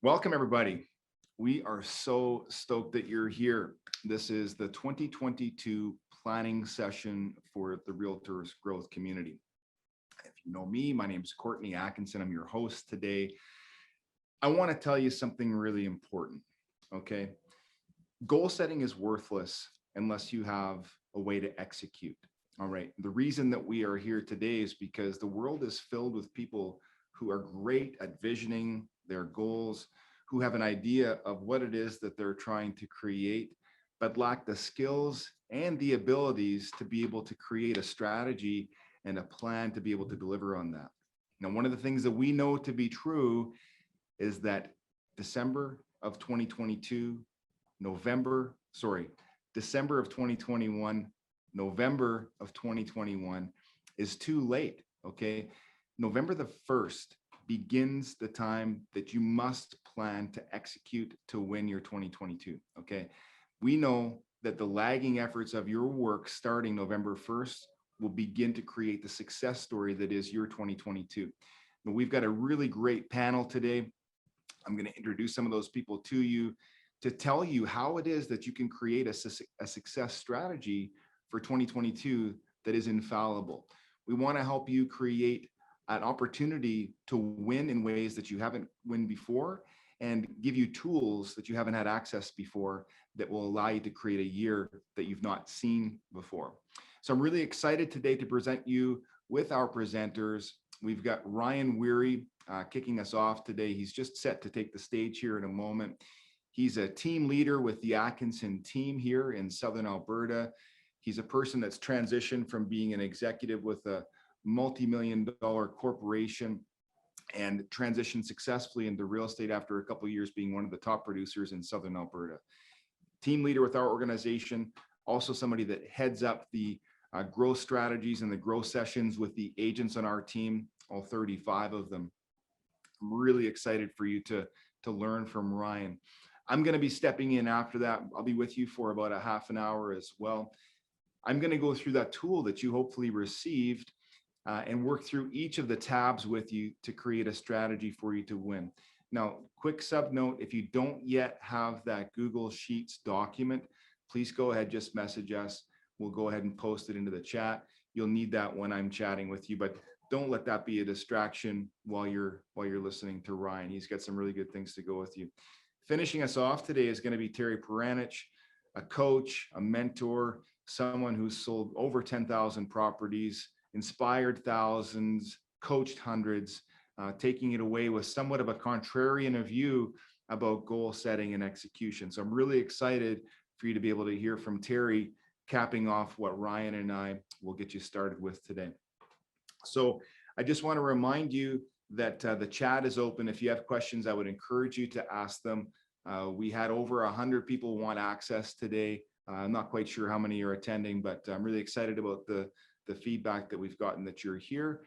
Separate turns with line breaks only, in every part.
Welcome, everybody. We are so stoked that you're here. This is the 2022 planning session for the Realtors growth community. If you know me, my name is Courtney Atkinson. I'm your host today. I want to tell you something really important, okay? Goal setting is worthless unless you have a way to execute, all right? The reason that we are here today is because the world is filled with people who are great at visioning their goals, who have an idea of what it is that they're trying to create, but lack the skills and the abilities to be able to create a strategy and a plan to be able to deliver on that. Now, one of the things that we know to be true is that December of 2022, December of 2021, November of 2021 is too late, okay? November the 1st begins the time that you must plan to execute to win your 2022, okay? We know that the lagging efforts of your work starting November 1st will begin to create the success story that is your 2022. But we've got a really great panel today. I'm going to introduce some of those people to you to tell you how it is that you can create a success strategy for 2022 that is infallible. We want to help you create an opportunity to win in ways that you haven't won before and give you tools that you haven't had access before that will allow you to create a year that you've not seen before. So I'm really excited today to present you with our presenters. We've got Ryan Weary kicking us off today. He's just set to take the stage here in a moment. He's a team leader with the Atkinson team here in Southern Alberta. He's a person that's transitioned from being an executive with a multi-million-dollar corporation and transitioned successfully into real estate after a couple of years being one of the top producers in Southern Alberta. Team leader with our organization, also somebody that heads up the growth strategies and the growth sessions with the agents on our team, all 35 of them. I'm really excited for you to learn from Ryan. I'm going to be stepping in after that. I'll be with you for about a half an hour as well. I'm going to go through that tool that you hopefully received and work through each of the tabs with you to create a strategy for you to win. Now, quick sub note, if you don't yet have that Google Sheets document, please go ahead, just message us. We'll go ahead and post it into the chat. You'll need that when I'm chatting with you, but don't let that be a distraction while you're listening to Ryan. He's got some really good things to go with you. Finishing us off today is going to be Terry Paranych, a coach, a mentor, someone who's sold over 10,000 properties, inspired thousands, coached hundreds, taking it away with somewhat of a contrarian view about goal setting and execution. So I'm really excited for you to be able to hear from Terry, capping off what Ryan and I will get you started with today. So I just want to remind you that the chat is open. If you have questions, I would encourage you to ask them. We had over 100 people want access today. I'm not quite sure how many are attending, but I'm really excited about the feedback that we've gotten that you're here.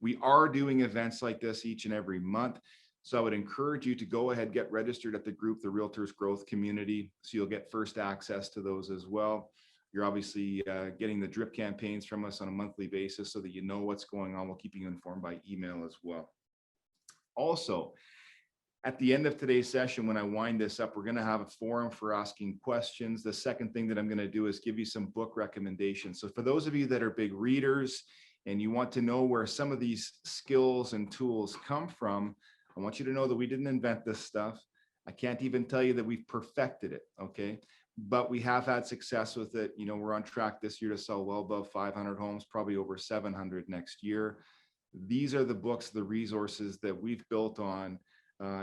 We are doing events like this each and every month. So I would encourage you to go ahead, get registered at the group, the Realtors Growth Community, so you'll get first access to those as well. You're obviously getting the drip campaigns from us on a monthly basis so that you know what's going on. We'll keep you informed by email as well. Also, at the end of today's session, when I wind this up, we're going to have a forum for asking questions. The second thing that I'm going to do is give you some book recommendations. So for those of you that are big readers and you want to know where some of these skills and tools come from, I want you to know that we didn't invent this stuff. I can't even tell you that we've perfected it, okay? But we have had success with it. You know, we're on track this year to sell well above 500 homes, probably over 700 next year. These are the books, the resources that we've built on,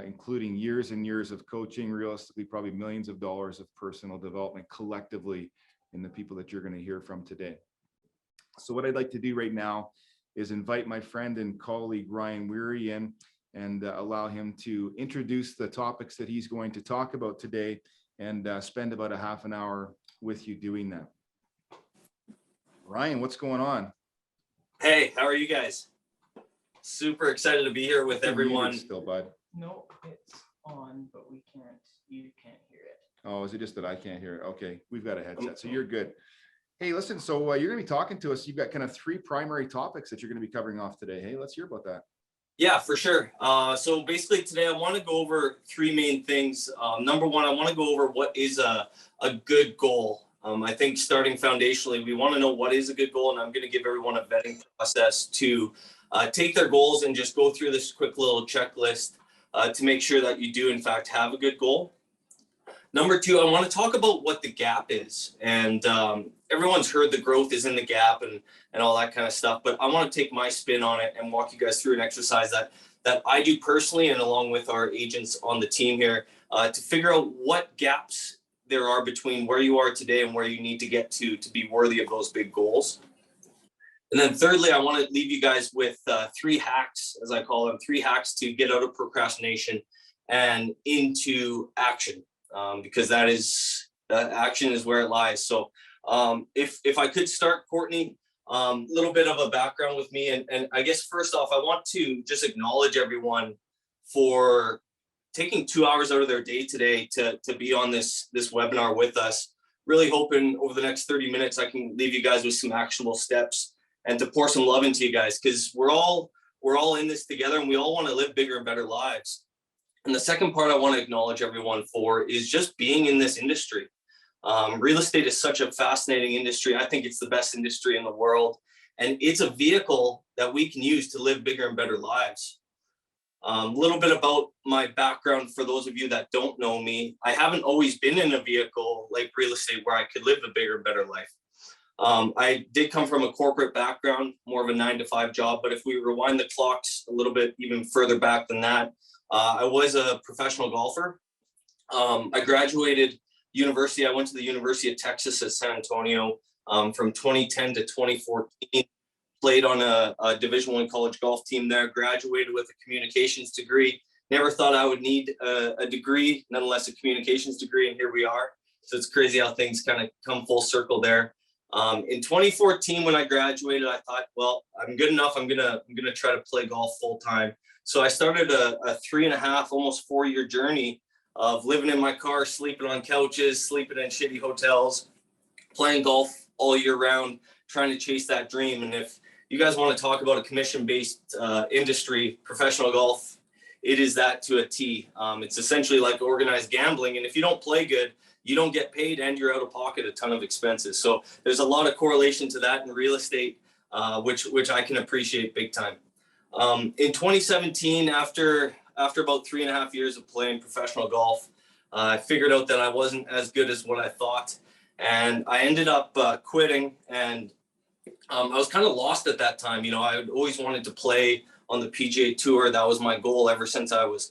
including years and years of coaching, realistically, probably millions of dollars of personal development collectively in the people that you're going to hear from today. So what I'd like to do right now is invite my friend and colleague, Ryan Weary, in and allow him to introduce the topics that he's going to talk about today and spend about a half an hour with you doing that. Ryan, what's going on?
Hey, how are you guys? Super excited to be here with everyone.
Still, bud.
No, it's on, but you can't hear it.
Oh, is it just that I can't hear it? Okay, we've got a headset, so you're good. Hey, listen, so you're going to be talking to us. You've got kind of three primary topics that you're going to be covering off today. Hey, let's hear about that.
Yeah, for sure. So basically today I want to go over three main things. Number one, I want to go over what is a good goal. I think starting foundationally, we want to know what is a good goal, and I'm going to give everyone a vetting process to take their goals and just go through this quick little checklist to make sure that you do in fact have a good goal. Number two, I want to talk about what the gap is. And everyone's heard the growth is in the gap and all that kind of stuff. But I want to take my spin on it and walk you guys through an exercise that I do personally and along with our agents on the team here to figure out what gaps there are between where you are today and where you need to get to be worthy of those big goals. And then thirdly, I want to leave you guys with three hacks, as I call them, three hacks to get out of procrastination and into action. Because that action is where it lies. So if I could start, Courtney, little bit of a background with me. And I guess first off, I want to just acknowledge everyone for taking 2 hours out of their day today to be on this webinar with us. Really hoping over the next 30 minutes, I can leave you guys with some actionable steps and to pour some love into you guys, because we're all in this together and we all want to live bigger and better lives. And the second part I want to acknowledge everyone for is just being in this industry. Real estate is such a fascinating industry. I think it's the best industry in the world. And it's a vehicle that we can use to live bigger and better lives. A little bit about my background for those of you that don't know me. I haven't always been in a vehicle like real estate where I could live a bigger and better life. I did come from a corporate background, more of a 9-to-5 job. But if we rewind the clocks a little bit even further back than that, I was a professional golfer. I graduated university. I went to the University of Texas at San Antonio from 2010 to 2014. Played on a Division I college golf team there. Graduated with a communications degree. Never thought I would need a degree, nonetheless a communications degree, and here we are. So it's crazy how things kind of come full circle there. In 2014, when I graduated, I thought, well, I'm good enough. I'm gonna try to play golf full time. So I started a 3.5, almost 4-year journey of living in my car, sleeping on couches, sleeping in shitty hotels, playing golf all year round, trying to chase that dream. And if you guys want to talk about a commission-based industry, professional golf, it is that to a T. It's essentially like organized gambling. And if you don't play good, you don't get paid and you're out of pocket a ton of expenses. So there's a lot of correlation to that in real estate, which I can appreciate big time. In 2017, after about 3.5 years of playing professional golf, I figured out that I wasn't as good as what I thought. And I ended up quitting. And I was kind of lost at that time. You know, I had always wanted to play on the PGA Tour. That was my goal ever since I was,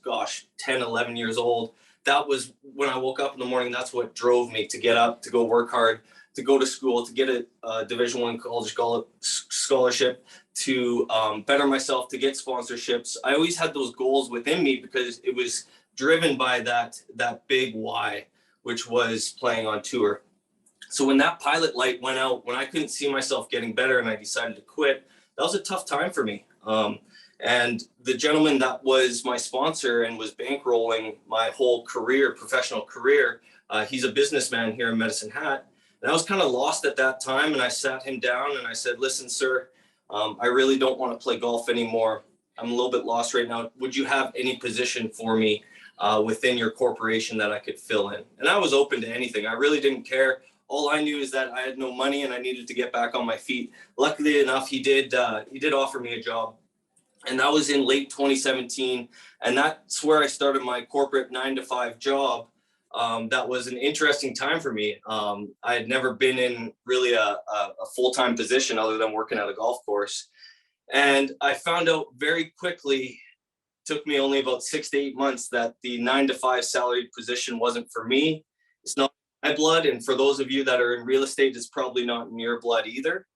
10, 11 years old. That was when I woke up in the morning. That's what drove me to get up, to go work hard, to go to school, to get a Division I college scholarship, to better myself, to get sponsorships. I always had those goals within me because it was driven by that big why, which was playing on tour. So when that pilot light went out, when I couldn't see myself getting better and I decided to quit, that was a tough time for me. And the gentleman that was my sponsor and was bankrolling my whole career, professional career, he's a businessman here in Medicine Hat. And I was kind of lost at that time. And I sat him down and I said, listen, sir, I really don't want to play golf anymore. I'm a little bit lost right now. Would you have any position for me within your corporation that I could fill in? And I was open to anything. I really didn't care. All I knew is that I had no money and I needed to get back on my feet. Luckily enough, he did offer me a job. And that was in late 2017. And that's where I started my corporate 9-to-5 job. That was an interesting time for me. I had never been in really a full-time position other than working at a golf course. And I found out very quickly, took me only about 6 to 8 months, that the 9-to-5 salaried position wasn't for me. It's not my blood. And for those of you that are in real estate, it's probably not in your blood either.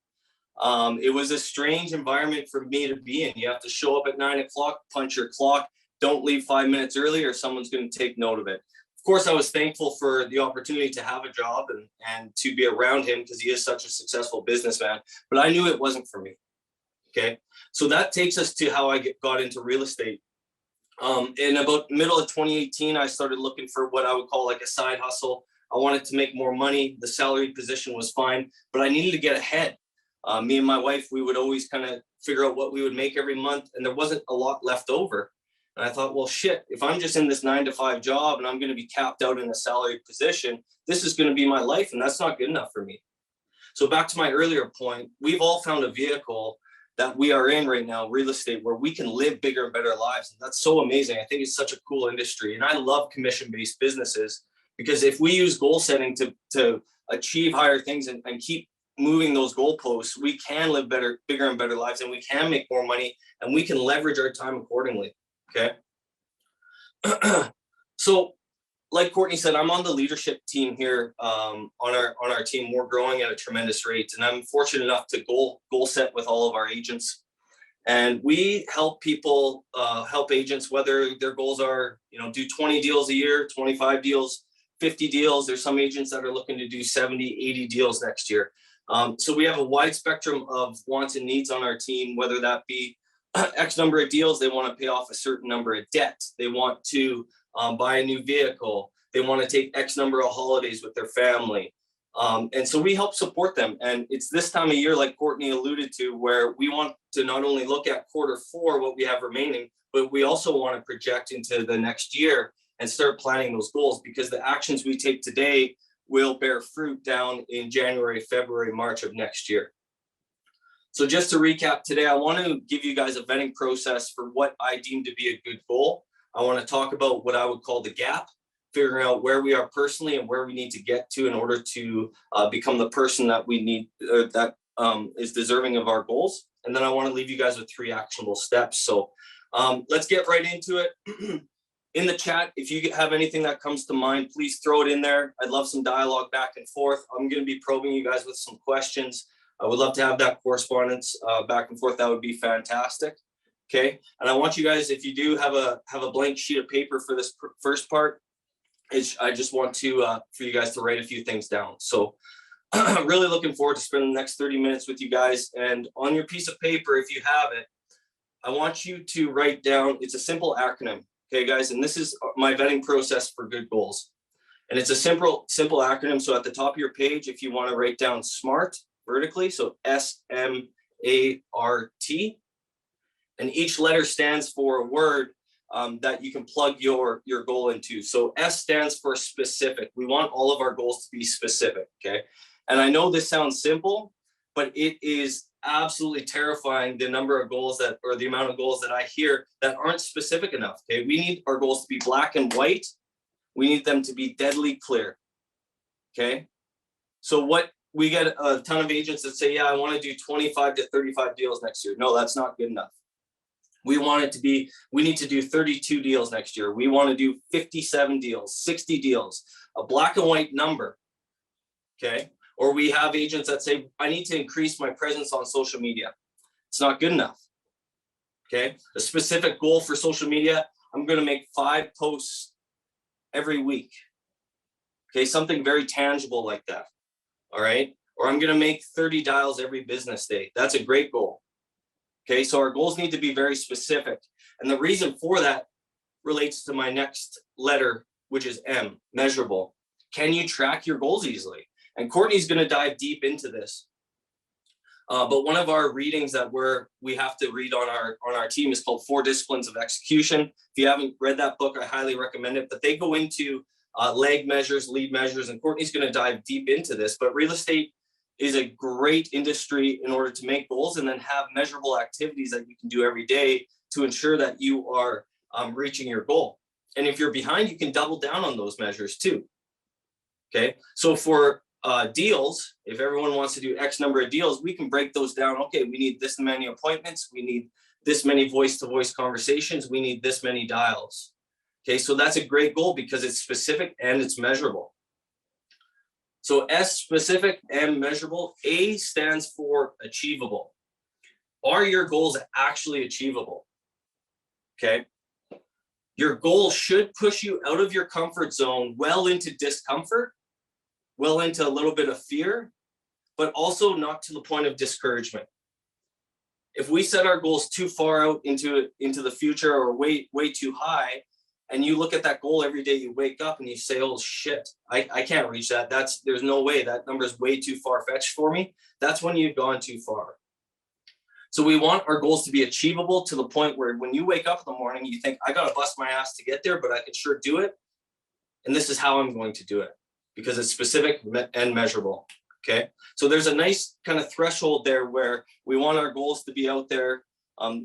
It was a strange environment for me to be in. You have to show up at 9 o'clock, punch your clock, don't leave 5 minutes early or someone's going to take note of it. Of course, I was thankful for the opportunity to have a job and to be around him because he is such a successful businessman, but I knew it wasn't for me. Okay. So that takes us to how I got into real estate. In about middle of 2018, I started looking for what I would call like a side hustle. I wanted to make more money. The salary position was fine, but I needed to get ahead. Me and my wife, we would always kind of figure out what we would make every month, and there wasn't a lot left over. And I thought, well, shit, if I'm just in this 9-to-5 job and I'm going to be capped out in a salaried position, this is going to be my life, and that's not good enough for me. So back to my earlier point, we've all found a vehicle that we are in right now, real estate, where we can live bigger and better lives. And that's so amazing. I think it's such a cool industry. And I love commission-based businesses, because if we use goal setting to achieve higher things and keep moving those goalposts, we can live better, bigger and better lives, and we can make more money, and we can leverage our time accordingly. Okay. So like Courtney said, I'm on the leadership team here. On our team, we're growing at a tremendous rate, and I'm fortunate enough to goal set with all of our agents. And we help people, help agents, whether their goals are, do 20 deals a year, 25 deals, 50 deals. There's some agents that are looking to do 70, 80 deals next year. So we have a wide spectrum of wants and needs on our team, whether that be X number of deals. They want to pay off a certain number of debt. They want to buy a new vehicle. They want to take X number of holidays with their family. And so we help support them. And it's this time of year, like Courtney alluded to, where we want to not only look at Q4, what we have remaining, but we also want to project into the next year and start planning those goals, because the actions we take today will bear fruit down in January, February, March of next year. So just to recap today, I want to give you guys a vetting process for what I deem to be a good goal. I want to talk about what I would call the gap, figuring out where we are personally and where we need to get to in order to become the person that we need, that is deserving of our goals. And then I want to leave you guys with 3 actionable steps. So let's get right into it. In the chat, if you have anything that comes to mind, please throw it in there. I'd love some dialogue back and forth. I'm going to be probing you guys with some questions. I would love to have that correspondence back and forth. That would be fantastic. Okay. And I want you guys, if you do have a blank sheet of paper for this first part, I just want to for you guys to write a few things down. So I'm really looking forward to spending the next 30 minutes with you guys. And on your piece of paper, if you have it, I want you to write down, it's a simple acronym. Okay, guys, and this is my vetting process for good goals. And it's a simple acronym. So at the top of your page, if you want to write down SMART vertically, so SMART, and each letter stands for a word that you can plug your goal into. So S stands for specific. We want all of our goals to be specific, okay? And I know this sounds simple, but it is absolutely terrifying, the number of goals or the amount of goals that I hear that aren't specific enough, okay? We need our goals to be black and white. We need them to be deadly clear, okay? So what we get a ton of agents that say, yeah, I want to do 25 to 35 deals next year. No, that's not good enough. We want it to be, we need to do 32 deals next year. We want to do 57 deals, 60 deals, a black and white number, okay? Or we have agents that say, I need to increase my presence on social media. It's not good enough, okay? A specific goal for social media, I'm going to make 5 posts every week, okay? Something very tangible like that, all right? Or I'm going to make 30 dials every business day. That's a great goal, okay? So our goals need to be very specific. And the reason for that relates to my next letter, which is M, measurable. Can you track your goals easily? And Courtney's going to dive deep into this. But one of our readings that we have to read on our team is called 4 Disciplines of Execution. If you haven't read that book, I highly recommend it. But they go into leg measures, lead measures, and Courtney's going to dive deep into this. But real estate is a great industry in order to make goals and then have measurable activities that you can do every day to ensure that you are reaching your goal. And if you're behind, you can double down on those measures too. Okay, so for deals, if everyone wants to do X number of deals, we can break those down. Okay, we need this many appointments. We need this many voice-to-voice conversations. We need this many dials. Okay, so that's a great goal because it's specific and it's measurable. So S, specific and measurable. A stands for achievable. Are your goals actually achievable? Okay. Your goal should push you out of your comfort zone, well into discomfort, well into a little bit of fear, but also not to the point of discouragement. If we set our goals too far out into the future or way too high, and you look at that goal every day you wake up and you say, oh shit, I can't reach that. There's no way, that number is way too far fetched for me. That's when you've gone too far. So we want our goals to be achievable to the point where when you wake up in the morning, you think, I got to bust my ass to get there, but I can sure do it. And this is how I'm going to do it because it's specific and measurable. Okay. So there's a nice kind of threshold there where we want our goals to be out there.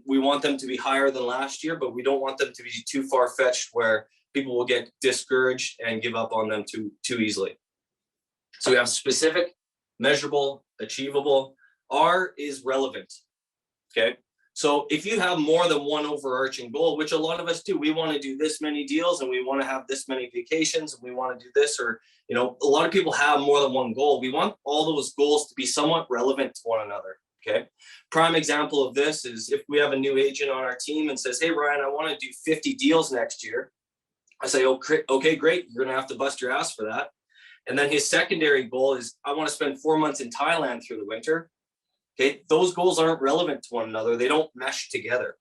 We want them to be higher than last year, but we don't want them to be too far fetched where people will get discouraged and give up on them too easily. So we have specific, measurable, achievable. R is relevant. Okay. So if you have more than one overarching goal, which a lot of us do, we want to do this many deals and we want to have this many vacations and we want to do this, or, you know, a lot of people have more than one goal. We want all those goals to be somewhat relevant to one another. Okay. Prime example of this is if we have a new agent on our team and says, hey, Ryan, I want to do 50 deals next year. I say, okay, great. You're going to have to bust your ass for that. And then his secondary goal is I want to spend 4 months in Thailand through the winter. Okay, those goals aren't relevant to one another. They don't mesh together.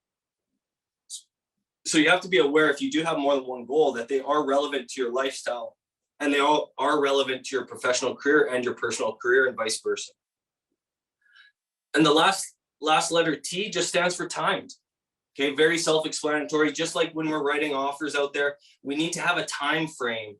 So you have to be aware if you do have more than one goal that they are relevant to your lifestyle and they all are relevant to your professional career and your personal career and vice versa. And the last letter T just stands for timed. Okay, very self-explanatory. Just like when we're writing offers out there, we need to have a time frame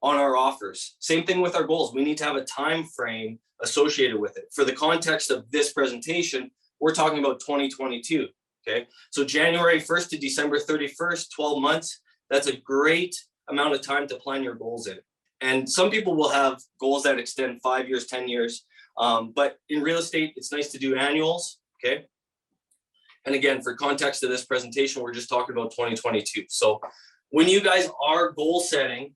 on our offers. Same thing with our goals. We need to have a time frame associated with it. For the context of this presentation, we're talking about 2022. Okay, so January 1st to December 31st, 12 months. That's a great amount of time to plan your goals in. And some people will have goals that extend 5 years, 10 years. But in real estate, it's nice to do annuals. Okay. And again, for context of this presentation, we're just talking about 2022. So when you guys are goal setting,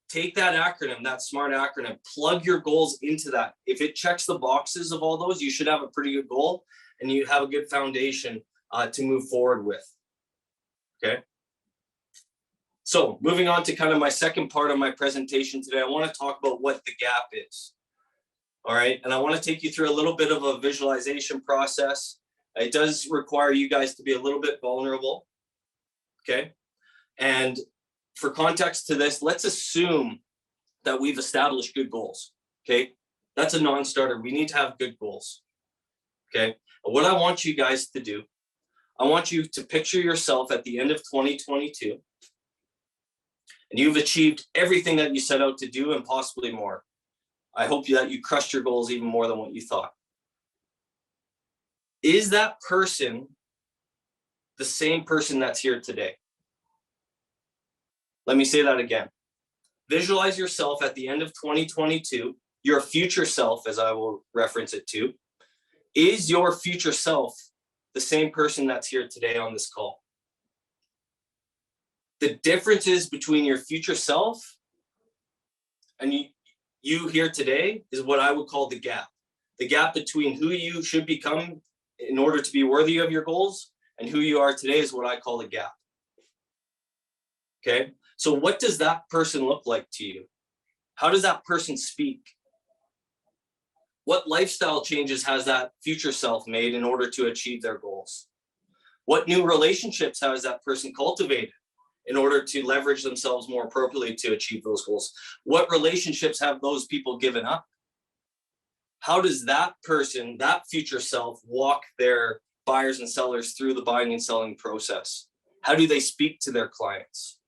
take that acronym, that SMART acronym, plug your goals into that. If it checks the boxes of all those, you should have a pretty good goal and you have a good foundation to move forward with. Okay. So moving on to kind of my second part of my presentation today, I want to talk about what the gap is. All right. And I want to take you through a little bit of a visualization process. It does require you guys to be a little bit vulnerable. Okay. And for context to this, let's assume that we've established good goals. Okay. That's a non-starter. We need to have good goals. Okay. What I want you guys to do, I want you to picture yourself at the end of 2022 and you've achieved everything that you set out to do and possibly more. I hope that you crushed your goals even more than what you thought. Is that person the same person that's here today? Let me say that again. Visualize yourself at the end of 2022, your future self, as I will reference it to. Is your future self the same person that's here today on this call? The differences between your future self and you here today is what I would call the gap. The gap between who you should become in order to be worthy of your goals and who you are today is what I call the gap. Okay. So what does that person look like to you? How does that person speak? What lifestyle changes has that future self made in order to achieve their goals? What new relationships has that person cultivated in order to leverage themselves more appropriately to achieve those goals? What relationships have those people given up? How does that person, that future self, walk their buyers and sellers through the buying and selling process? How do they speak to their clients?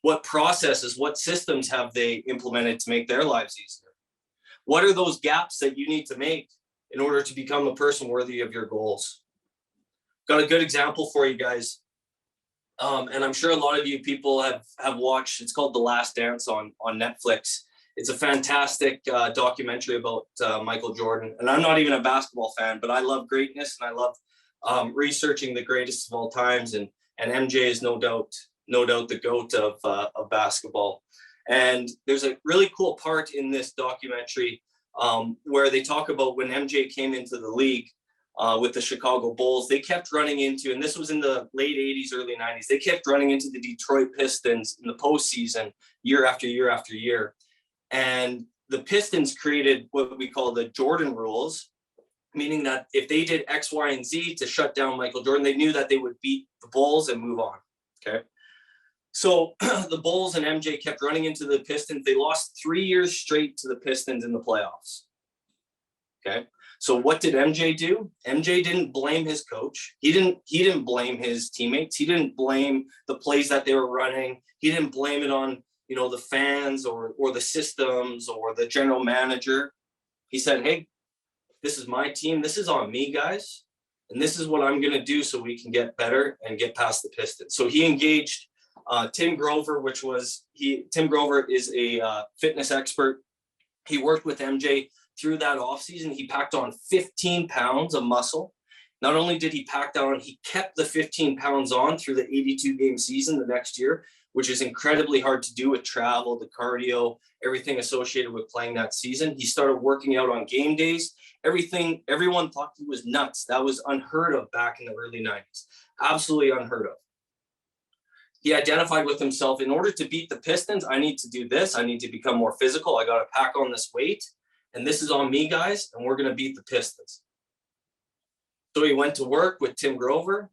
What processes, what systems have they implemented to make their lives easier? What are those gaps that you need to make in order to become a person worthy of your goals? Got a good example for you guys. And I'm sure a lot of you people have watched, it's called The Last Dance on Netflix. It's a fantastic documentary about Michael Jordan. And I'm not even a basketball fan, but I love greatness and I love researching the greatest of all times. And MJ is no doubt the GOAT of basketball. And there's a really cool part in this documentary where they talk about when MJ came into the league with the Chicago Bulls. They kept running into, and this was in the late 80s, early 90s, they kept running into the Detroit Pistons in the postseason year after year after year. And the Pistons created what we call the Jordan rules, meaning that if they did X, Y, and Z to shut down Michael Jordan, they knew that they would beat the Bulls and move on. Okay. So the Bulls and MJ kept running into the Pistons. They lost 3 years straight to the Pistons in the playoffs. Okay. So what did MJ do? MJ didn't blame his coach. He didn't blame his teammates. He didn't blame the plays that they were running. He didn't blame it on, the fans or the systems or the general manager. He said, hey, this is my team. This is on me, guys. And this is what I'm going to do so we can get better and get past the Pistons. So he engaged Tim Grover, Tim Grover is a fitness expert. He worked with MJ through that offseason. He packed on 15 pounds of muscle. Not only did he pack that on, he kept the 15 pounds on through the 82-game season the next year, which is incredibly hard to do with travel, the cardio, everything associated with playing that season. He started working out on game days. Everyone thought he was nuts. That was unheard of back in the early 90s. Absolutely unheard of. He identified with himself, in order to beat the Pistons, I need to do this. I need to become more physical. I got to pack on this weight. And this is on me, guys, and we're going to beat the Pistons. So he went to work with Tim Grover,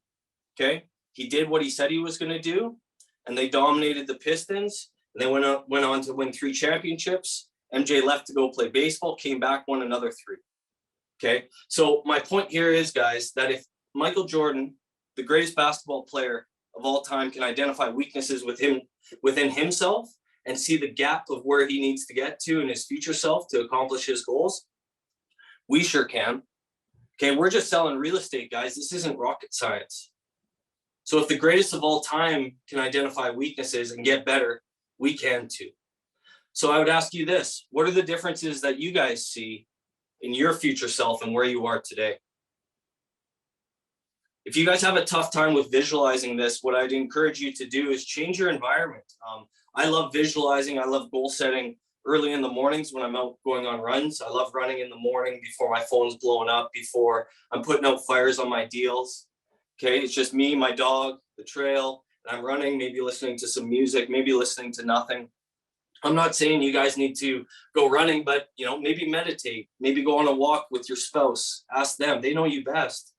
okay? He did what he said he was going to do, and they dominated the Pistons. And they went on to win 3 championships. MJ left to go play baseball, came back, won another 3, okay? So my point here is, guys, that if Michael Jordan, the greatest basketball player of all time, can identify weaknesses within himself and see the gap of where he needs to get to in his future self to accomplish his goals, we sure can. Okay, we're just selling real estate, guys. This isn't rocket science. So if the greatest of all time can identify weaknesses and get better, we can too. So I would ask you this: what are the differences that you guys see in your future self and where you are today? If you guys have a tough time with visualizing this, what I'd encourage you to do is change your environment. I love visualizing. I love goal setting early in the mornings when I'm out going on runs. I love running in the morning before my phone's blowing up, before I'm putting out fires on my deals. Okay, it's just me, my dog, the trail, and I'm running, maybe listening to some music, maybe listening to nothing. I'm not saying you guys need to go running, but maybe meditate, maybe go on a walk with your spouse. Ask them, they know you best.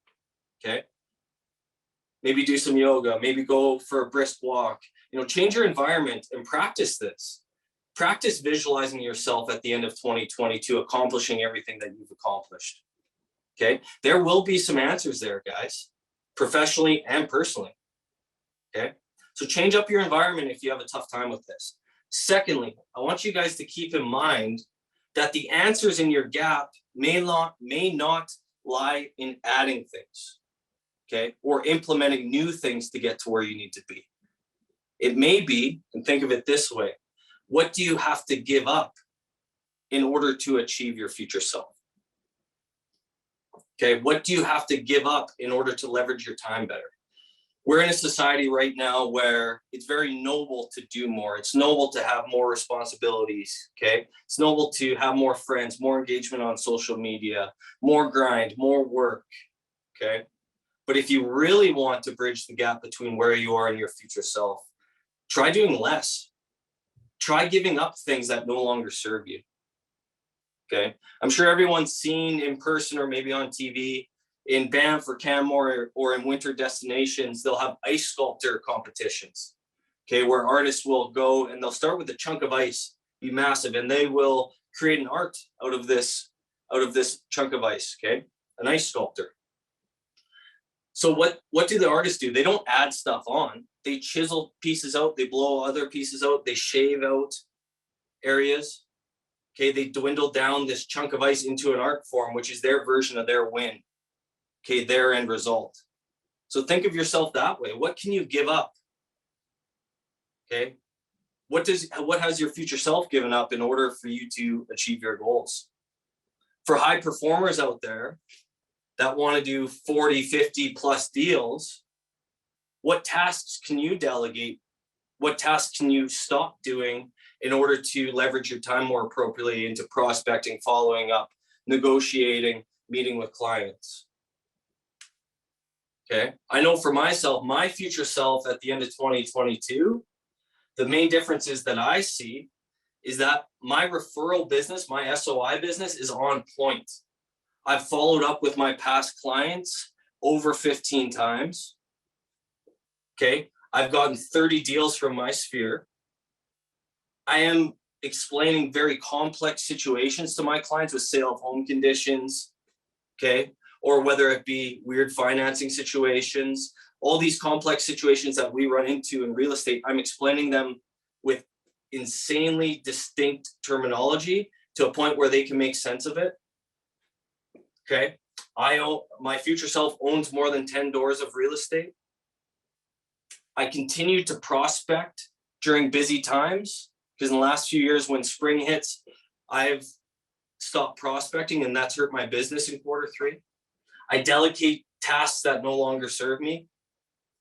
Okay. Maybe do some yoga, maybe go for a brisk walk. Change your environment and practice this. Practice visualizing yourself at the end of 2022, accomplishing everything that you've accomplished. Okay. There will be some answers there, guys, professionally and personally. Okay. So change up your environment if you have a tough time with this. Secondly, I want you guys to keep in mind that the answers in your gap may not lie in adding things, okay, or implementing new things to get to where you need to be. It may be, and think of it this way: what do you have to give up in order to achieve your future self? Okay, what do you have to give up in order to leverage your time better? We're in a society right now where it's very noble to do more. It's noble to have more responsibilities, okay? It's noble to have more friends, more engagement on social media, more grind, more work, okay? But if you really want to bridge the gap between where you are and your future self, try doing less. Try giving up things that no longer serve you, okay? I'm sure everyone's seen in person or maybe on TV, in Banff or Canmore or in winter destinations, they'll have ice sculptor competitions, okay, where artists will go and they'll start with a chunk of ice, be massive, and they will create an art out of this chunk of ice, okay, an ice sculptor. So what do the artists do? They don't add stuff on. They chisel pieces out, they blow other pieces out, they shave out areas, okay, they dwindle down this chunk of ice into an art form, which is their version of their win. Okay, their end result. So think of yourself that way. What can you give up? Okay, what has your future self given up in order for you to achieve your goals? For high performers out there that want to do 40, 50 plus deals, what tasks can you delegate? What tasks can you stop doing in order to leverage your time more appropriately into prospecting, following up, negotiating, meeting with clients? Okay, I know for myself, my future self at the end of 2022, the main differences that I see is that my referral business, my SOI business, is on point. I've followed up with my past clients over 15 times. Okay, I've gotten 30 deals from my sphere. I am explaining very complex situations to my clients with sale of home conditions, okay? Or whether it be weird financing situations, all these complex situations that we run into in real estate, I'm explaining them with insanely distinct terminology to a point where they can make sense of it. Okay. My future self owns more than 10 doors of real estate. I continue to prospect during busy times because in the last few years when spring hits, I've stopped prospecting and that's hurt my business in Q3. I delegate tasks that no longer serve me,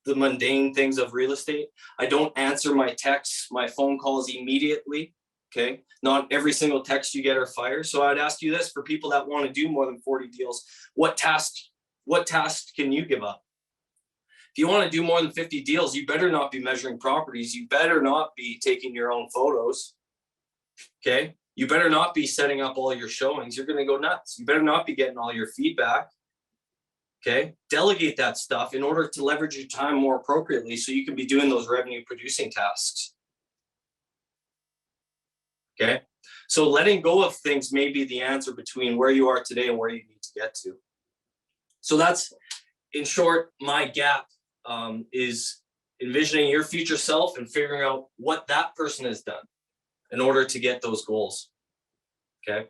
the mundane things of real estate. I don't answer my texts, my phone calls immediately. Okay. Not every single text you get are fire. So I'd ask you this for people that want to do more than 40 deals, what task can you give up? If you want to do more than 50 deals, you better not be measuring properties. You better not be taking your own photos. Okay. You better not be setting up all your showings. You're going to go nuts. You better not be getting all your feedback. Okay. Delegate that stuff in order to leverage your time more appropriately so you can be doing those revenue producing tasks. Okay. So letting go of things may be the answer between where you are today and where you need to get to. So that's, in short, my gap is envisioning your future self and figuring out what that person has done in order to get those goals. Okay.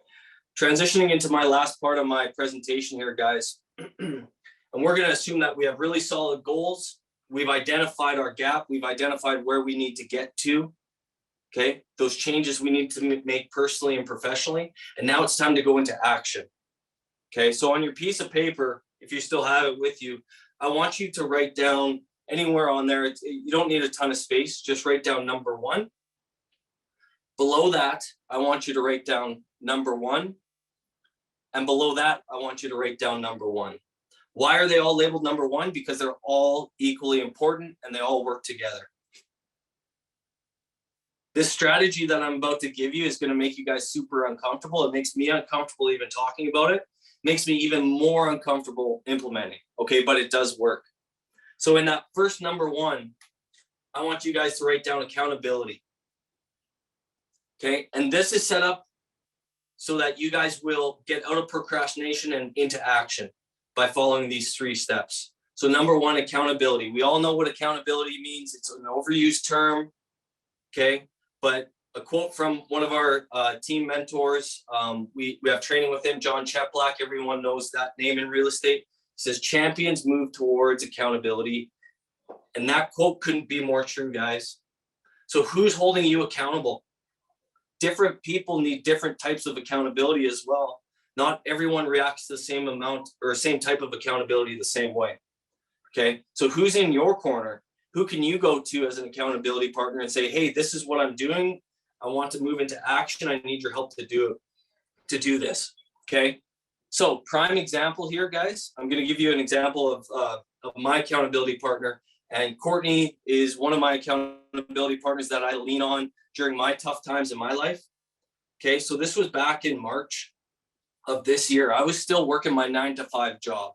Transitioning into my last part of my presentation here, guys. And we're going to assume that we have really solid goals. We've identified our gap. We've identified where we need to get to. Okay. Those changes we need to make personally and professionally. And now it's time to go into action. Okay. So on your piece of paper, if you still have it with you, I want you to write down anywhere on there. You don't need a ton of space. Just write down number 1. Below that, I want you to write down number 1. And below that, I want you to write down number 1. Why are they all labeled number 1? Because they're all equally important and they all work together. This strategy that I'm about to give you is going to make you guys super uncomfortable. It makes me uncomfortable even talking about it. Makes me even more uncomfortable implementing. Okay, but it does work. So in that first number 1, I want you guys to write down accountability. Okay, and this is set up so that you guys will get out of procrastination and into action by following these 3 steps. So number 1, accountability. We all know what accountability means. It's an overused term. Okay, but a quote from one of our team mentors, we have training with him, John Cheplack. Everyone knows that name in real estate. He says, champions move towards accountability. And that quote couldn't be more true, guys. So who's holding you accountable? Different people need different types of accountability as well. Not everyone reacts to the same amount or same type of accountability the same way. Okay, so who's in your corner? Who can you go to as an accountability partner and say, hey, this is what I'm doing. I want to move into action. I need your help to do this. Okay. So prime example here, guys. I'm going to give you an example of my accountability partner. And Courtney is one of my accountability partners that I lean on during my tough times in my life. Okay. So this was back in March of this year. I was still working my 9-to-5 job.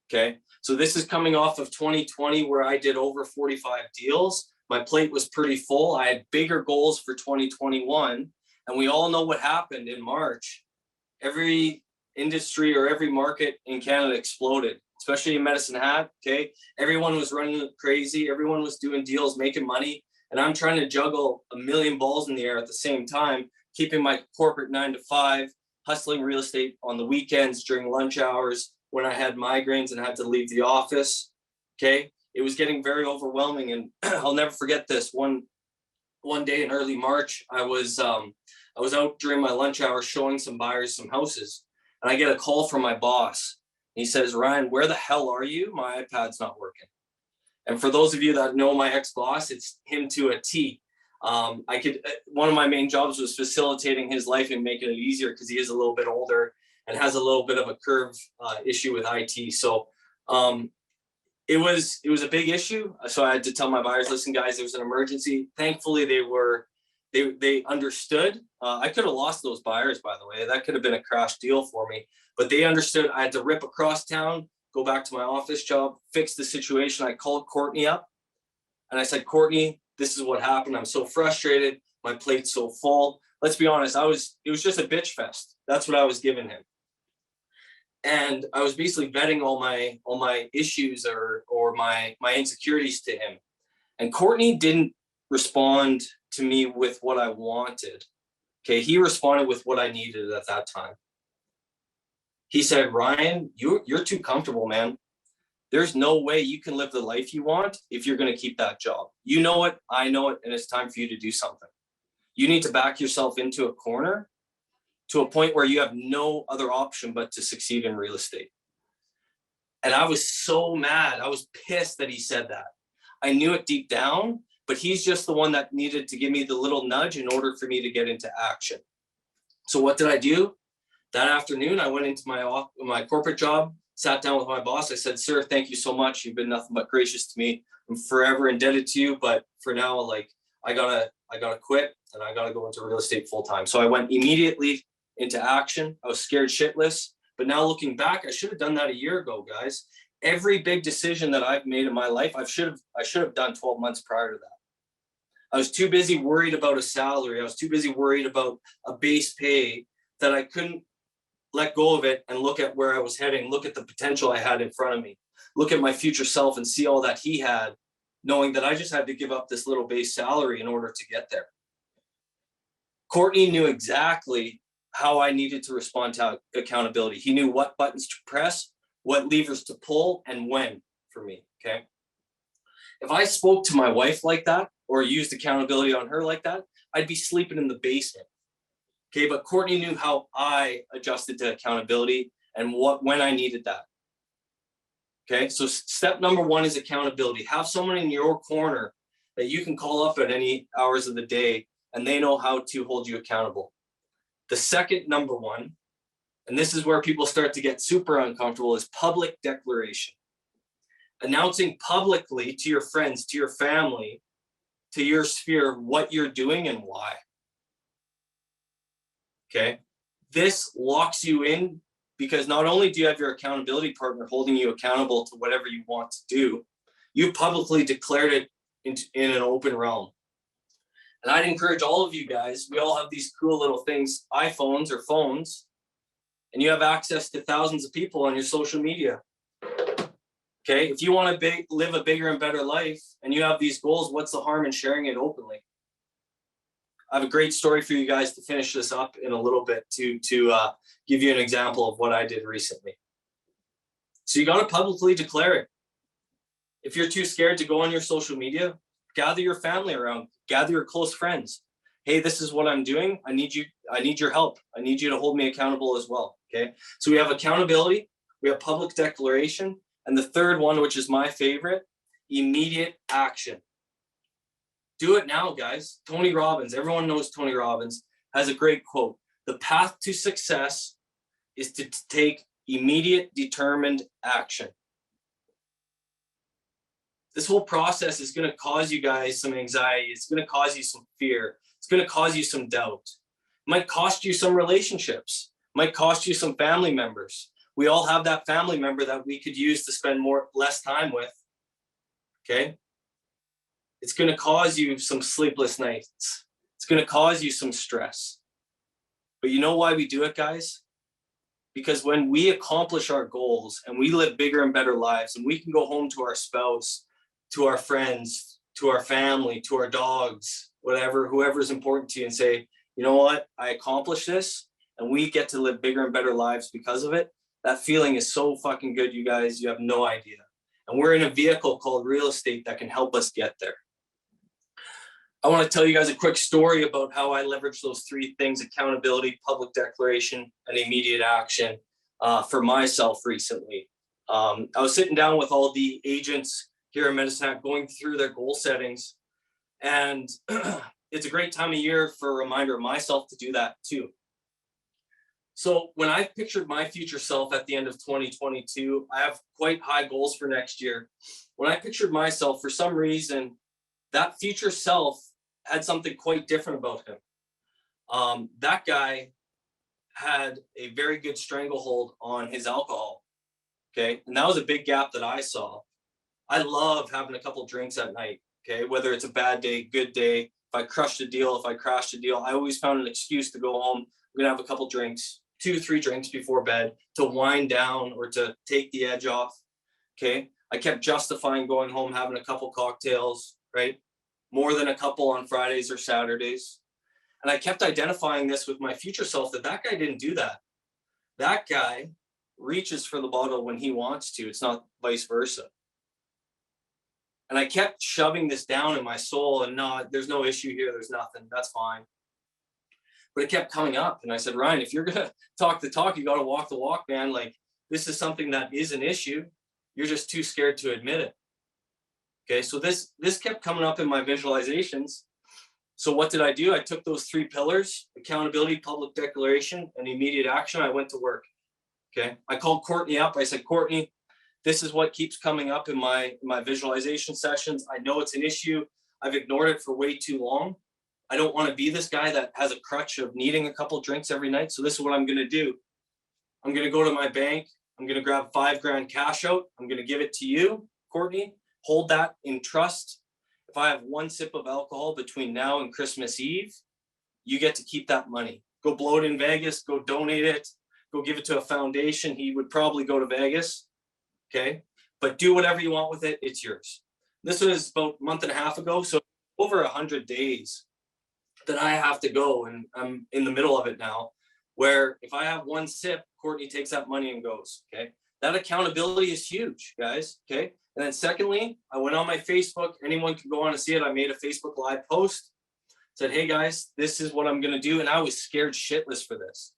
Okay. So this is coming off of 2020 where I did over 45 deals. My plate was pretty full. I had bigger goals for 2021. And we all know what happened in March. Every industry or every market in Canada exploded, especially in Medicine Hat. Okay. Everyone was running crazy. Everyone was doing deals, making money. And I'm trying to juggle a million balls in the air at the same time, keeping my corporate 9-to-5, hustling real estate on the weekends during lunch hours when I had migraines and had to leave the office. Okay. It was getting very overwhelming. And I'll never forget this. One day in early March, I was out during my lunch hour showing some buyers some houses. And I get a call from my boss. He says, Ryan, where the hell are you? My iPad's not working. And for those of you that know my ex-boss, it's him to a T. One of my main jobs was facilitating his life and making it easier because he is a little bit older and has a little bit of a curve issue with IT. So it was a big issue. So I had to tell my buyers, listen, guys, there's an emergency. Thankfully, they understood. I could have lost those buyers, by the way. That could have been a crash deal for me. But they understood. I had to rip across town, go back to my office job, fix the situation. I called Courtney up and I said, Courtney, this is what happened. I'm so frustrated. My plate's so full. Let's be honest. It was just a bitch fest. That's what I was giving him. And I was basically vetting all my issues or my insecurities to him. And Courtney didn't respond to me with what I wanted. Okay, he responded with what I needed at that time. He said, Ryan, you're too comfortable, man. There's no way you can live the life you want if you're going to keep that job. You know it, I know it, and it's time for you to do something. You need to back yourself into a corner to a point where you have no other option but to succeed in real estate. And I was so mad. I was pissed that he said that. I knew it deep down, but he's just the one that needed to give me the little nudge in order for me to get into action. So what did I do? That afternoon, I went into my corporate job, sat down with my boss. I said, sir, thank you so much. You've been nothing but gracious to me. I'm forever indebted to you. But for now, like, I gotta quit and I gotta go into real estate full time. So I went immediately into action. I was scared shitless. But now looking back, I should have done that a year ago, guys. Every big decision that I've made in my life, I should have done 12 months prior to that. I was too busy worried about a salary. I was too busy worried about a base pay that I couldn't let go of it and look at where I was heading, look at the potential I had in front of me, look at my future self and see all that he had, knowing that I just had to give up this little base salary in order to get there. Courtney knew exactly how I needed to respond to accountability. He knew what buttons to press, what levers to pull, and when for me, okay? If I spoke to my wife like that or used accountability on her like that, I'd be sleeping in the basement. Okay, but Courtney knew how I adjusted to accountability and when I needed that. Okay, so step number one is accountability. Have someone in your corner that you can call up at any hours of the day and they know how to hold you accountable. The second number one, and this is where people start to get super uncomfortable, is public declaration. Announcing publicly to your friends, to your family, to your sphere, what you're doing and why. Okay, this locks you in because not only do you have your accountability partner holding you accountable to whatever you want to do, you publicly declared it in an open realm. And I'd encourage all of you guys, we all have these cool little things, iPhones or phones, and you have access to thousands of people on your social media. Okay, if you want to live a bigger and better life and you have these goals, what's the harm in sharing it openly? I have a great story for you guys to finish this up in a little bit to give you an example of what I did recently. So you got to publicly declare it. If you're too scared to go on your social media, gather your family around, gather your close friends. Hey, this is what I'm doing. I need your help. I need you to hold me accountable as well. Okay. So we have accountability, we have public declaration, and the third one, which is my favorite, immediate action. Do it now, guys. Tony Robbins, everyone knows Tony Robbins, has a great quote. The path to success is to take immediate, determined action. This whole process is going to cause you guys some anxiety. It's going to cause you some fear. It's going to cause you some doubt. It might cost you some relationships. It might cost you some family members. We all have that family member that we could use to spend less time with. Okay? It's going to cause you some sleepless nights. It's going to cause you some stress. But you know why we do it, guys? Because when we accomplish our goals and we live bigger and better lives, and we can go home to our spouse, to our friends, to our family, to our dogs, whatever, whoever's important to you, and say, you know what, I accomplished this, and we get to live bigger and better lives because of it. That feeling is so fucking good, you guys. You have no idea. And we're in a vehicle called real estate that can help us get there. I want to tell you guys a quick story about how I leveraged those three things: accountability, public declaration, and immediate action for myself recently. I was sitting down with all the agents here in Medicine Hat going through their goal settings. And it's a great time of year for a reminder of myself to do that too. So when I pictured my future self at the end of 2022, I have quite high goals for next year. When I pictured myself, for some reason, that future self had something quite different about him. That guy had a very good stranglehold on his alcohol. Okay. And that was a big gap that I saw. I love having a couple drinks at night. Okay. Whether it's a bad day, good day, if I crushed a deal, if I crashed a deal, I always found an excuse to go home. We're going to have a couple drinks. 2 or 3 drinks before bed to wind down or to take the edge off. Okay. I kept justifying going home, having a couple cocktails, right? More than a couple on Fridays or Saturdays. And I kept identifying this with my future self that that guy didn't do that. That guy reaches for the bottle when he wants to. It's not vice versa. And I kept shoving this down in my soul and no, there's no issue here. There's nothing. That's fine. But it kept coming up. And I said, Ryan, if you're going to talk the talk, you got to walk the walk, man. Like, this is something that is an issue. You're just too scared to admit it. Okay. So this kept coming up in my visualizations. So what did I do? I took those 3 pillars: accountability, public declaration, and immediate action. I went to work. Okay. I called Courtney up. I said, Courtney, this is what keeps coming up in my visualization sessions. I know it's an issue. I've ignored it for way too long. I don't want to be this guy that has a crutch of needing a couple drinks every night. So this is what I'm going to do. I'm going to go to my bank. I'm going to grab $5,000 cash out. I'm going to give it to you, Courtney. Hold that in trust. If I have 1 sip of alcohol between now and Christmas Eve, you get to keep that money. Go blow it in Vegas. Go donate it. Go give it to a foundation. He would probably go to Vegas. Okay. But do whatever you want with it. It's yours. This was about a month and a half ago. So over 100 days that I have to go, and I'm in the middle of it now, where if I have 1 sip, Courtney takes that money and goes. Okay. That accountability is huge, guys. Okay. And then secondly, I went on my Facebook. Anyone can go on and see it. I made a Facebook Live post, said, hey guys, this is what I'm going to do. And I was scared shitless for this.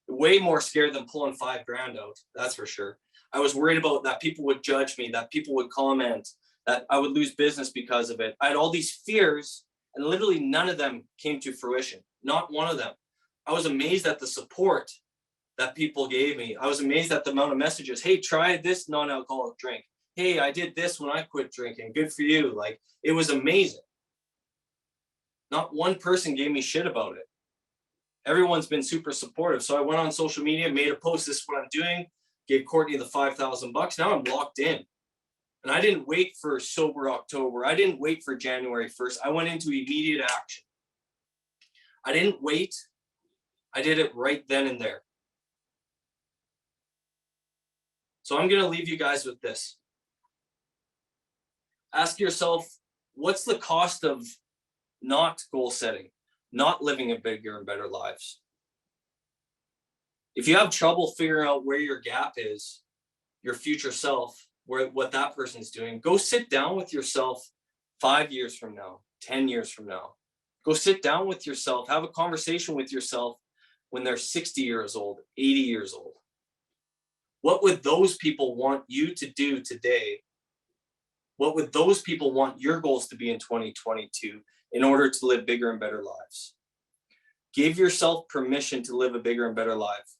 Way more scared than pulling $5,000 out. That's for sure. I was worried about that people would judge me, that people would comment, that I would lose business because of it. I had all these fears, and literally none of them came to fruition. Not one of them. I was amazed at the support that people gave me. I was amazed at the amount of messages. Hey, try this non-alcoholic drink. Hey, I did this when I quit drinking. Good for you. Like, it was amazing. Not one person gave me shit about it. Everyone's been super supportive. So I went on social media, made a post. This is what I'm doing. Gave Courtney the $5,000. Now I'm locked in. And I didn't wait for sober October. I didn't wait for January 1st. I went into immediate action. I didn't wait. I did it right then and there. So I'm going to leave you guys with this. Ask yourself, what's the cost of not goal setting, not living a bigger and better lives? If you have trouble figuring out where your gap is, your future self, what that person's doing, go sit down with yourself 5 years from now, 10 years from now. Go sit down with yourself, have a conversation with yourself when they're 60 years old, 80 years old. What would those people want you to do today? What would those people want your goals to be in 2022 in order to live bigger and better lives? Give yourself permission to live a bigger and better life.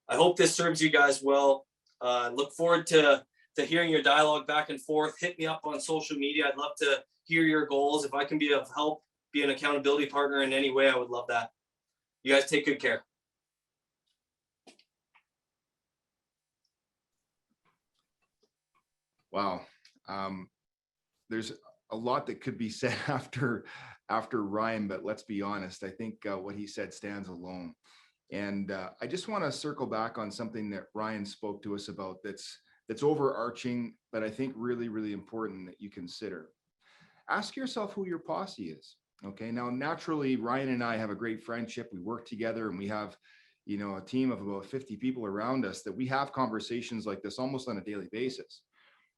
I hope this serves you guys well. Look forward to hearing your dialogue back and forth. Hit me up on social media. I'd love to hear your goals. If I can be of help, be an accountability partner in any way, I would love that. You guys take good care.
Wow. There's a lot that could be said after Ryan, but let's be honest. I think what he said stands alone. And I just want to circle back on something that Ryan spoke to us about that's overarching, but I think really, really important that you consider. Ask yourself who your posse is. Okay. Now, naturally, Ryan and I have a great friendship. We work together and we have, a team of about 50 people around us that we have conversations like this almost on a daily basis.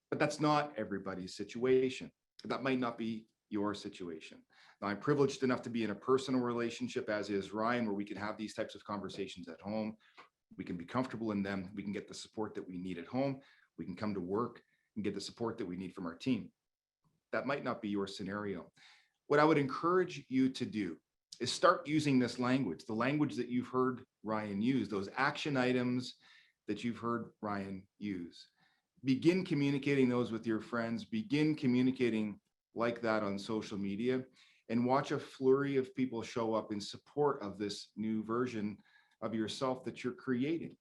But that's not everybody's situation. That might not be your situation. Now, I'm privileged enough to be in a personal relationship, as is Ryan, where we can have these types of conversations at home. We can be comfortable in them. We can get the support that we need at home. We can come to work and get the support that we need from our team. That might not be your scenario. What I would encourage you to do is start using this language, the language that you've heard Ryan use, those action items that you've heard Ryan use. Begin communicating those with your friends, begin communicating like that on social media, and watch a flurry of people show up in support of this new version of yourself that you're creating.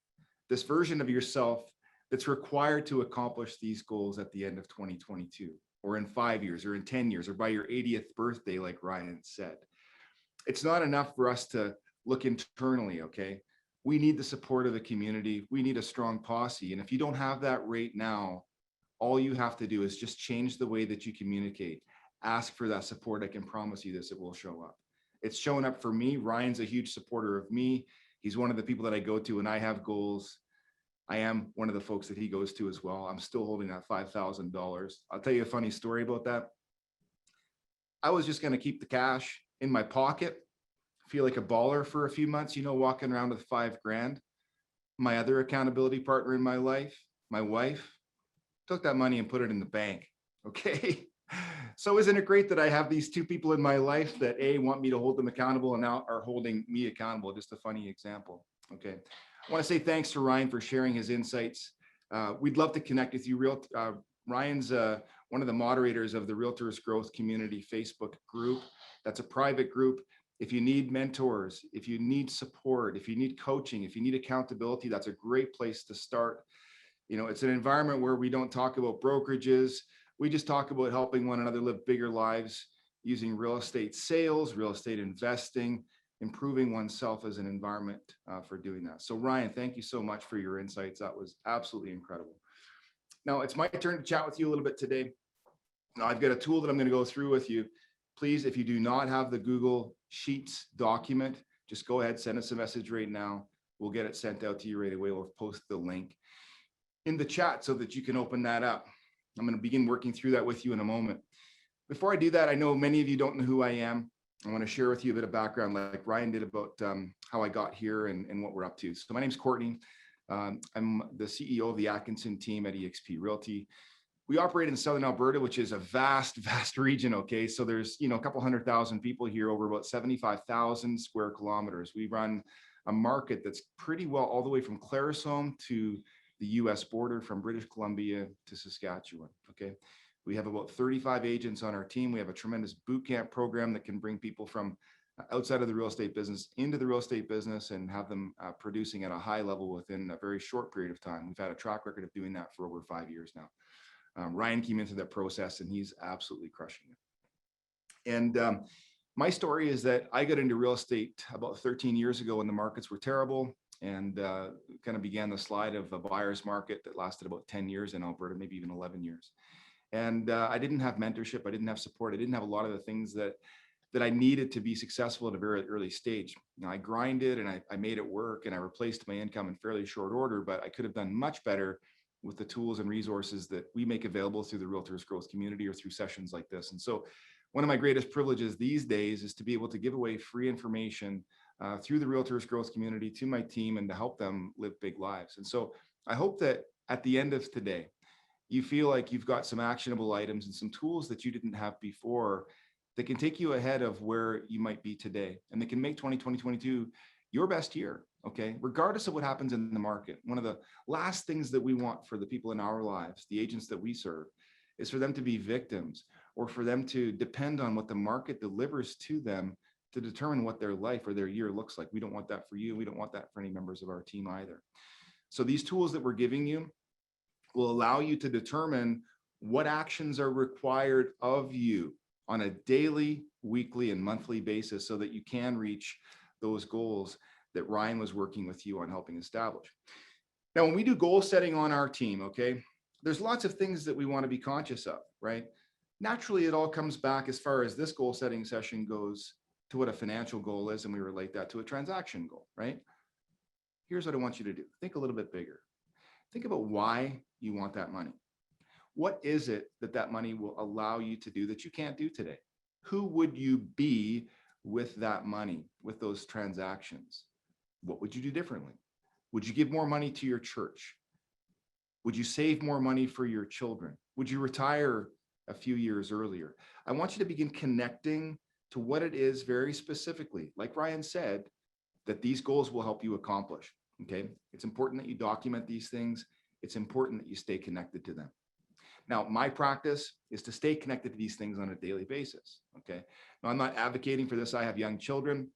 This version of yourself that's required to accomplish these goals at the end of 2022, or in 5 years, or in 10 years, or by your 80th birthday, like Ryan said. It's not enough for us to look internally, okay? We need the support of the community. We need a strong posse. And if you don't have that right now, all you have to do is just change the way that you communicate. Ask for that support. I can promise you this, it will show up. It's showing up for me. Ryan's a huge supporter of me. He's one of the people that I go to when I have goals. I am one of the folks that he goes to as well. I'm still holding that $5,000. I'll tell you a funny story about that. I was just going to keep the cash in my pocket, feel like a baller for a few months, walking around with $5,000. My other accountability partner in my life, my wife, took that money and put it in the bank. Okay. So isn't it great that I have these two people in my life that want me to hold them accountable and now are holding me accountable? Just a funny example. Okay. I want to say thanks to Ryan for sharing his insights. We'd love to connect with you. Ryan's one of the moderators of the Realtors Growth Community Facebook group. That's a private group. If you need mentors, if you need support, if you need coaching, if you need accountability, that's a great place to start. It's an environment where we don't talk about brokerages. We just talk about helping one another live bigger lives using real estate sales, real estate investing, improving oneself as an environment for doing that. So Ryan, thank you so much for your insights. That was absolutely incredible. Now it's my turn to chat with you a little bit today. Now I've got a tool that I'm going to go through with you. Please, if you do not have the Google Sheets document, just go ahead, send us a message right now. We'll get it sent out to you right away. We'll post the link in the chat so that you can open that up. I'm going to begin working through that with you in a moment. Before I do that, I know many of you don't know who I am. I want to share with you a bit of background like Ryan did about how I got here and what we're up to. So my name's Courtney. I'm the CEO of the Atkinson team at eXp Realty. We operate in Southern Alberta, which is a vast, vast region. Okay. So there's, a couple 100,000 people here over about 75,000 square kilometers. We run a market that's pretty well all the way from Clarisholm to the US border, from British Columbia to Saskatchewan. Okay. We have about 35 agents on our team. We have a tremendous boot camp program that can bring people from outside of the real estate business into the real estate business and have them producing at a high level within a very short period of time. We've had a track record of doing that for over 5 years now. Ryan came into that process and he's absolutely crushing it. And my story is that I got into real estate about 13 years ago when the markets were terrible, and kind of began the slide of a buyer's market that lasted about 10 years in Alberta, maybe even 11 years. And I didn't have mentorship. I didn't have support. I didn't have a lot of the things that I needed to be successful at a very early stage. I grinded and I made it work, and I replaced my income in fairly short order, but I could have done much better with the tools and resources that we make available through the Realtors Growth Community or through sessions like this. And so one of my greatest privileges these days is to be able to give away free information through the Realtors Growth Community to my team and to help them live big lives. And so I hope that at the end of today, you feel like you've got some actionable items and some tools that you didn't have before that can take you ahead of where you might be today. And they can make 2022 your best year, okay? Regardless of what happens in the market. One of the last things that we want for the people in our lives, the agents that we serve, is for them to be victims or for them to depend on what the market delivers to them to determine what their life or their year looks like. We don't want that for you. We don't want that for any members of our team either. So these tools that we're giving you will allow you to determine what actions are required of you on a daily, weekly, and monthly basis so that you can reach those goals that Ryan was working with you on helping establish. Now, when we do goal setting on our team, okay, there's lots of things that we want to be conscious of, right? Naturally, it all comes back as far as this goal setting session goes to what a financial goal is, and we relate that to a transaction goal, right? Here's what I want you to do. Think a little bit bigger. Think about why you want that money. What is it that that money will allow you to do that you can't do today? Who would you be with that money, with those transactions? What would you do differently? Would you give more money to your church? Would you save more money for your children? Would you retire a few years earlier? I want you to begin connecting to what it is very specifically, like Ryan said, that these goals will help you accomplish, okay? It's important that you document these things. It's important that you stay connected to them. Now, my practice is to stay connected to these things on a daily basis, okay? Now, I'm not advocating for this. I have young children.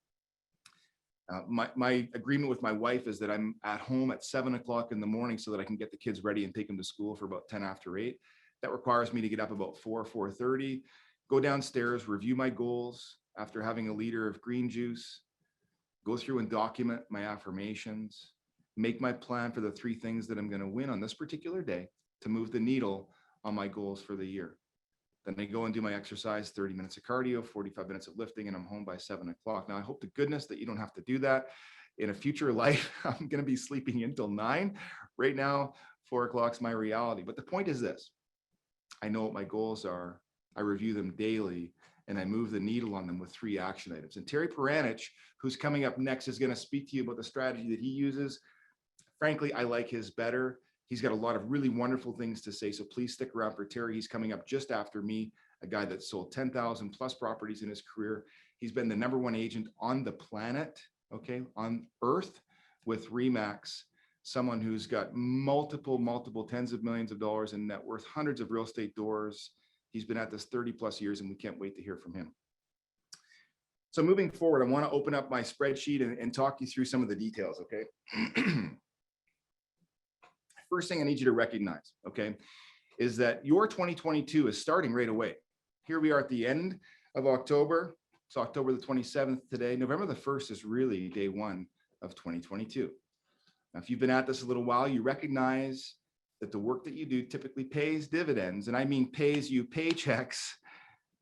My agreement with my wife is that I'm at home at 7 o'clock in the morning so that I can get the kids ready and take them to school for about 10 after 8. That requires me to get up about 4:30, go downstairs, review my goals after having a liter of green juice, go through and document my affirmations, make my plan for the 3 things that I'm going to win on this particular day to move the needle on my goals for the year. Then I go and do my exercise, 30 minutes of cardio, 45 minutes of lifting, and I'm home by 7 o'clock. Now, I hope to goodness that you don't have to do that. In a future life, I'm going to be sleeping until 9. Right now, 4 o'clock's my reality. But the point is this: I know what my goals are. I review them daily, and I move the needle on them with 3 action items. And Terry Paranych, who's coming up next, is going to speak to you about the strategy that he uses. Frankly, I like his better. He's got a lot of really wonderful things to say. So please stick around for Terry. He's coming up just after me, a guy that sold 10,000 plus properties in his career. He's been the #1 agent on the planet, okay, on earth with REMAX, someone who's got multiple tens of millions of dollars in net worth, hundreds of real estate doors. He's been at this 30 plus years, and we can't wait to hear from him. So moving forward, I want to open up my spreadsheet and talk you through some of the details, okay? First thing I need you to recognize, okay, is that your 2022 is starting right away. Here we are at the end of October. It's October the 27th today. November the 1st is really day 1 of 2022. Now, if you've been at this a little while, you recognize that the work that you do typically pays dividends, and I mean pays you paychecks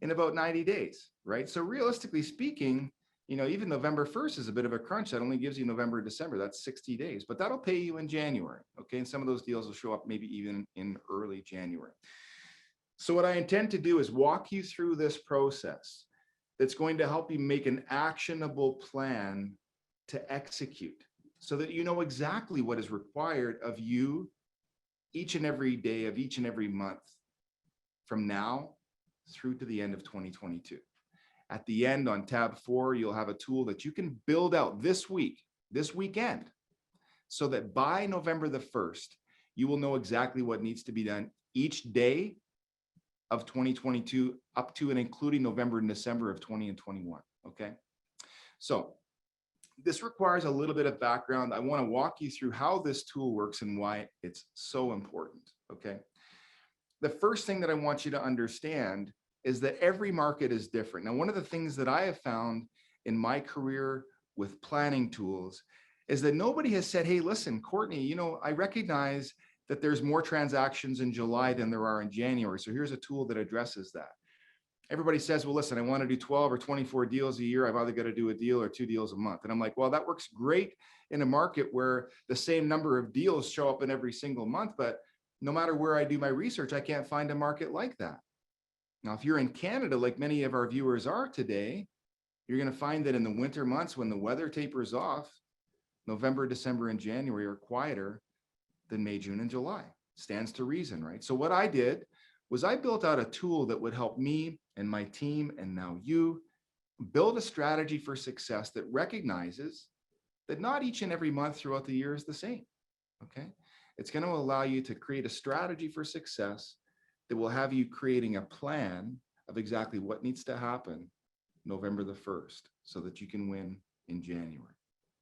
in about 90 days, right? So realistically speaking, you know, even November 1st is a bit of a crunch. That only gives you November, December. That's 60 days, but that'll pay you in January, okay? And some of those deals will show up maybe even in early January. So what I intend to do is walk you through this process that's going to help you make an actionable plan to execute so that you know exactly what is required of you each and every day of each and every month from now through to the end of 2022. At the end on tab 4, you'll have a tool that you can build out this week, this weekend, so that by November the 1st, you will know exactly what needs to be done each day of 2022 up to and including November and December of 2021, okay? So this requires a little bit of background. I want to walk you through how this tool works and why it's so important, okay? The first thing that I want you to understand is that every market is different. Now, one of the things that I have found in my career with planning tools is that nobody has said, hey, listen, Courtney, you know, I recognize that there's more transactions in July than there are in January. So here's a tool that addresses that. Everybody says, well, listen, I want to do 12 or 24 deals a year. I've either got to do a deal or 2 deals a month. And I'm like, well, that works great in a market where the same number of deals show up in every single month. But no matter where I do my research, I can't find a market like that. Now, if you're in Canada, like many of our viewers are today, you're going to find that in the winter months when the weather tapers off, November, December, and January are quieter than May, June, and July. Stands to reason, right? So what I did was I built out a tool that would help me and my team, and now you, build a strategy for success that recognizes that not each and every month throughout the year is the same, okay? It's going to allow you to create a strategy for success that will have you creating a plan of exactly what needs to happen November the 1st so that you can win in January.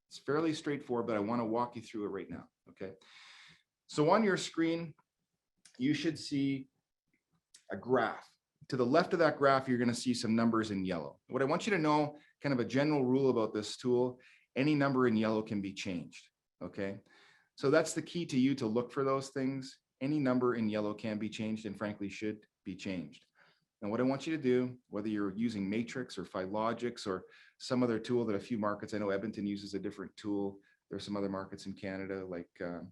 It's fairly straightforward, but I want to walk you through it right now, okay? So on your screen, you should see a graph. To the left of that graph, you're going to see some numbers in yellow. What I want you to know, kind of a general rule about this tool, any number in yellow can be changed, okay? So that's the key to you to look for those things. Any number in yellow can be changed and frankly should be changed. And what I want you to do, whether you're using Matrix or Philogix or some other tool that a few markets, I know Edmonton uses a different tool. There's some other markets in Canada like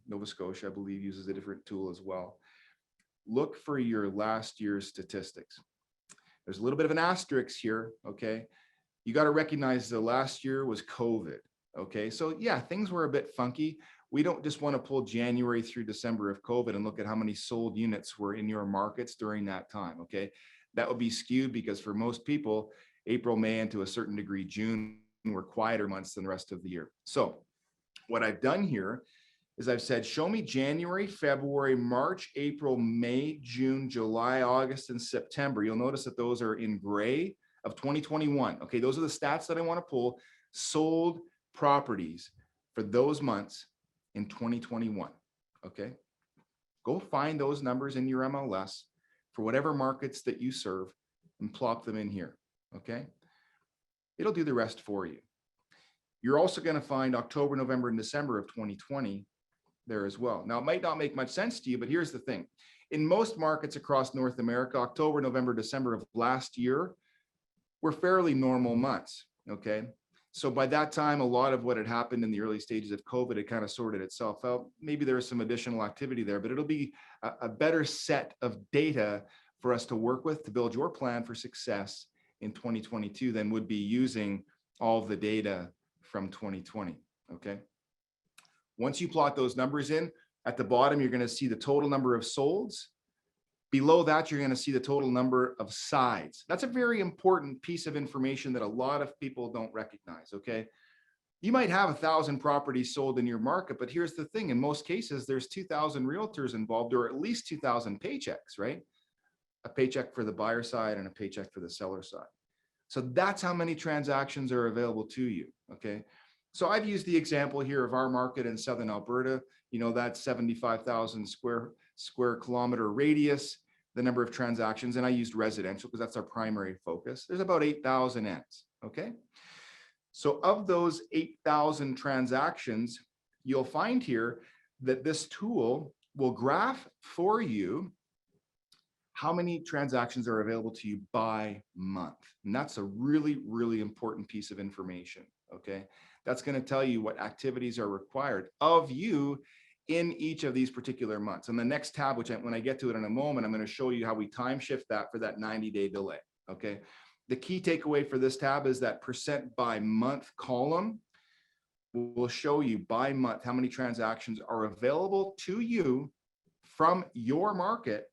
Nova Scotia, I believe, uses a different tool as well. Look for your last year's statistics. There's a little bit of an asterisk here, okay? You got to recognize the last year was COVID, okay? So yeah, things were a bit funky. We don't just want to pull January through December of COVID and look at how many sold units were in your markets during that time, okay? That would be skewed because for most people, April, May, and to a certain degree, June were quieter months than the rest of the year. So what I've done here is I've said, show me January, February, March, April, May, June, July, August, and September. You'll notice that those are in gray of 2021. Okay, those are the stats that I want to pull. Sold properties for those months in 2021. Okay, go find those numbers in your MLS for whatever markets that you serve and plop them in here. Okay, it'll do the rest for you. You're also going to find October, November, and December of 2020 there as well. Now, it might not make much sense to you, but here's the thing. In most markets across North America, October, November, December of last year were fairly normal months, okay? So by that time, a lot of what had happened in the early stages of COVID had kind of sorted itself out. Maybe there was some additional activity there, but it'll be a better set of data for us to work with to build your plan for success in 2022 than would be using all of the data from 2020, okay? Once you plot those numbers in, at the bottom, you're going to see the total number of solds. Below that, you're going to see the total number of sides. That's a very important piece of information that a lot of people don't recognize, okay? You might have 1,000 properties sold in your market, but here's the thing. In most cases, there's 2,000 realtors involved, or at least 2,000 paychecks, right? A paycheck for the buyer side and a paycheck for the seller side. So that's how many transactions are available to you, okay? So I've used the example here of our market in Southern Alberta. You know, that's 75,000 square kilometer radius, the number of transactions, and I used residential because that's our primary focus. There's about 8,000 ends, okay? So of those 8,000 transactions, you'll find here that this tool will graph for you how many transactions are available to you by month. And that's a really, really important piece of information, okay? That's going to tell you what activities are required of you in each of these particular months. And the next tab, which when I get to it in a moment, I'm going to show you how we time shift that for that 90-day delay, okay? The key takeaway for this tab is that percent by month column will show you by month how many transactions are available to you from your market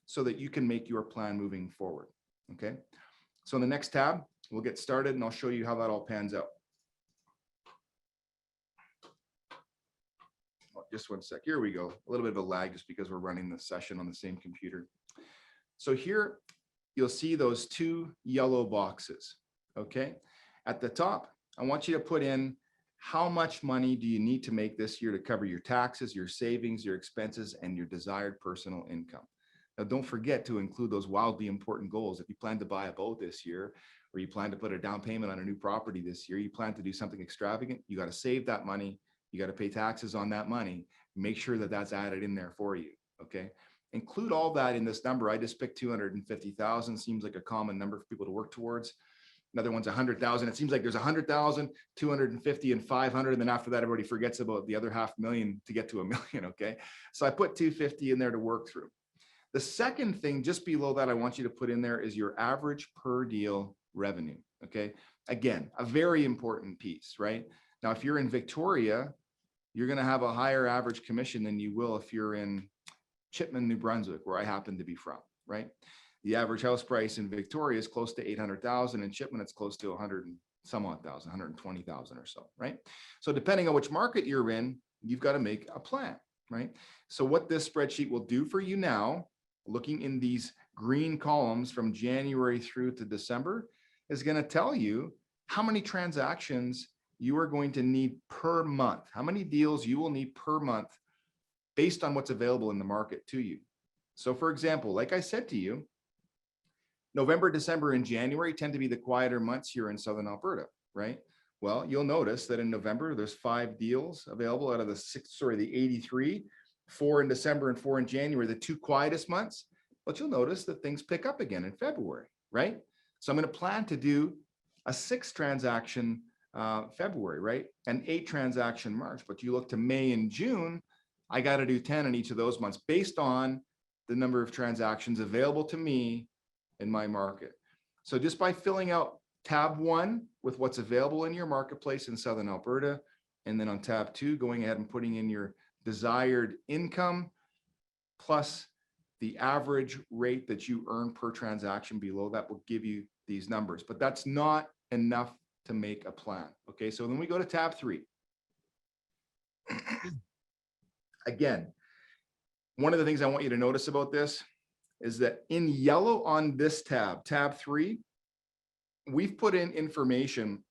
so that you can make your plan moving forward, okay? So in the next tab, we'll get started and I'll show you how that all pans out. Just one sec. Here we go. A little bit of a lag just because we're running the session on the same computer. So here you'll see those two yellow boxes. Okay. At the top, I want you to put in how much money do you need to make this year to cover your taxes, your savings, your expenses, and your desired personal income. Now, don't forget to include those wildly important goals. If you plan to buy a boat this year, or you plan to put a down payment on a new property this year, you plan to do something extravagant, you got to save that money. You got to pay taxes on that money. Make sure that that's added in there for you. Okay. Include all that in this number. I just picked 250,000. Seems like a common number for people to work towards. Another one's 100,000. It seems like there's 100,000, 250, and 500. And then after that, everybody forgets about the other 500,000 to get to a million. Okay. So I put 250 in there to work through. The second thing just below that I want you to put in there is your average per deal revenue. Okay. Again, a very important piece, right? Now, if you're in Victoria, you're going to have a higher average commission than you will if you're in Chipman, New Brunswick, where I happen to be from, right? The average house price in Victoria is close to 800,000. In Chipman, it's close to 100 and some odd thousand, 120,000 or so, right? So depending on which market you're in, you've got to make a plan, right? So what this spreadsheet will do for you now, looking in these green columns from January through to December, is going to tell you how many transactions you are going to need per month, how many deals you will need per month based on what's available in the market to you. So for example, like I said to you, November, December, and January tend to be the quieter months here in Southern Alberta, right? Well, you'll notice that in November, there's 5 deals available out of the 83, 4 in December and 4 in January, the 2 quietest months. But you'll notice that things pick up again in February, right? So I'm going to plan to do a 6 transaction February, right? An 8 transaction March, but you look to May and June, I got to do 10 in each of those months based on the number of transactions available to me in my market. So just by filling out tab 1 with what's available in your marketplace in Southern Alberta, and then on tab 2, going ahead and putting in your desired income plus the average rate that you earn per transaction below that will give you these numbers, but that's not enough to make a plan. Okay, so then we go to tab 3. Again, one of the things I want you to notice about this is that in yellow on this tab, tab 3, we've put in information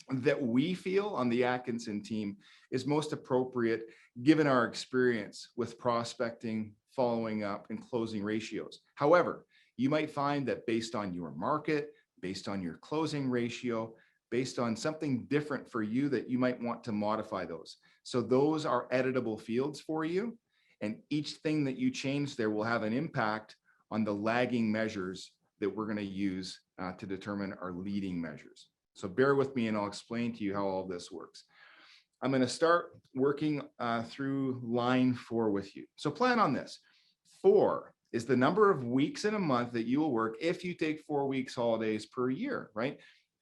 that we feel on the Atkinson team is most appropriate given our experience with prospecting, following up, and closing ratios. However, you might find that based on your market, based on your closing ratio, based on something different for you that you might want to modify those. So those are editable fields for you. And each thing that you change there will have an impact on the lagging measures that we're going to use to determine our leading measures. So bear with me and I'll explain to you how all this works. I'm going to start working through line 4 with you. So plan on this. 4 is the number of weeks in a month that you will work if you take 4 weeks holidays per year, right?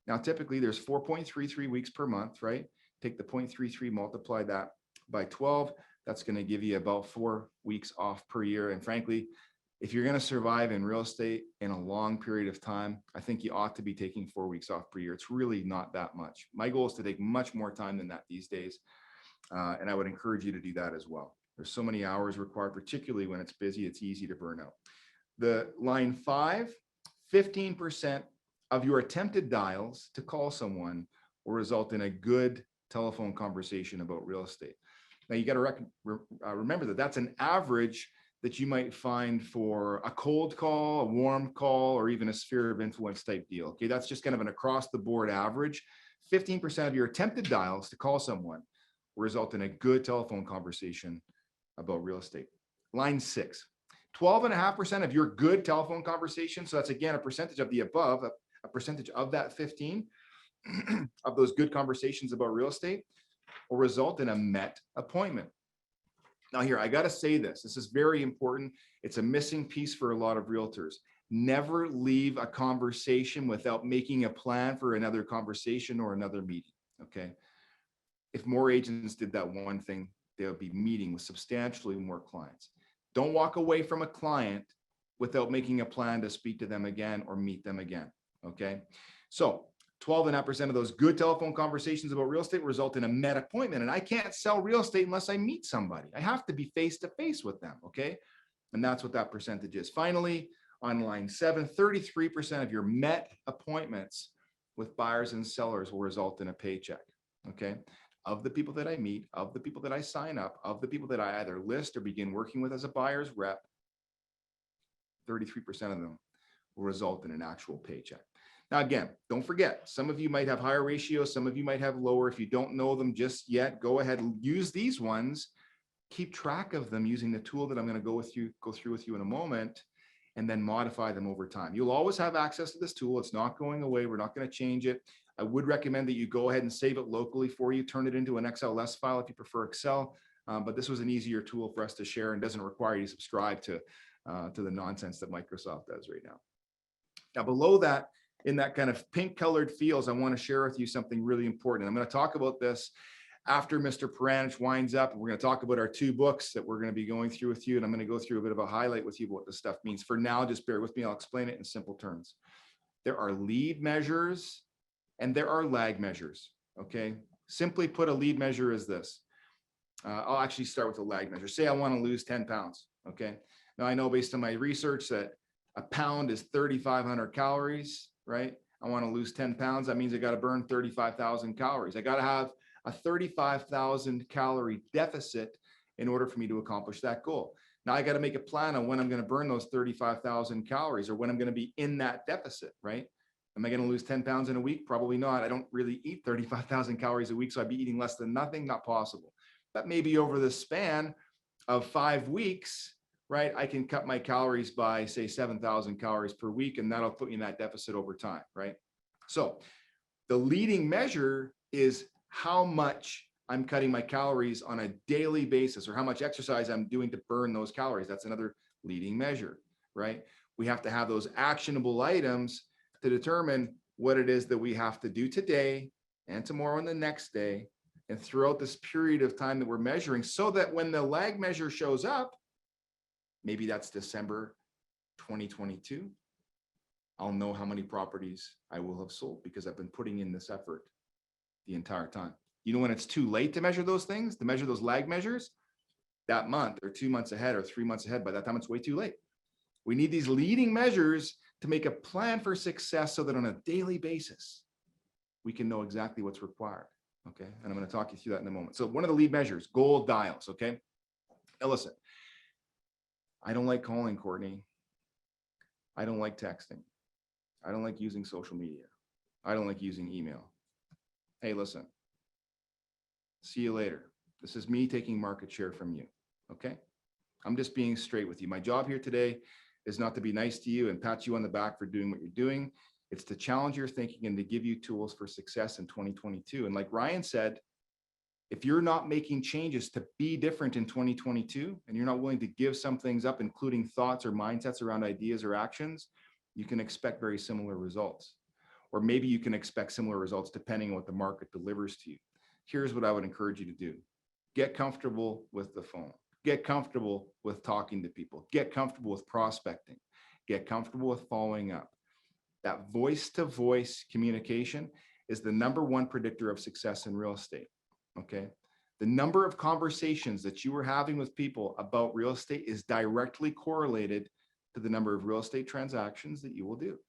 Now, typically there's 4.33 weeks per month, right? Take the 0.33, multiply that by 12. That's going to give you about 4 weeks off per year. And frankly, if you're going to survive in real estate in a long period of time, I think you ought to be taking 4 weeks off per year. It's really not that much. My goal is to take much more time than that these days. And I would encourage you to do that as well. There's so many hours required, particularly when it's busy, it's easy to burn out. The line 5, 15% of your attempted dials to call someone will result in a good telephone conversation about real estate. Now you got to remember that that's an average that you might find for a cold call, a warm call, or even a sphere of influence type deal. Okay, that's just kind of an across the board average. 15% of your attempted dials to call someone will result in a good telephone conversation about real estate. Line 6, 12.5% of your good telephone conversation. So that's again a percentage of the above, a percentage of that 15 of those good conversations about real estate will result in a met appointment. Now here, I got to say this is very important. It's a missing piece for a lot of realtors. Never leave a conversation without making a plan for another conversation or another meeting, okay? If more agents did that one thing, they would be meeting with substantially more clients. Don't walk away from a client without making a plan to speak to them again or meet them again, okay? So 12.5% of those good telephone conversations about real estate result in a met appointment. And I can't sell real estate unless I meet somebody. I have to be face-to-face with them, okay? And that's what that percentage is. Finally, on line 7, 33% of your met appointments with buyers and sellers will result in a paycheck, okay? Of the people that I meet, of the people that I sign up, of the people that I either list or begin working with as a buyer's rep, 33% of them will result in an actual paycheck. Now, again, don't forget, some of you might have higher ratios, some of you might have lower. If you don't know them just yet, go ahead and use these ones. Keep track of them using the tool that I'm going to go through with you in a moment, and then modify them over time. You'll always have access to this tool. It's not going away. We're not going to change it. I would recommend that you go ahead and save it locally for you. Turn it into an XLS file if you prefer Excel. But this was an easier tool for us to share and doesn't require you to subscribe to the nonsense that Microsoft does right now. Now, below that, in that kind of pink colored fields, I want to share with you something really important. I'm going to talk about this after Mr. Paranych winds up. We're going to talk about our 2 books that we're going to be going through with you. And I'm going to go through a bit of a highlight with you about what this stuff means. For now, just bear with me. I'll explain it in simple terms. There are lead measures and there are lag measures. Okay. Simply put, a lead measure is this. I'll actually start with a lag measure. Say I want to lose 10 pounds. Okay. Now I know based on my research that a pound is 3,500 calories, right? I want to lose 10 pounds. That means I got to burn 35,000 calories. I got to have a 35,000 calorie deficit in order for me to accomplish that goal. Now I got to make a plan on when I'm going to burn those 35,000 calories or when I'm going to be in that deficit, right? Am I going to lose 10 pounds in a week? Probably not. I don't really eat 35,000 calories a week, so I'd be eating less than nothing. Not possible. But maybe over the span of 5 weeks, right, I can cut my calories by, say, 7,000 calories per week, and that'll put me in that deficit over time, right? So the leading measure is how much I'm cutting my calories on a daily basis or how much exercise I'm doing to burn those calories. That's another leading measure, right? We have to have those actionable items to determine what it is that we have to do today and tomorrow and the next day and throughout this period of time that we're measuring, so that when the lag measure shows up, maybe that's December 2022, I'll know how many properties I will have sold because I've been putting in this effort the entire time. You know, when it's too late to measure those things, to measure those lag measures, that month or 2 months ahead or 3 months ahead, by that time it's way too late. We need these leading measures to make a plan for success so that on a daily basis, we can know exactly what's required. Okay. And I'm going to talk you through that in a moment. So one of the lead measures, goal dials. Okay. Now listen, I don't like calling, Courtney. I don't like texting. I don't like using social media. I don't like using email. hey, listen, see you later. This is me taking market share from you. Okay. I'm just being straight with you. My job here today is not to be nice to you and pat you on the back for doing what you're doing. It's to challenge your thinking and to give you tools for success in 2022. And like Ryan said, if you're not making changes to be different in 2022, and you're not willing to give some things up, including thoughts or mindsets around ideas or actions, you can expect very similar results. Or maybe you can expect similar results depending on what the market delivers to you. Here's what I would encourage you to do. Get comfortable with the phone. Get comfortable with talking to people. Get comfortable with prospecting. Get comfortable with following up. That voice-to-voice communication is the #1 predictor of success in real estate. Okay. The number of conversations that you are having with people about real estate is directly correlated to the number of real estate transactions that you will do.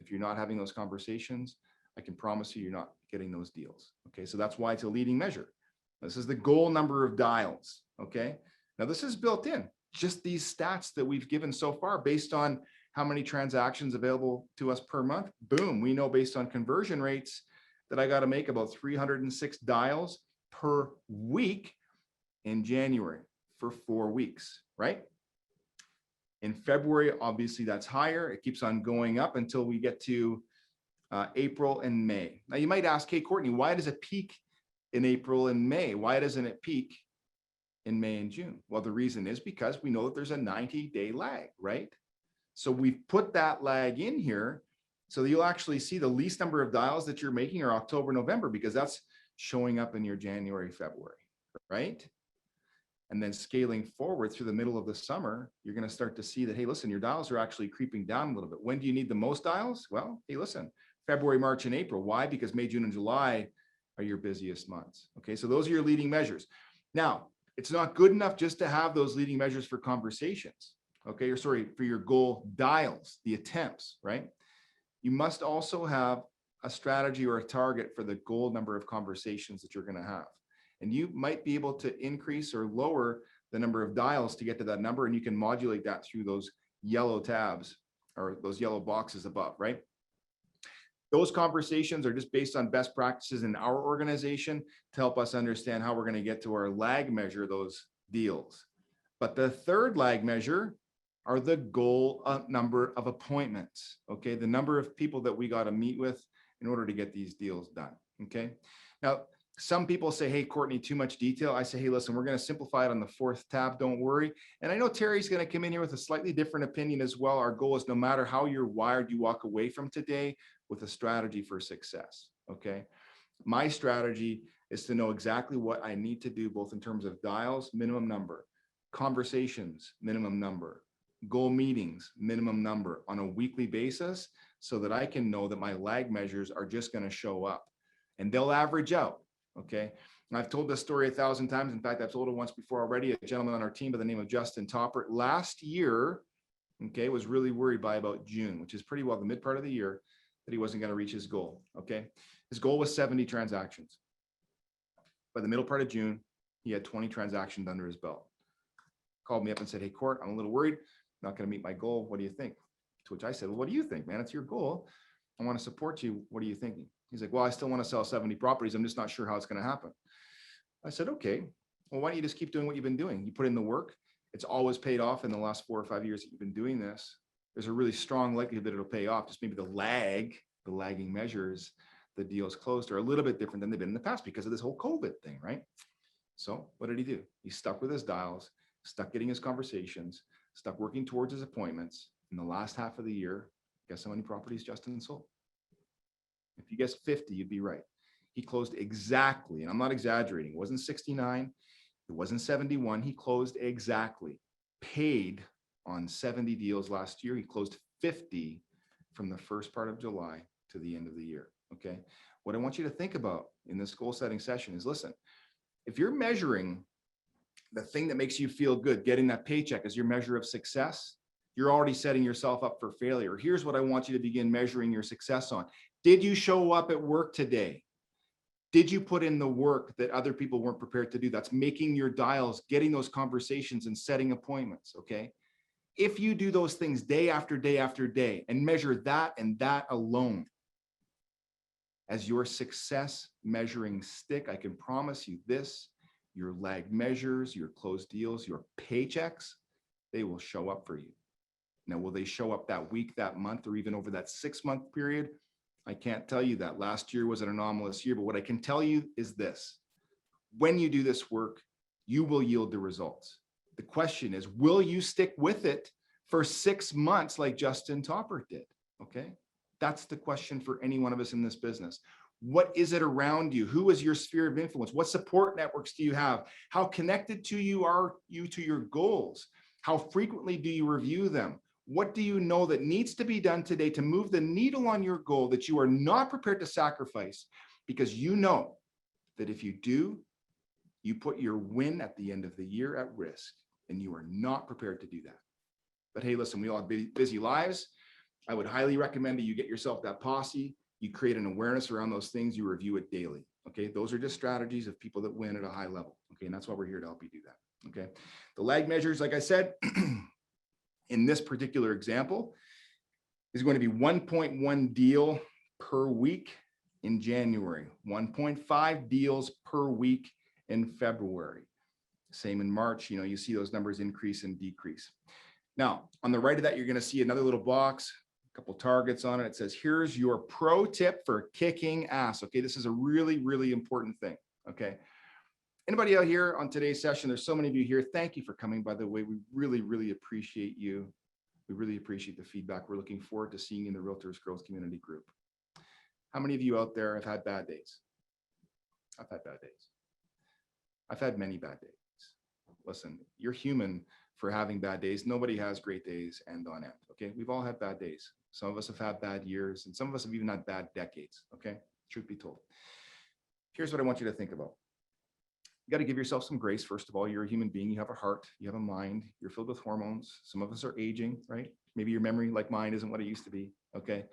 If you're not having those conversations, I can promise you, you're not getting those deals. Okay. So that's why it's a leading measure. This is the goal number of dials. Okay. Now this is built in, just these stats that we've given so far based on how many transactions available to us per month. Boom. We know based on conversion rates that I got to make about 306 dials per week in January for 4 weeks, right? In February, obviously that's higher. It keeps on going up until we get to April and May. Now you might ask, hey, Courtney, why does it peak in April and May? Why doesn't it peak in May and June? Well, the reason is because we know that there's a 90-day lag, right? So we've put that lag in here so that you'll actually see the least number of dials that you're making are October, November, because that's showing up in your January, February, right? And then scaling forward through the middle of the summer, you're going to start to see that, hey, listen, your dials are actually creeping down a little bit. When do you need the most dials? Well, hey, listen, February, March, and April. Why? Because May, June, and July are your busiest months. Okay, so those are your leading measures. Now, it's not good enough just to have those leading measures for conversations, okay, or sorry, for your goal dials, the attempts, right? You must also have a strategy or a target for the goal number of conversations that you're going to have. And you might be able to increase or lower the number of dials to get to that number. And you can modulate that through those yellow tabs or those yellow boxes above, right? Those conversations are just based on best practices in our organization to help us understand how we're going to get to our lag measure, those deals. But the third lag measure are the goal number of appointments, okay? The number of people that we got to meet with in order to get these deals done, okay? Now, some people say, hey, Courtney, too much detail. I say, hey, listen, we're going to simplify it on the 4th tab. Don't worry. And I know Terry's going to come in here with a slightly different opinion as well. Our goal is no matter how you're wired, you walk away from today with a strategy for success, okay? My strategy is to know exactly what I need to do, both in terms of dials, minimum number, conversations, minimum number, goal meetings, minimum number on a weekly basis, so that I can know that my lag measures are just going to show up and they'll average out. Okay. And I've told this story 1,000 times. In fact, I've told it once before already. A gentleman on our team by the name of Justin Topper last year, okay, was really worried by about June, which is pretty well the mid part of the year, that he wasn't going to reach his goal. Okay. His goal was 70 transactions. By the middle part of June, he had 20 transactions under his belt. Called me up and said, hey, Court, I'm a little worried. Not going to meet my goal. What do you think? To which I said, well, what do you think, man? It's your goal. I want to support you. What are you thinking? He's like, well, I still want to sell 70 properties. I'm just not sure how it's going to happen. I said, okay, well, why don't you just keep doing what you've been doing? You put in the work. It's always paid off in the last 4 or 5 years that you've been doing this. There's a really strong likelihood that it'll pay off. Just maybe the lagging measures, the deals closed are a little bit different than they've been in the past because of this whole COVID thing, right? So what did he do? He stuck with his dials, stuck getting his conversations, stuck working towards his appointments. In the last half of the year, guess how many properties Justin sold? If you guessed 50, you'd be right. He closed exactly, and I'm not exaggerating, it wasn't 69, it wasn't 71, he closed exactly, paid on 70 deals last year. He closed 50 from the first part of July to the end of the year, okay? What I want you to think about in this goal setting session is, listen, if you're measuring the thing that makes you feel good, getting that paycheck as your measure of success, you're already setting yourself up for failure. Here's what I want you to begin measuring your success on. Did you show up at work today? Did you put in the work that other people weren't prepared to do? That's making your dials, getting those conversations and setting appointments, okay? If you do those things day after day after day and measure that and that alone as your success measuring stick. I can promise you this, your lag measures, your closed deals, your paychecks, they will show up for you. Now, will they show up that week, that month, or even over that 6-month period? I can't tell you that. Last year was an anomalous year, but what I can tell you is this. When you do this work, you will yield the results. The question is, will you stick with it for 6 months like Justin Topper did? Okay. That's the question for any one of us in this business. What is it around you? Who is your sphere of influence? What support networks do you have? How connected to you are you to your goals? How frequently do you review them? What do you know that needs to be done today to move the needle on your goal that you are not prepared to sacrifice? Because you know that if you do, you put your win at the end of the year at risk, and you are not prepared to do that. But hey, listen, we all have busy lives. I would highly recommend that you get yourself that posse. You create an awareness around those things. You review it daily. Okay. Those are just strategies of people that win at a high level. Okay. And that's why we're here to help you do that. Okay. The lag measures, like I said, in this particular example, is going to be 1.1 deal per week in January, 1.5 deals per week in February. Same in March. You know, you see those numbers increase and decrease. Now, on the right of that, you're going to see another little box, a couple targets on it. It says, here's your pro tip for kicking ass. Okay, this is a really, really important thing. Okay. Anybody out here on today's session? There's so many of you here. Thank you for coming, by the way. We really, really appreciate you. We really appreciate the feedback. We're looking forward to seeing you in the Realtors Growth Community Group. How many of you out there have had bad days? I've had bad days. I've had many bad days. Listen, you're human for having bad days. Nobody has great days end on end. Okay. We've all had bad days. Some of us have had bad years, and some of us have even had bad decades. Okay. Truth be told. Here's what I want you to think about. You got to give yourself some grace. First of all, you're a human being. You have a heart, you have a mind, you're filled with hormones. Some of us are aging, right? Maybe your memory, like mine, isn't what it used to be. Okay.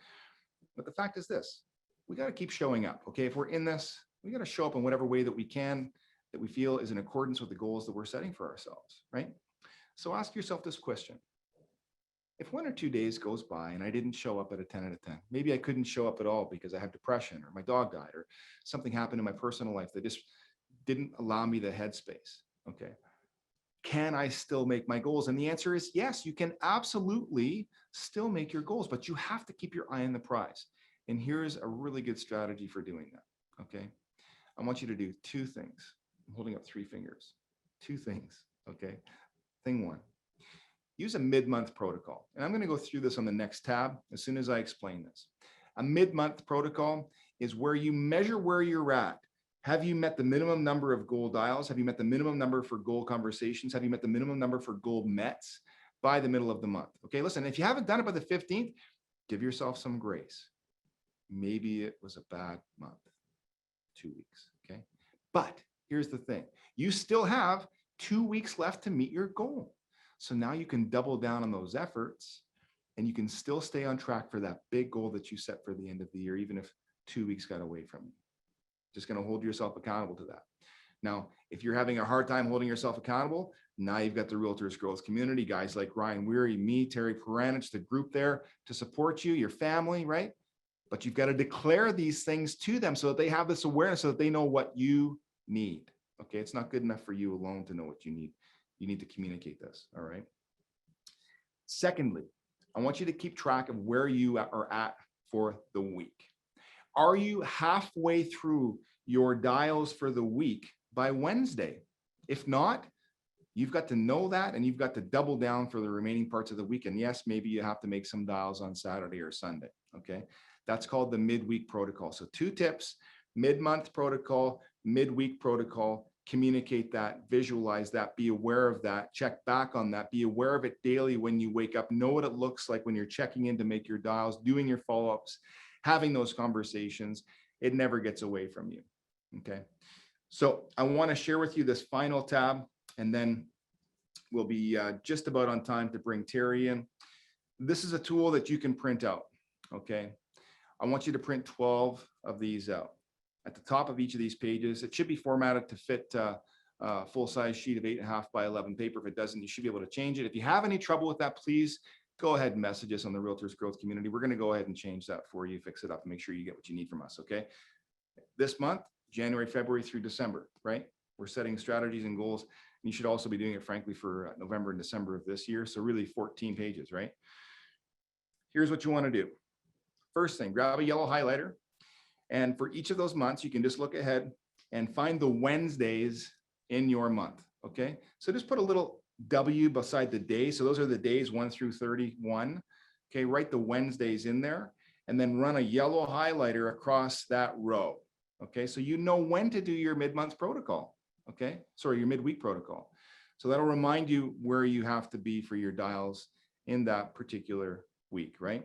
But the fact is this, we got to keep showing up. Okay. If we're in this, we got to show up in whatever way that we can, that we feel is in accordance with the goals that we're setting for ourselves, right? So ask yourself this question. If 1 or 2 days goes by and I didn't show up at a 10 out of 10, maybe I couldn't show up at all because I have depression or my dog died or something happened in my personal life that just didn't allow me the headspace. Okay. Can I still make my goals? And the answer is yes, you can absolutely still make your goals, but you have to keep your eye on the prize. And here's a really good strategy for doing that. Okay. I want you to do 2 things. I'm holding up 3 fingers. 2 things. Okay. Thing 1, use a mid-month protocol. And I'm going to go through this on the next tab as soon as I explain this. A mid-month protocol is where you measure where you're at. Have you met the minimum number of goal dials? Have you met the minimum number for goal conversations? Have you met the minimum number for goal mets by the middle of the month? Okay, listen, if you haven't done it by the 15th, give yourself some grace. Maybe it was a bad month, 2 weeks, okay? But here's the thing. You still have 2 weeks left to meet your goal. So now you can double down on those efforts and you can still stay on track for that big goal that you set for the end of the year, even if 2 weeks got away from you. Just going to hold yourself accountable to that. Now, if you're having a hard time holding yourself accountable, now you've got the Realtors Growth Community, guys like Ryan Weary, me, Terry Paranych, the group there to support you, your family, right? But you've got to declare these things to them so that they have this awareness, so that they know what you need. Okay, it's not good enough for you alone to know what you need. You need to communicate this, all right? Secondly, I want you to keep track of where you are at for the week. Are you halfway through your dials for the week by Wednesday? If not, you've got to know that, and you've got to double down for the remaining parts of the week. And yes, maybe you have to make some dials on Saturday or Sunday, okay? That's called the midweek protocol. So 2 tips, mid-month protocol, midweek protocol, communicate that, visualize that, be aware of that, check back on that, be aware of it daily when you wake up, know what it looks like when you're checking in to make your dials, doing your follow-ups, having those conversations. It never gets away from you, okay? So I want to share with you this final tab, and then we'll be just about on time to bring Terry in. This is a tool that you can print out, okay? I want you to print 12 of these out. At the top of each of these pages, it should be formatted to fit a full-size sheet of 8.5 by 11 paper. If it doesn't, you should be able to change it. If you have any trouble with that, please go ahead and message us on the Realtors Growth Community. We're going to go ahead and change that for you, fix it up, and make sure you get what you need from us, okay? This month, January, February through December, right? We're setting strategies and goals. You should also be doing it, frankly, for November and December of this year. So really 14 pages, right? Here's what you want to do. First thing, grab a yellow highlighter. And for each of those months, you can just look ahead and find the Wednesdays in your month, okay? So just put a little W beside the day. So those are the days 1 through 31. Okay, write the Wednesdays in there and then run a yellow highlighter across that row. Okay, so you know when to do your mid-month protocol. Okay, sorry, your midweek protocol. So that'll remind you where you have to be for your dials in that particular week, right?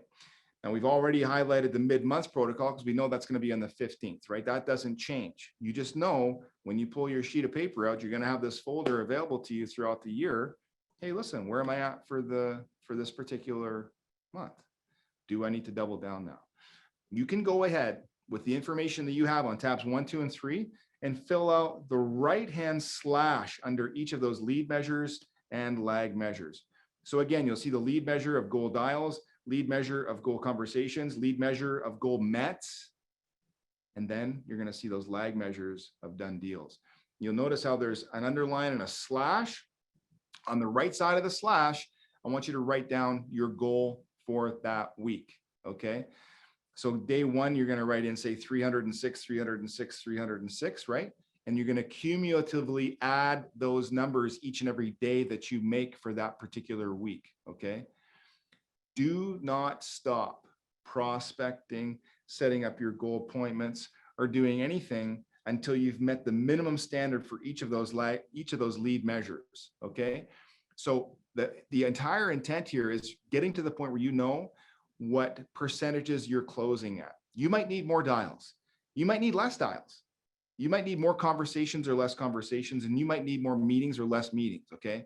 Now we've already highlighted the mid-month protocol because we know that's going to be on the 15th, right? That doesn't change. You just know when you pull your sheet of paper out, you're going to have this folder available to you throughout the year. Hey, listen, where am I at for this particular month? Do I need to double down now? You can go ahead with the information that you have on tabs 1, 2, and 3 and fill out the right-hand slash under each of those lead measures and lag measures. So again, you'll see the lead measure of goal dials, lead measure of goal conversations, lead measure of goal mets, and then you're going to see those lag measures of done deals. You'll notice how there's an underline and a slash. On the right side of the slash, I want you to write down your goal for that week, okay? So day 1, you're going to write in, say, 306, 306, 306, right? And you're going to cumulatively add those numbers each and every day that you make for that particular week, okay? Do not stop prospecting, setting up your goal appointments, or doing anything until you've met the minimum standard for each of those lead measures, okay? So the entire intent here is getting to the point where you know what percentages you're closing at. You might need more dials. You might need less dials. You might need more conversations or less conversations, and you might need more meetings or less meetings, okay?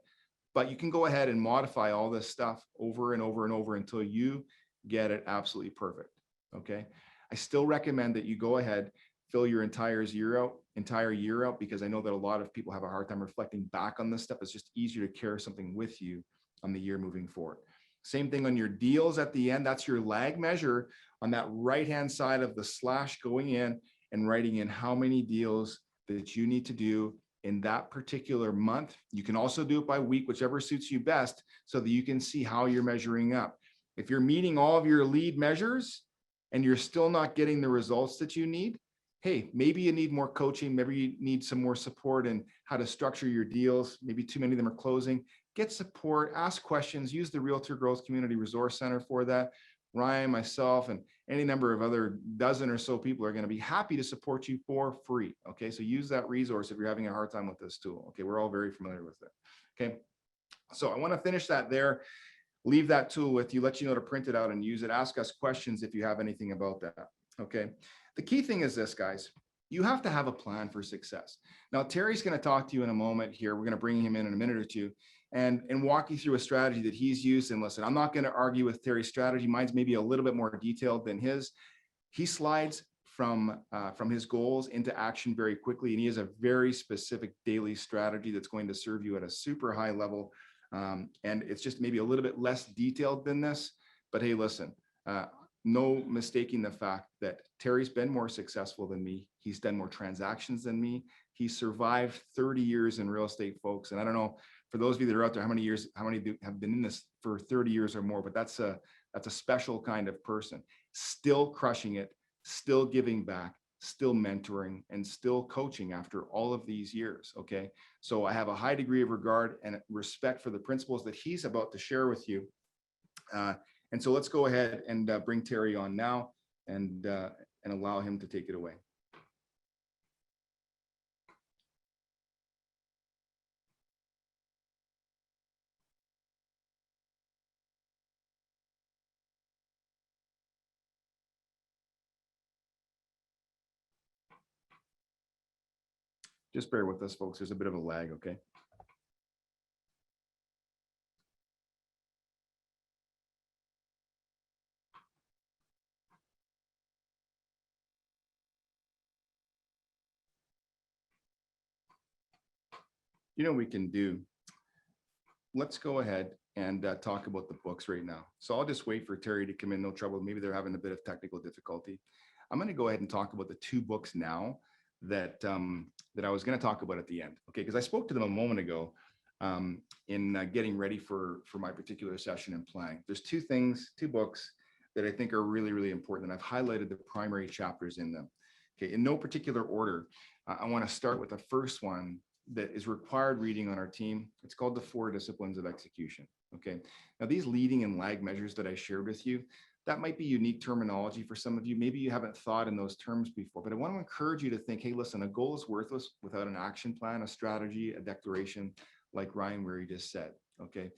But you can go ahead and modify all this stuff over and over and over until you get it absolutely perfect, okay? I still recommend that you go ahead, fill your entire year out, because I know that a lot of people have a hard time reflecting back on this stuff. It's just easier to carry something with you on the year moving forward. Same thing on your deals at the end. That's your lag measure on that right-hand side of the slash, going in and writing in how many deals that you need to do in that particular month. You can also do it by week, whichever suits you best, so that you can see how you're measuring up. If you're meeting all of your lead measures and you're still not getting the results that you need, hey, maybe you need more coaching. Maybe you need some more support in how to structure your deals. Maybe too many of them are closing. Get support, ask questions, use the Realtor Growth Community Resource Center for that. Ryan, myself, and any number of other dozen or so people are going to be happy to support you for free. Okay, so use that resource if you're having a hard time with this tool. Okay, we're all very familiar with it. Okay, so I want to finish that there. Leave that tool with you, let you know to print it out and use it. Ask us questions if you have anything about that. Okay, the key thing is this, guys. You have to have a plan for success. Now, Terry's going to talk to you in a moment here. We're going to bring him in a minute or two and walk you through a strategy that he's used. And listen, I'm not going to argue with Terry's strategy. Mine's maybe a little bit more detailed than his. He slides from his goals into action very quickly. And he has a very specific daily strategy that's going to serve you at a super high level. And it's just maybe a little bit less detailed than this. But hey, listen, no mistaking the fact that Terry's been more successful than me. He's done more transactions than me. He survived 30 years in real estate, folks. And I don't know, for those of you that are out there, how many have been in this for 30 years or more, but that's a special kind of person, still crushing it, still giving back, still mentoring, and still coaching after all of these years. Okay. So I have a high degree of regard and respect for the principles that he's about to share with you. And so let's go ahead and bring Terry on now and allow him to take it away. Just bear with us, folks. There's a bit of a lag, okay? You know what we can do? Let's go ahead and talk about the books right now. So I'll just wait for Terry to come in, no trouble. Maybe they're having a bit of technical difficulty. I'm going to go ahead and talk about the two books now that that I was going to talk about at the end. Okay, because I spoke to them a moment ago in getting ready for my particular session and planning. There's two books that I think are really, really important, and I've highlighted the primary chapters in them. Okay, in no particular order, I want to start with the first one that is required reading on our team. It's called The Four Disciplines of Execution. Okay, now these leading and lag measures that I shared with you, that might be unique terminology for some of you. Maybe you haven't thought in those terms before, but I want to encourage you to think, hey, listen, a goal is worthless without an action plan, a strategy, a declaration, like Ryan Weary just said. Okay,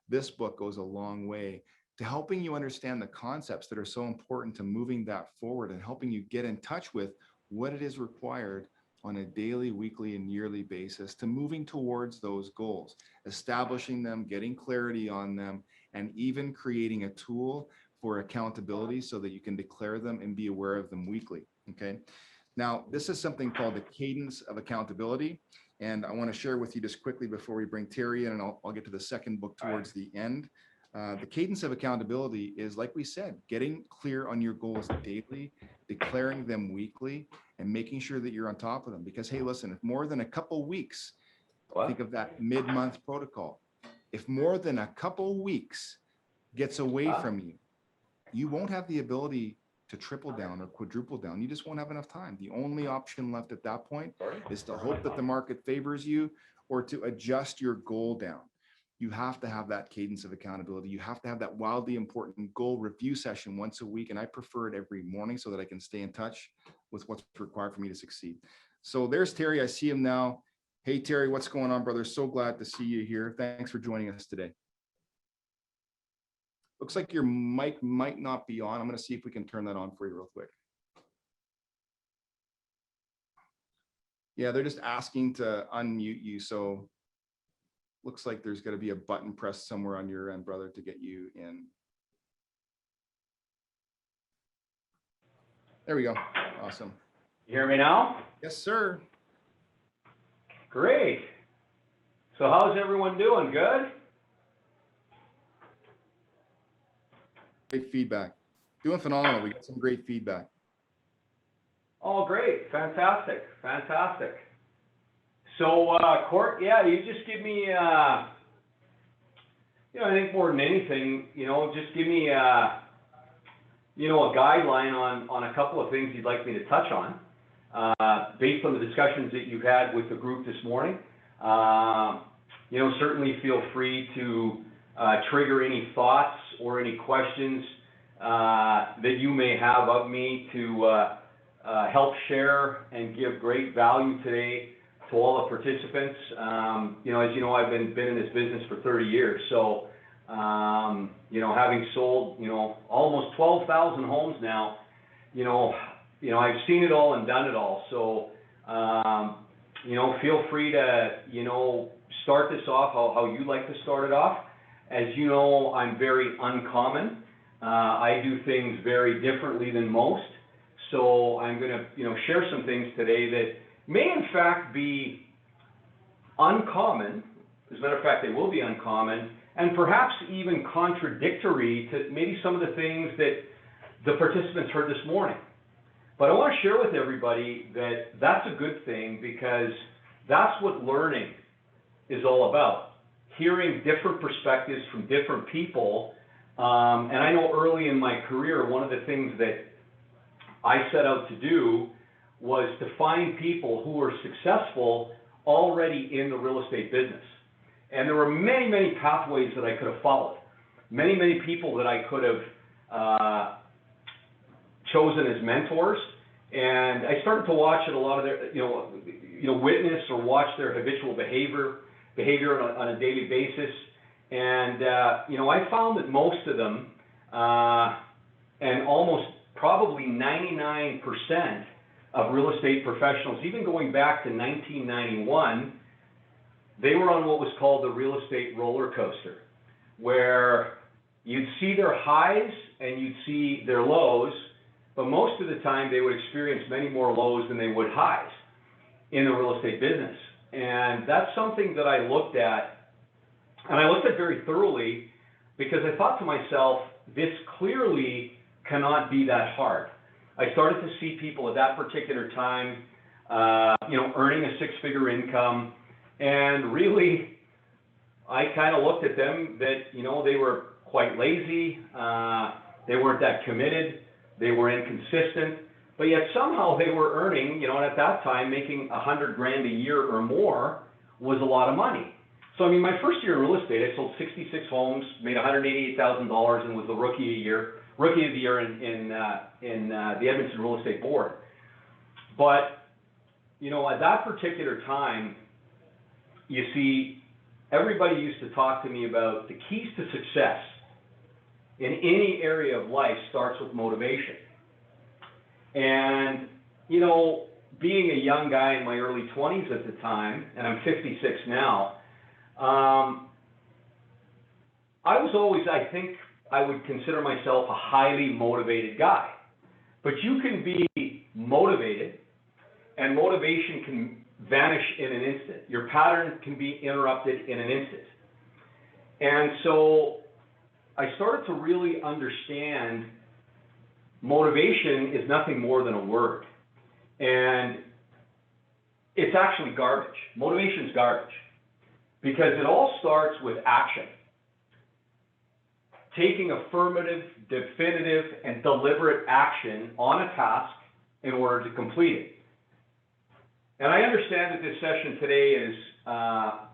this book goes a long way to helping you understand the concepts that are so important to moving that forward and helping you get in touch with what it is required on a daily, weekly, and yearly basis to moving towards those goals, establishing them, getting clarity on them, and even creating a tool for accountability so that you can declare them and be aware of them weekly. Okay. Now, this is something called the cadence of accountability. And I want to share with you just quickly before we bring Terry in, and I'll get to the second book towards the end. The cadence of accountability is, like we said, getting clear on your goals daily, declaring them weekly, and making sure that you're on top of them. Because, hey, listen, if more than a couple weeks, think of that mid-month protocol. If more than a couple weeks gets away from you, you won't have the ability to triple down or quadruple down. You just won't have enough time. The only option left at that point is to hope that the market favors you or to adjust your goal down. You have to have that cadence of accountability. You have to have that wildly important goal review session once a week. And I prefer it every morning so that I can stay in touch with what's required for me to succeed. So there's Terry. I see him now. Hey, Terry, what's going on, brother? So glad to see you here. Thanks for joining us today. Looks like your mic might not be on. I'm going to see if we can turn that on for you real quick. Yeah, they're just asking to unmute you. So looks like there's going to be a button pressed somewhere on your end, brother, to get you in. There we go. Awesome.
You hear me now?
Yes, sir.
Great. So how's everyone doing? Good?
Great feedback. Doing phenomenal. We got some great feedback.
Oh, great. Fantastic. Fantastic. So, Court, yeah, you just give me, I think more than anything, just give me, a guideline on a couple of things you'd like me to touch on, based on the discussions that you've had with the group this morning. Certainly feel free to trigger any thoughts or any questions that you may have of me to help share and give great value today to all the participants. As you know, I've been in this business for 30 years. So, having sold, almost 12,000 homes now, I've seen it all and done it all. So, feel free to, start this off how you like to start it off. As you know, I'm very uncommon. I do things very differently than most. So I'm going to, share some things today that may in fact be uncommon. As a matter of fact, they will be uncommon and perhaps even contradictory to maybe some of the things that the participants heard this morning. But I want to share with everybody that that's a good thing because that's what learning is all about. Hearing different perspectives from different people. And I know early in my career, one of the things that I set out to do was to find people who were successful already in the real estate business. And there were many, many pathways that I could have followed. Many, many people that I could have chosen as mentors. And I started to watch a lot of their, witness or watch their habitual behavior on a daily basis. And, I found that most of them, and almost probably 99% of real estate professionals, even going back to 1991, they were on what was called the real estate roller coaster, where you'd see their highs and you'd see their lows, but most of the time they would experience many more lows than they would highs in the real estate business. And that's something that I looked at, and I looked at very thoroughly because I thought to myself, this clearly cannot be that hard. I started to see people at that particular time, earning a six-figure income. And really, I kind of looked at them that, they were quite lazy. They weren't that committed. They were inconsistent. But yet somehow they were earning, and at that time, making $100,000 a year or more was a lot of money. So, I mean, my first year in real estate, I sold 66 homes, made $188,000, and was the rookie of the year in the Edmonton Real Estate Board. But, at that particular time, you see, everybody used to talk to me about the keys to success in any area of life starts with motivation. And, being a young guy in my early 20s at the time, and I'm 56 now, I was always, I think I would consider myself a highly motivated guy. But you can be motivated, and motivation can vanish in an instant. Your pattern can be interrupted in an instant. And so I started to really understand motivation is nothing more than a word. And it's actually garbage. Motivation's garbage. Because it all starts with action. Taking affirmative, definitive, and deliberate action on a task in order to complete it. And I understand that this session today is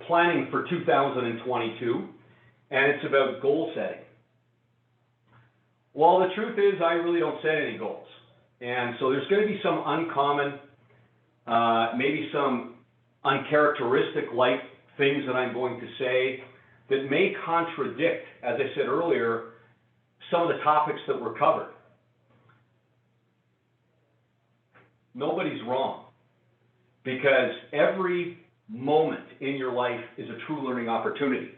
planning for 2022, and it's about goal setting. Well, the truth is I really don't set any goals. And so there's going to be some uncommon, maybe some uncharacteristic-like things that I'm going to say that may contradict, as I said earlier, some of the topics that were covered. Nobody's wrong, because every moment in your life is a true learning opportunity.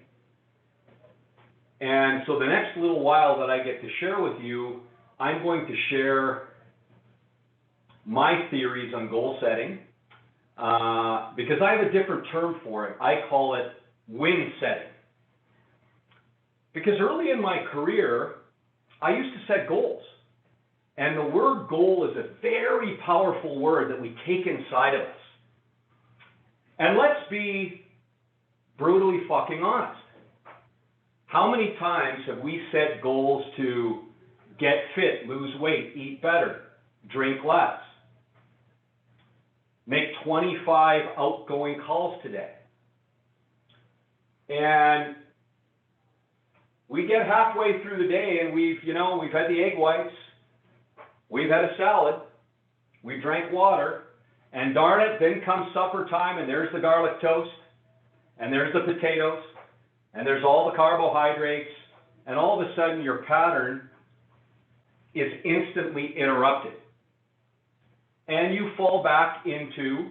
And so the next little while that I get to share with you, I'm going to share my theories on goal setting, because I have a different term for it. I call it win setting. Because early in my career, I used to set goals. And the word goal is a very powerful word that we take inside of us. And let's be brutally fucking honest. How many times have we set goals to get fit, lose weight, eat better, drink less, make 25 outgoing calls today? And we get halfway through the day and we've had the egg whites, we've had a salad, we drank water, and darn it, then comes supper time and there's the garlic toast, and there's the potatoes, and there's all the carbohydrates, and all of a sudden your pattern is instantly interrupted. And you fall back into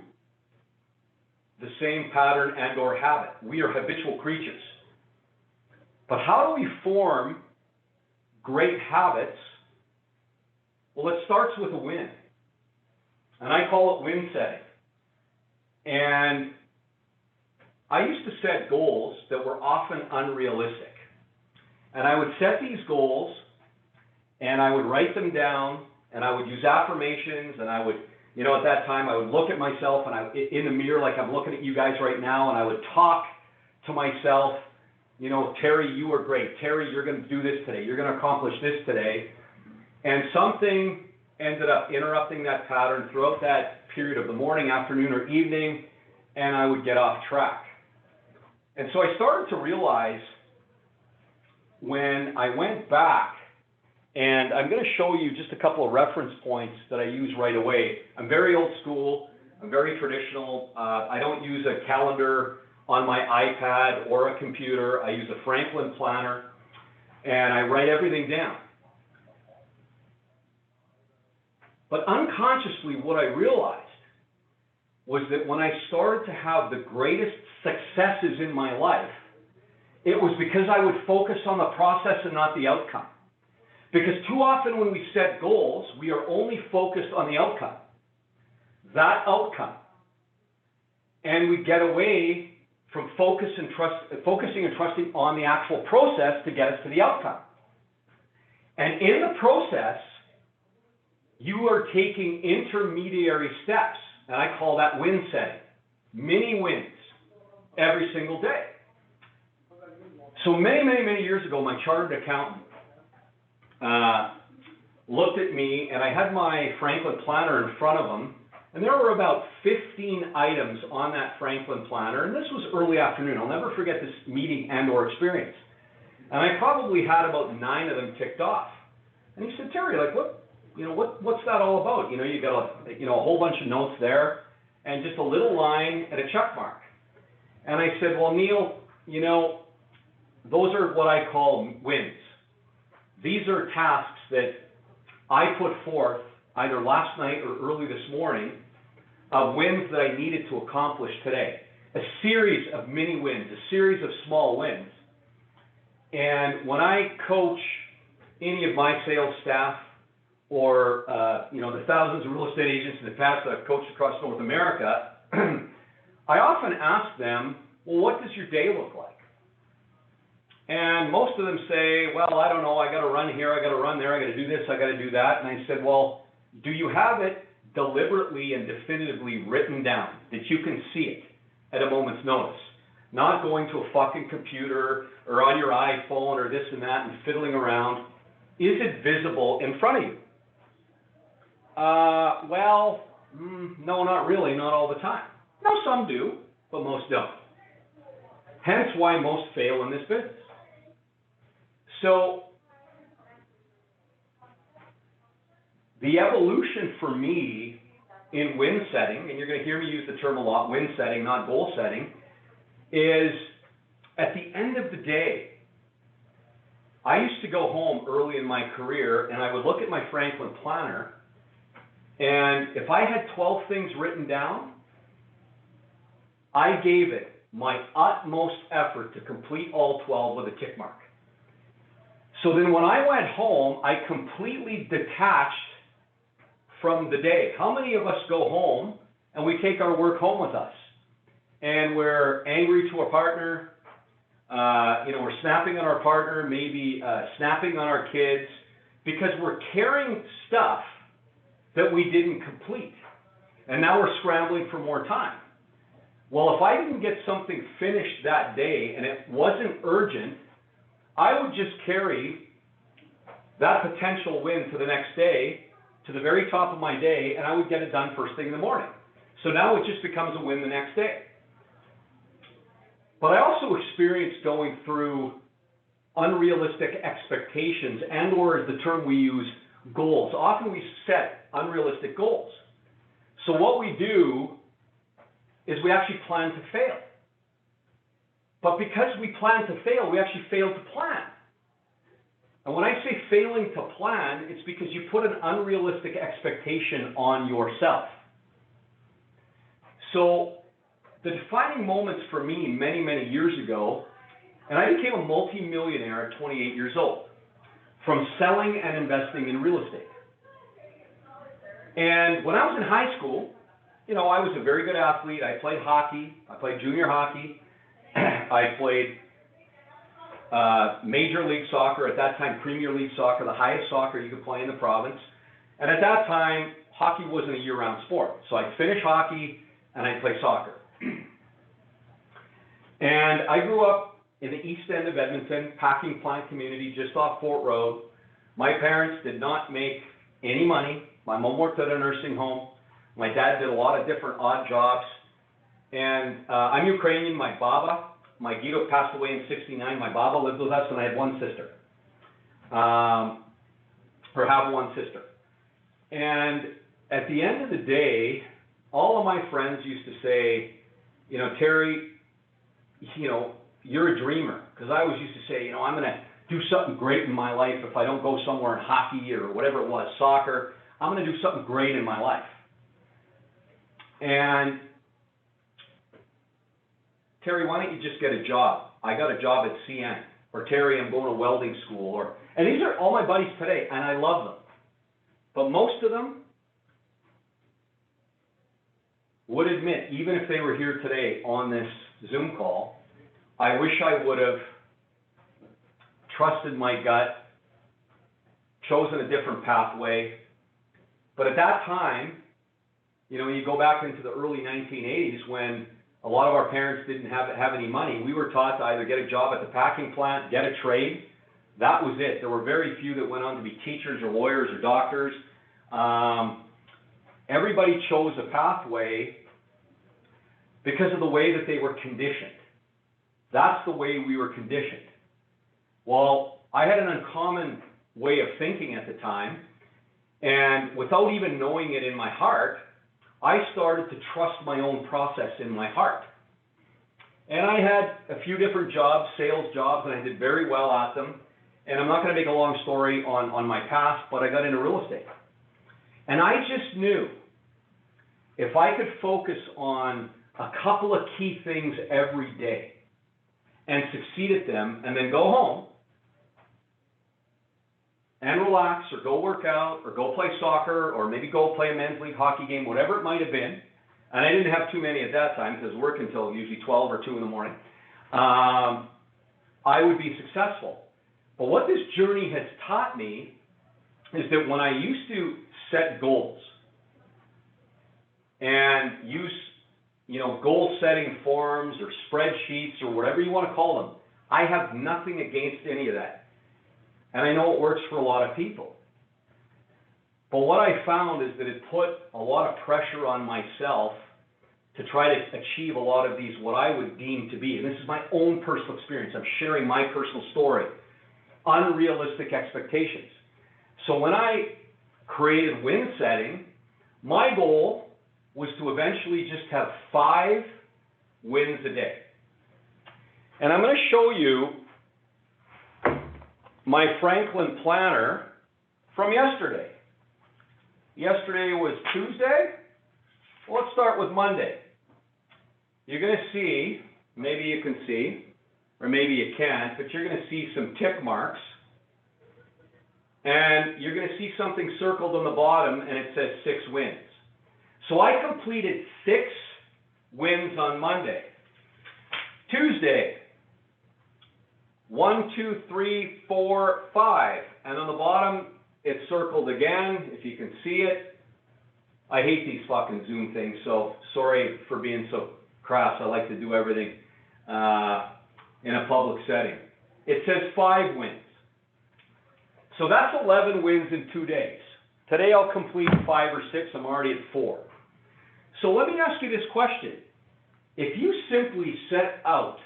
the same pattern and or habit. We are habitual creatures. But how do we form great habits? Well, it starts with a win. And I call it win setting. And I used to set goals that were often unrealistic. And I would set these goals, and I would write them down, and I would use affirmations, and I would, at that time, I would look at myself and in the mirror like I'm looking at you guys right now, and I would talk to myself, Terry, you are great. Terry, you're going to do this today. You're going to accomplish this today. And something ended up interrupting that pattern throughout that period of the morning, afternoon, or evening, and I would get off track. And so I started to realize when I went back, and I'm going to show you just a couple of reference points that I use right away. I'm very old school. I'm very traditional. I don't use a calendar on my iPad or a computer. I use a Franklin planner, and I write everything down. But unconsciously, what I realized was that when I started to have the greatest successes in my life, it was because I would focus on the process and not the outcome. Because too often when we set goals, we are only focused on the outcome. That outcome. And we get away from focusing and trusting on the actual process to get us to the outcome. And in the process, you are taking intermediary steps, and I call that win setting. Mini wins every single day. So many years ago, my chartered accountant looked at me, and I had my Franklin planner in front of him, and there were about 15 items on that Franklin planner, and this was early afternoon. I'll never forget this meeting and or experience. And I probably had about 9 of them ticked off. And he said, Terry, like, what's that all about? You know, you got a whole bunch of notes there, and just a little line and a check mark. And I said, well, Neil, you know, those are what I call wins. These are tasks that I put forth either last night or early this morning of wins that I needed to accomplish today. A series of mini wins, a series of small wins. And when I coach any of my sales staff or, the thousands of real estate agents in the past that I've coached across North America, I often ask them, well, what does your day look like? And most of them say, well, I don't know, I got to run here, I got to run there, I got to do this, I got to do that. And I said, well, do you have it deliberately and definitively written down that you can see it at a moment's notice? Not going to a fucking computer or on your iPhone or this and that and fiddling around. Is it visible in front of you? No, not really, not all the time. No, some do, but most don't. Hence why most fail in this business. So, the evolution for me in win setting, and you're going to hear me use the term a lot, win setting, not goal setting, is at the end of the day, I used to go home early in my career and I would look at my Franklin planner, and if I had 12 things written down, I gave it my utmost effort to complete all 12 with a tick mark. So then when I went home, I completely detached from the day. How many of us go home and we take our work home with us? And we're angry to our partner, we're snapping on our partner, maybe snapping on our kids, because we're carrying stuff that we didn't complete. And now we're scrambling for more time. Well, if I didn't get something finished that day and it wasn't urgent, I would just carry that potential win to the next day, to the very top of my day, and I would get it done first thing in the morning. So now it just becomes a win the next day. But I also experienced going through unrealistic expectations, and or as the term we use, goals. Often we set unrealistic goals. So what we do is we actually plan to fail. But because we plan to fail, we actually fail to plan. And when I say failing to plan, it's because you put an unrealistic expectation on yourself. So the defining moments for me many years ago, and I became a multi-millionaire at 28 years old from selling and investing in real estate. And when I was in high school, I was a very good athlete. I played hockey. I played junior hockey. I played Major League Soccer, at that time Premier League Soccer, the highest soccer you could play in the province. And at that time, hockey wasn't a year-round sport. So I'd finish hockey and I'd play soccer. And I grew up in the east end of Edmonton, packing plant community just off Fort Road. My parents did not make any money. My mom worked at a nursing home. My dad did a lot of different odd jobs. And I'm Ukrainian. My Guido passed away in '69. My baba lived with us, and I had one sister. Have one sister. And at the end of the day, all of my friends used to say, Terry, you're a dreamer. Because I always used to say, I'm going to do something great in my life if I don't go somewhere in hockey or whatever it was, soccer. I'm going to do something great in my life. And Terry, why don't you just get a job? I got a job at CN. Or Terry, I'm going to welding school. And these are all my buddies today, and I love them. But most of them would admit, even if they were here today on this Zoom call, I wish I would have trusted my gut, chosen a different pathway, But at that time, you know, you go back into the early 1980s when a lot of our parents didn't have any money. We were taught to either get a job at the packing plant, get a trade. That was it. There were very few that went on to be teachers or lawyers or doctors. Everybody chose a pathway because of the way that they were conditioned. That's the way we were conditioned. Well, I had an uncommon way of thinking at the time, and without even knowing it in my heart, I started to trust my own process in my heart. And I had a few different jobs, sales jobs, and I did very well at them. And I'm not going to make a long story on my past, but I got into real estate. And I just knew if I could focus on a couple of key things every day and succeed at them, and then go home and relax, or go work out, or go play soccer, or maybe go play a men's league hockey game, whatever it might have been. And I didn't have too many at that time because I worked until usually 12 or 2 in the morning. I would be successful. But what this journey has taught me is that when I used to set goals and use, you know, goal setting forums or spreadsheets or whatever you want to call them, I have nothing against any of that. And I know it works for a lot of people. But what I found is that it put a lot of pressure on myself to try to achieve a lot of these, what I would deem to be, and this is my own personal experience, I'm sharing my personal story, unrealistic expectations. So when I created win setting, my goal was to eventually just have 5 wins a day. And I'm going to show you my Franklin planner from yesterday. Yesterday was Tuesday. Well, let's start with Monday. You're going to see, maybe you can see, or maybe you can't, but you're going to see some tick marks. And you're going to see something circled on the bottom, and it says 6 wins. So I completed 6 wins on Monday. Tuesday, 1, 2, 3, 4, 5. And on the bottom, it's circled again, if you can see it. I hate these fucking Zoom things, so sorry for being so crass. I like to do everything in a public setting. It says 5 wins. So that's 11 wins in 2 days. Today I'll complete 5 or 6. I'm already at 4. So let me ask you this question. If you simply set out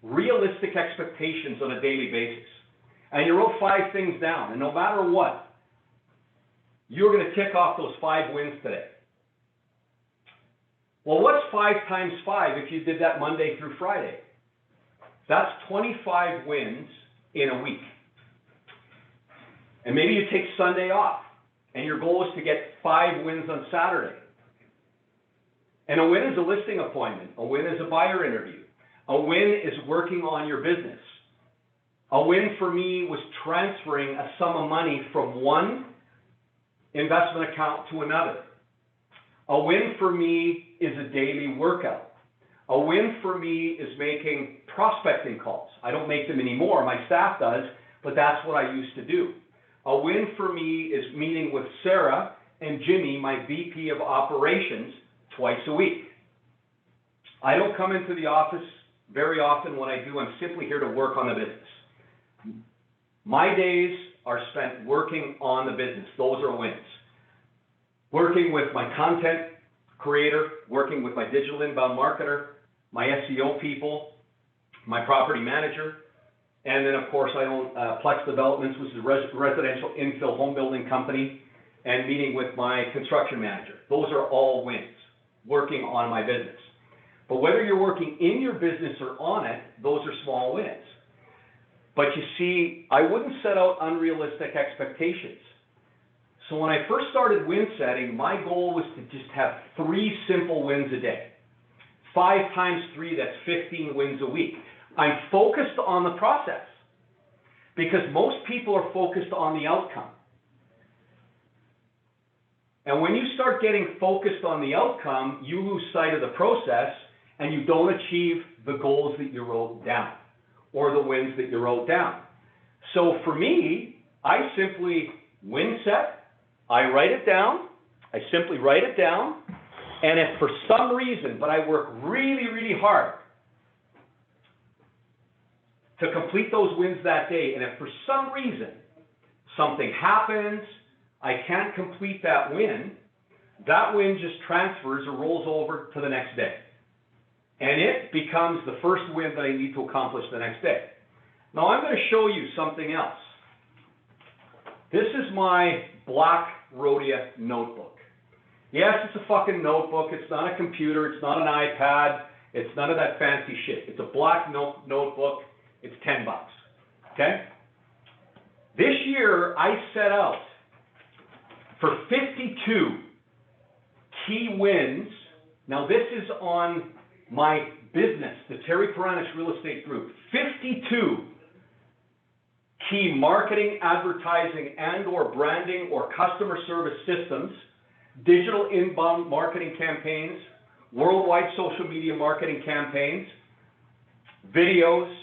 realistic expectations on a daily basis, and you wrote 5 things down, and no matter what, you're going to tick off those 5 wins today. Well, what's 5 times 5 if you did that Monday through Friday? That's 25 wins in a week. And maybe you take Sunday off, and your goal is to get 5 wins on Saturday. And a win is a listing appointment. A win is a buyer interview. A win is working on your business. A win for me was transferring a sum of money from one investment account to another. A win for me is a daily workout. A win for me is making prospecting calls. I don't make them anymore, my staff does, but that's what I used to do. A win for me is meeting with Sarah and Jimmy, my VP of operations, twice a week. I don't come into the office very often. When I do, I'm simply here to work on the business. My days are spent working on the business. Those are wins. Working with my content creator, working with my digital inbound marketer, my SEO people, my property manager, and then of course I own Plex Developments, which is a residential infill home building company, and meeting with my construction manager. Those are all wins, working on my business. But whether you're working in your business or on it, those are small wins. But you see, I wouldn't set out unrealistic expectations. So when I first started win setting, my goal was to just have 3 simple wins a day. 5 times 3, that's 15 wins a week. I'm focused on the process because most people are focused on the outcome. And when you start getting focused on the outcome, you lose sight of the process and you don't achieve the goals that you wrote down or the wins that you wrote down. So for me, I simply win set, I write it down, I simply write it down, and if for some reason, but I work really, really hard to complete those wins that day, and if for some reason something happens, I can't complete that win just transfers or rolls over to the next day. And it becomes the first win that I need to accomplish the next day. Now I'm going to show you something else. This is my black Rhodia notebook. Yes, it's a fucking notebook. It's not a computer. It's not an iPad. It's none of that fancy shit. It's a black notebook. It's $10. Okay? This year, I set out for 52 key wins. Now, this is on my business, the Terry Paranych Real Estate Group. 52 key marketing, advertising, and/or branding or customer service systems, digital inbound marketing campaigns, worldwide social media marketing campaigns, videos,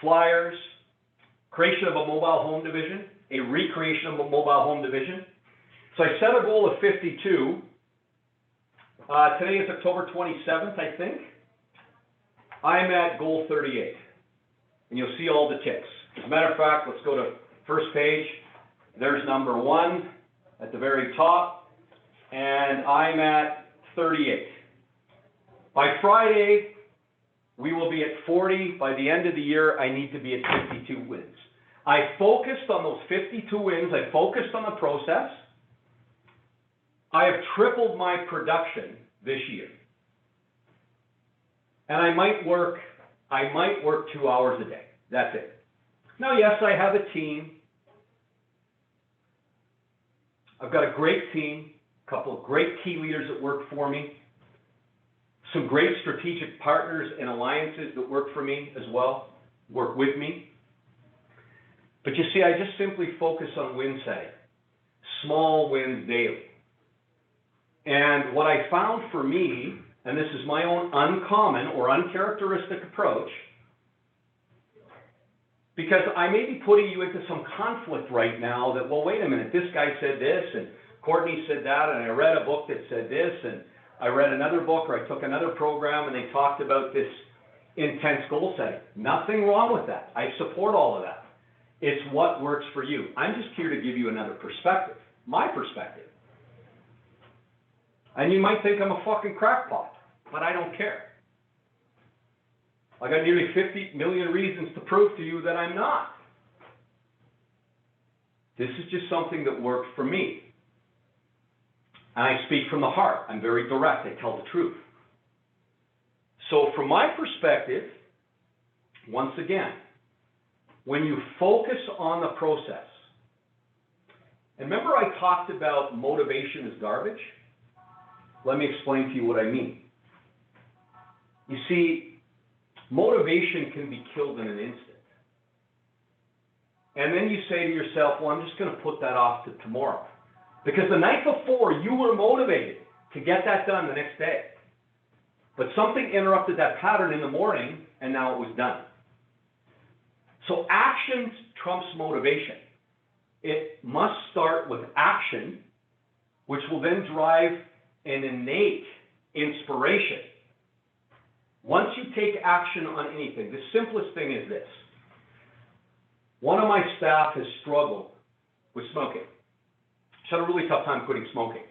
flyers, creation of a mobile home division, a recreation of a mobile home division. So I set a goal of 52. Today is October 27th, I think. I'm at goal 38. And you'll see all the ticks. As a matter of fact, let's go to first page. There's number 1 at the very top. And I'm at 38. By Friday, we will be at 40. By the end of the year, I need to be at 52 wins. I focused on those 52 wins. I focused on the process. I have tripled my production this year. And I might work 2 hours a day. That's it. Now, yes, I have a team. I've got a great team, a couple of great key leaders that work for me, some great strategic partners and alliances that work for me as well, work with me. But you see, I just simply focus on win setting, small wins daily. And what I found for me, and this is my own uncommon or uncharacteristic approach, because I may be putting you into some conflict right now that, well, wait a minute, this guy said this, and Courtney said that, and I read a book that said this, and I read another book, or I took another program, and they talked about this intense goal setting. Nothing wrong with that. I support all of that. It's what works for you. I'm just here to give you another perspective, my perspective. And you might think I'm a fucking crackpot, but I don't care. I got nearly 50 million reasons to prove to you that I'm not. This is just something that worked for me. And I speak from the heart. I'm very direct. I tell the truth. So from my perspective, once again, when you focus on the process, and remember I talked about motivation is garbage? Let me explain to you what I mean. You see, motivation can be killed in an instant. And then you say to yourself, well, I'm just going to put that off to tomorrow. Because the night before, you were motivated to get that done the next day. But something interrupted that pattern in the morning, and now it was done. So action trumps motivation. It must start with action, which will then drive an innate inspiration. Once you take action on anything, the simplest thing is this. One of my staff has struggled with smoking. She had a really tough time quitting smoking.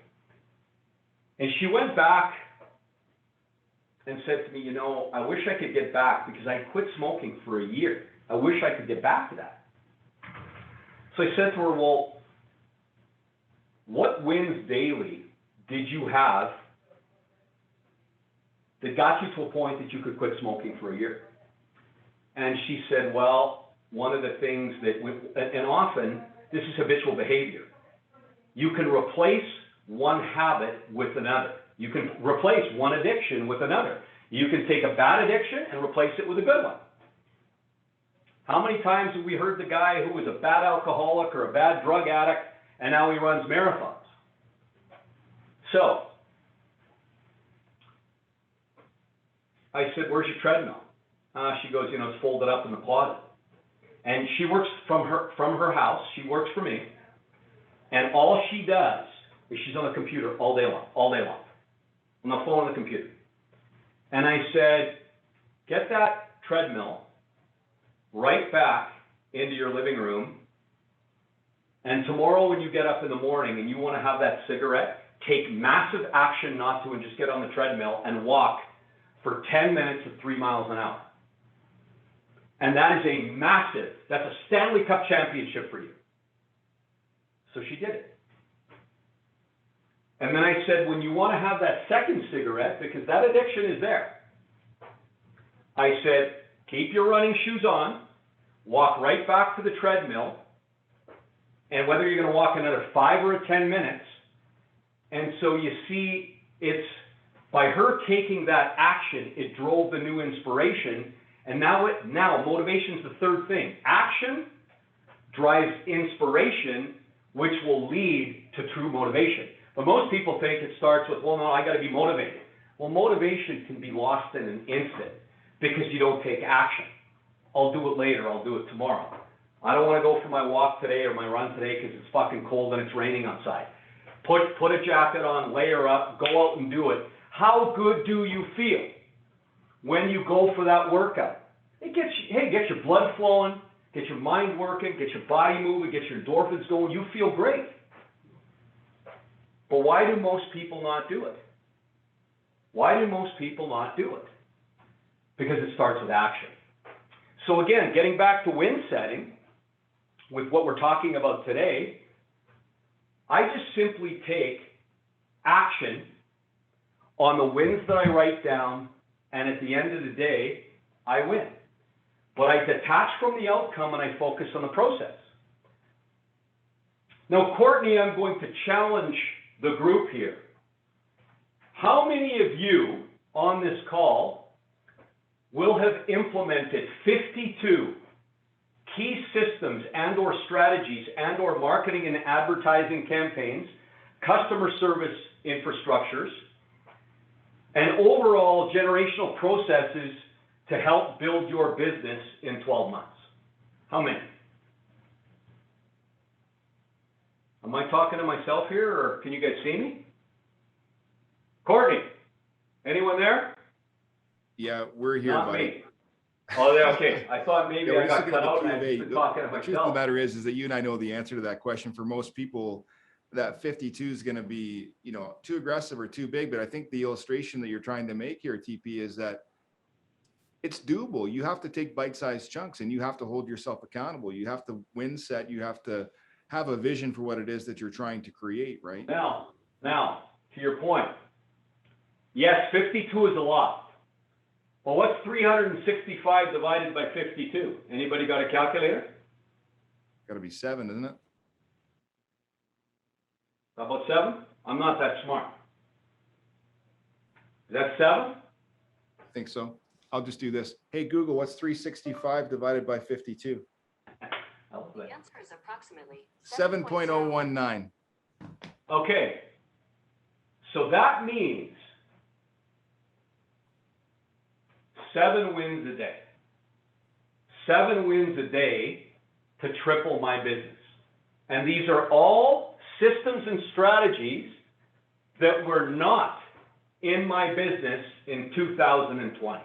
And she went back and said to me, you know, I wish I could get back because I quit smoking for a year. I wish I could get back to that. So I said to her, well, what wins daily did you have that got you to a point that you could quit smoking for a year? And she said, well, one of the things that, and often this is habitual behavior. You can replace one habit with another. You can replace one addiction with another. You can take a bad addiction and replace it with a good one. How many times have we heard the guy who was a bad alcoholic or a bad drug addict and now he runs marathons? So, I said, where's your treadmill? She goes, you know, it's folded up in the closet. And she works from her house. She works for me. And all she does is she's on the computer all day long, on the phone, on the computer. And I said, get that treadmill right back into your living room, and tomorrow when you get up in the morning and you want to have that cigarette, take massive action not to, and just get on the treadmill and walk for 10 minutes at 3 miles an hour. And that is a massive, that's a Stanley Cup championship for you. So she did it. And then I said, when you want to have that second cigarette, because that addiction is there, I said, keep your running shoes on, walk right back to the treadmill, and whether you're going to walk another 5 or 10 minutes. And so you see, it's by her taking that action, it drove the new inspiration. And now motivation is the third thing. Action drives inspiration, which will lead to true motivation. But most people think it starts with, well, no, I got to be motivated. Well, motivation can be lost in an instant because you don't take action. I'll do it later. I'll do it tomorrow. I don't want to go for my walk today or my run today because it's fucking cold and it's raining outside. Put a jacket on, layer up, go out and do it. How good do you feel when you go for that workout? It gets your blood flowing, get your mind working, get your body moving, get your endorphins going. You feel great. But why do most people not do it? Why do most people not do it? Because it starts with action. So again, getting back to win setting, with what we're talking about today, I just simply take action on the wins that I write down, and at the end of the day, I win. But I detach from the outcome and I focus on the process. Now, Courtney, I'm going to challenge the group here. How many of you on this call will have implemented 52 key systems and or strategies and or marketing and advertising campaigns, customer service infrastructures, and overall generational processes to help build your business in 12 months? How many? Am I talking to myself here, or can you guys see me? Courtney, anyone there?
Yeah, we're here,
Not
buddy.
me. Oh, yeah, okay. I thought maybe
Yeah, we're
I
just
got
looking
cut
at
out
the
and I've
Q&A.
been talking to
The truth of
myself.
the matter is that you and I know the answer to that question. For most people, that 52 is going to be, too aggressive or too big. But I think the illustration that you're trying to make here, TP, is that it's doable. You have to take bite-sized chunks and you have to hold yourself accountable. You have to win set. You have to have a vision for what it is that you're trying to create, right?
Now, to your point, yes, 52 is a lot. Well, what's 365 divided by 52? Anybody got a calculator?
Got to be 7, isn't it?
How about 7? I'm not that smart. Is that 7?
I think so. I'll just do this. Hey, Google, what's 365 divided by 52?
The answer is approximately
7.019.
Okay. So that means 7 wins a day. 7 wins a day to triple my business. And these are all systems and strategies that were not in my business in 2020.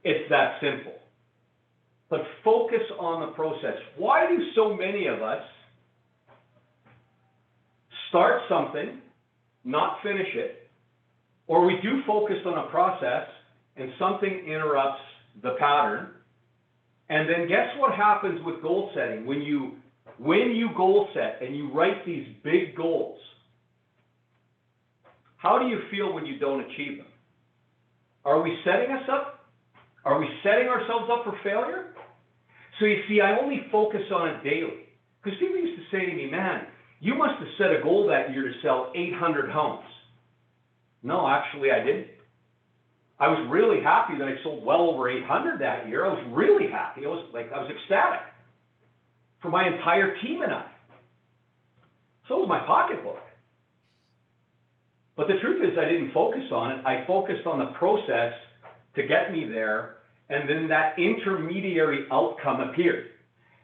It's that simple. But focus on the process. Why do so many of us start something, not finish it, or we do focus on a process and something interrupts the pattern? And then guess what happens with goal setting? When you goal set and you write these big goals, how do you feel when you don't achieve them? Are we setting us up? Are we setting ourselves up for failure? So you see, I only focus on it daily. Because people used to say to me, man, you must have set a goal that year to sell 800 homes. No, actually I didn't. I was really happy that I sold well over 800 that year. I was really happy. I was ecstatic for my entire team and I. So was my pocketbook. But the truth is I didn't focus on it. I focused on the process to get me there, and then that intermediary outcome appeared.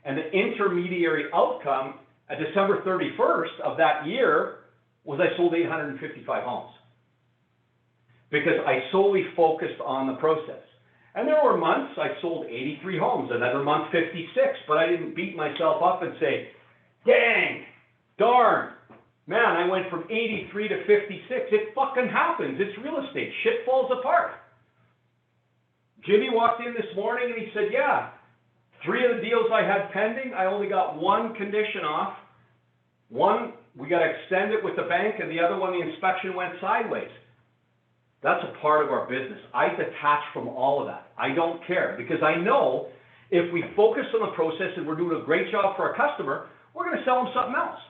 And the intermediary outcome at December 31st of that year was I sold 855 homes. Because I solely focused on the process. And there were months I sold 83 homes, another month 56, but I didn't beat myself up and say, dang, darn, man, I went from 83 to 56. It fucking happens. It's real estate. Shit falls apart. Jimmy walked in this morning and he said, yeah, 3 of the deals I had pending, I only got 1 condition off. 1, we got to extend it with the bank, and the other one, the inspection went sideways. That's a part of our business. I detach from all of that. I don't care, because I know if we focus on the process and we're doing a great job for our customer, we're going to sell them something else.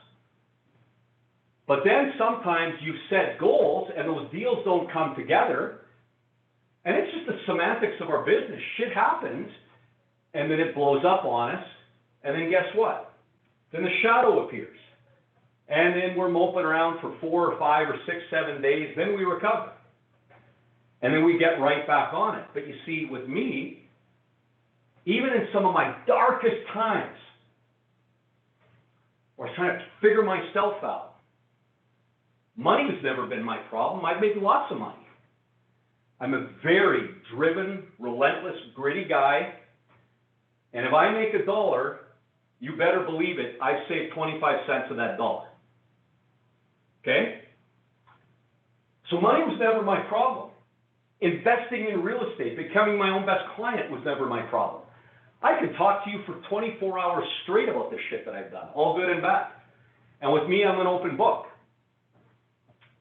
But then sometimes you set goals and those deals don't come together, and it's just the semantics of our business. Shit happens, and then it blows up on us, and then guess what? Then the shadow appears. And then we're moping around for 4 or 5 or 6, 7 days, then we recover. And then we get right back on it. But you see, with me, even in some of my darkest times, where I was trying to figure myself out, money has never been my problem. I've made lots of money. I'm a very driven, relentless, gritty guy. And if I make $1, you better believe it, I've saved 25 cents of that dollar. Okay? So money was never my problem. Investing in real estate, becoming my own best client was never my problem. I could talk to you for 24 hours straight about the shit that I've done, all good and bad. And with me, I'm an open book.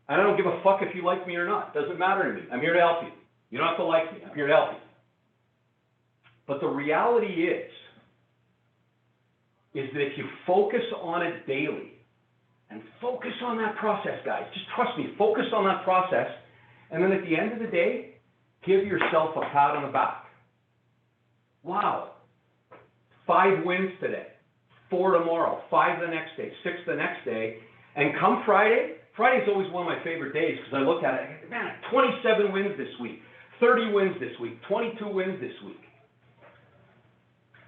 And I don't give a fuck if you like me or not. Doesn't matter to me. I'm here to help you. You don't have to like me. I'm here to help you. But the reality is that if you focus on it daily, and focus on that process, guys, just trust me, focus on that process, and then at the end of the day, give yourself a pat on the back. Wow, 5 wins today, 4 tomorrow, 5 the next day, 6 the next day, and come Friday, Friday's always one of my favorite days because I look at it, I go, man, 27 wins this week, 30 wins this week, 22 wins this week.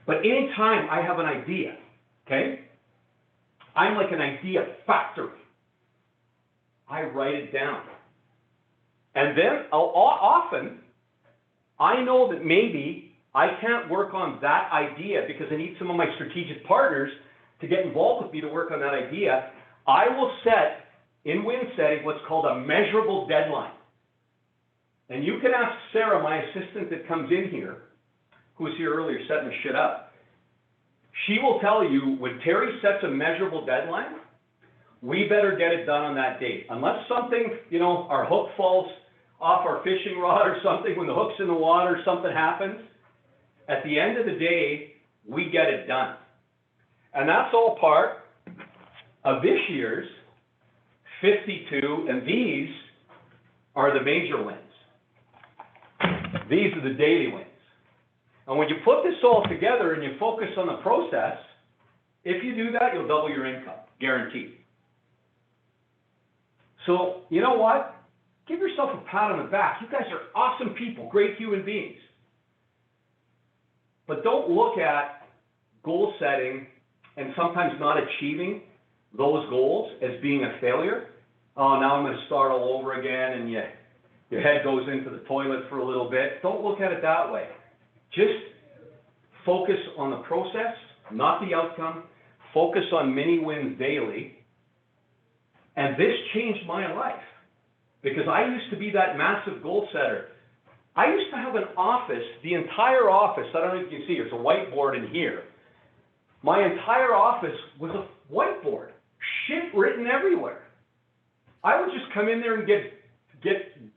But anytime I have an idea, okay, I'm like an idea factory. I write it down. And then often, I know that maybe I can't work on that idea because I need some of my strategic partners to get involved with me to work on that idea. I will set, in win setting, what's called a measurable deadline. And you can ask Sarah, my assistant that comes in here, who was here earlier setting the shit up. She will tell you, when Terry sets a measurable deadline, we better get it done on that date. Unless something, you know, our hook falls off our fishing rod or something, when the hook's in the water, something happens. At the end of the day, we get it done. And that's all part of this year's 52, and these are the major wins. These are the daily wins. And when you put this all together and you focus on the process, if you do that, you'll double your income, guaranteed. So, you know what? Give yourself a pat on the back. You guys are awesome people, great human beings. But don't look at goal setting and sometimes not achieving those goals as being a failure. Oh, now I'm going to start all over again, and your head goes into the toilet for a little bit. Don't look at it that way. Just focus on the process, not the outcome. Focus on mini wins daily. And this changed my life because I used to be that massive goal setter. I used to have an office, the entire office, I don't know if you can see, there's a whiteboard in here. My entire office was a whiteboard, shit written everywhere. I would just come in there and get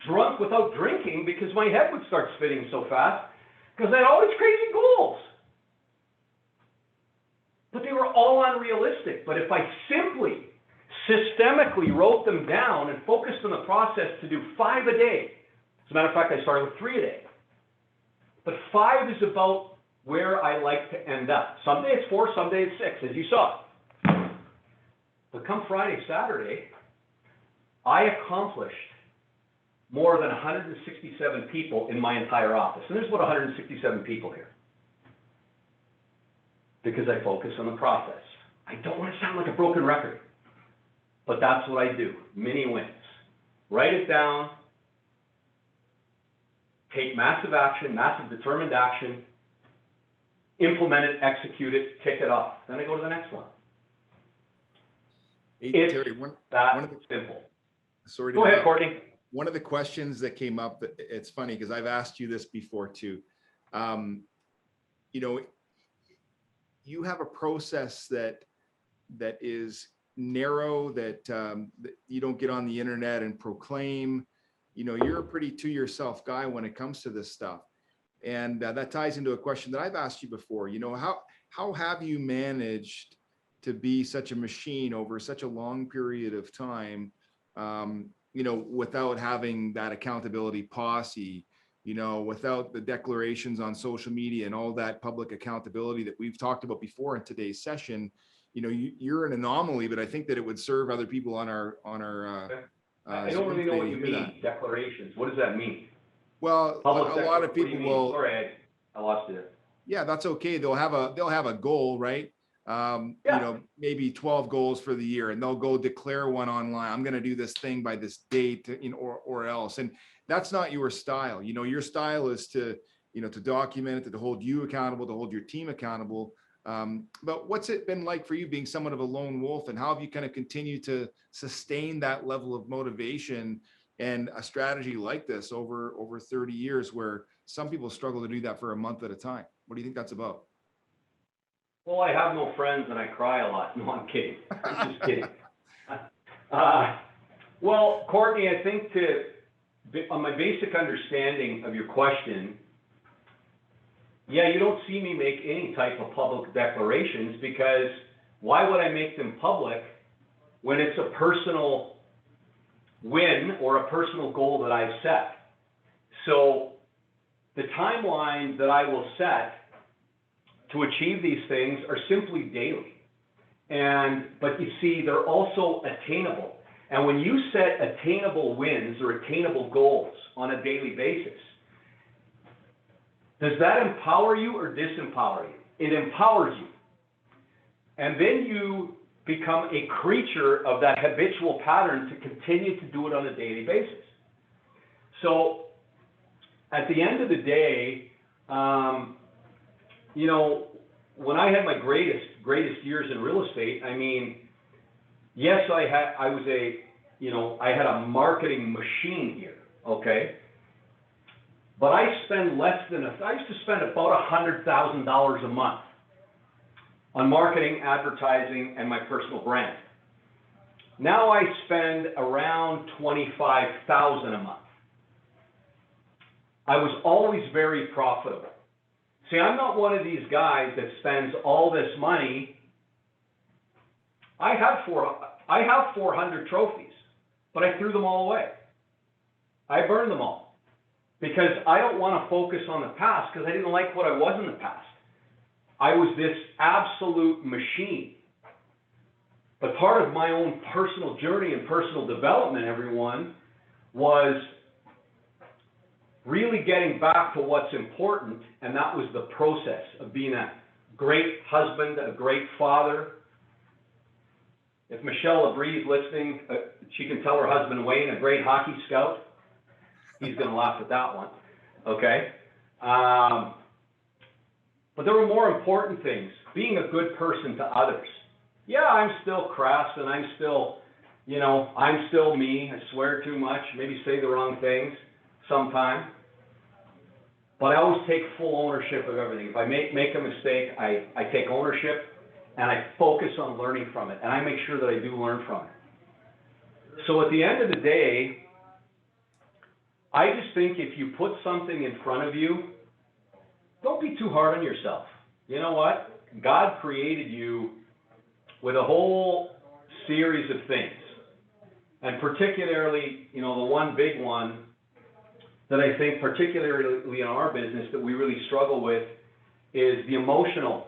drunk without drinking because my head would start spinning so fast because I had all these crazy goals. But they were all unrealistic. But if I simply, systemically wrote them down and focused on the process to do 5 a day, as a matter of fact, I started with 3 a day. But 5 is about where I like to end up. Someday it's 4, someday it's 6, as you saw. But come Friday, Saturday, I accomplished more than 167 people in my entire office. And there's about 167 people here. Because I focus on the process. I don't want to sound like a broken record, but that's what I do. Mini wins. Write it down, take massive action, massive determined action, implement it, execute it, tick it off. Then I go to the next one.
Hey,
It's
Terry,
that
one of the-
simple.
sorry to
Go ahead,
interrupt.
Courtney.
One of the questions that came up, it's funny because I've asked you this before too. You know, you have a process that is narrow, that you don't get on the internet and proclaim. You know, you're a pretty to yourself guy when it comes to this stuff. And that ties into a question that I've asked you before. You know, how have you managed to be such a machine over such a long period of time, you know, without having that accountability posse, you know, without the declarations on social media and all that public accountability that we've talked about before in today's session? You know, you're an anomaly, but I think that it would serve other people on our
I don't really know what you
hear that.
mean, declarations. What does that mean?
Well, a lot of
What do you
people
mean?
will.
Sorry, I lost you there.
Yeah, that's okay. They'll have a goal, right? You know, maybe 12 goals for the year, and they'll go declare one online. I'm going to do this thing by this date, you know, or else. And that's not your style. You know, your style is to, you know, to document it, to hold you accountable, to hold your team accountable. But what's it been like for you being somewhat of a lone wolf, and how have you kind of continued to sustain that level of motivation and a strategy like this over 30 years, where some people struggle to do that for a month at a time? What do you think that's about?
Well, I have no friends and I cry a lot. No, I'm kidding. I'm just kidding. Well, Courtney, I think on my basic understanding of your question, yeah, you don't see me make any type of public declarations, because why would I make them public when it's a personal win or a personal goal that I've set? So the timeline that I will set to achieve these things are simply daily. But you see, they're also attainable. And when you set attainable wins or attainable goals on a daily basis, does that empower you or disempower you? It empowers you. And then you become a creature of that habitual pattern to continue to do it on a daily basis. So at the end of the day, you know, when I had my greatest years in real estate, I mean, yes, I had a marketing machine here, okay? But I used to spend about $100,000 a month on marketing, advertising, and my personal brand. Now I spend around $25,000 a month. I was always very profitable. See, I'm not one of these guys that spends all this money. I have 400 trophies, but I threw them all away. I burned them all because I don't want to focus on the past, because I didn't like what I was in the past. I was this absolute machine. But part of my own personal journey and personal development, everyone, was really getting back to what's important, and that was the process of being a great husband, a great father. If Michelle Labrie is listening, she can tell her husband Wayne, a great hockey scout. He's going to laugh at that one, okay? But there were more important things. Being a good person to others. Yeah, I'm still crass, and I'm still, you know, I'm still me. I swear too much, maybe say the wrong things sometimes. But I always take full ownership of everything. If I make a mistake, I take ownership, and I focus on learning from it, and I make sure that I do learn from it. So at the end of the day, I just think if you put something in front of you, don't be too hard on yourself. You know what? God created you with a whole series of things. And particularly, you know, the one big one that I think particularly in our business that we really struggle with is the emotional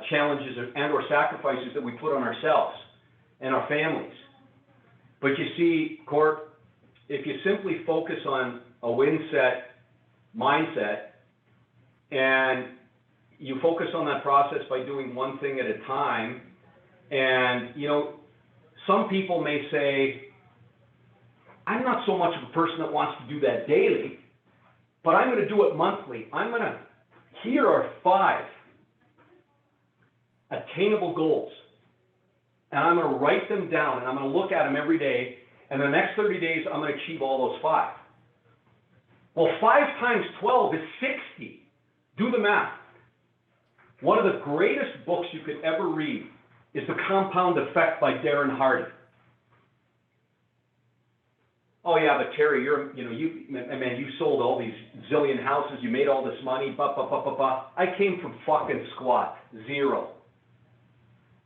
challenges and or sacrifices that we put on ourselves and our families. But you see, Court, if you simply focus on a win set mindset and you focus on that process by doing one thing at a time. And, you know, some people may say, I'm not so much of a person that wants to do that daily, but I'm going to do it monthly. Here are 5 attainable goals. And I'm going to write them down, and I'm going to look at them every day. And the next 30 days, I'm going to achieve all those 5. Well, 5 times 12 is 60. Do the math. One of the greatest books you could ever read is The Compound Effect by Darren Hardy. Oh yeah, but Terry, you sold all these zillion houses, you made all this money, I came from fucking squat, 0.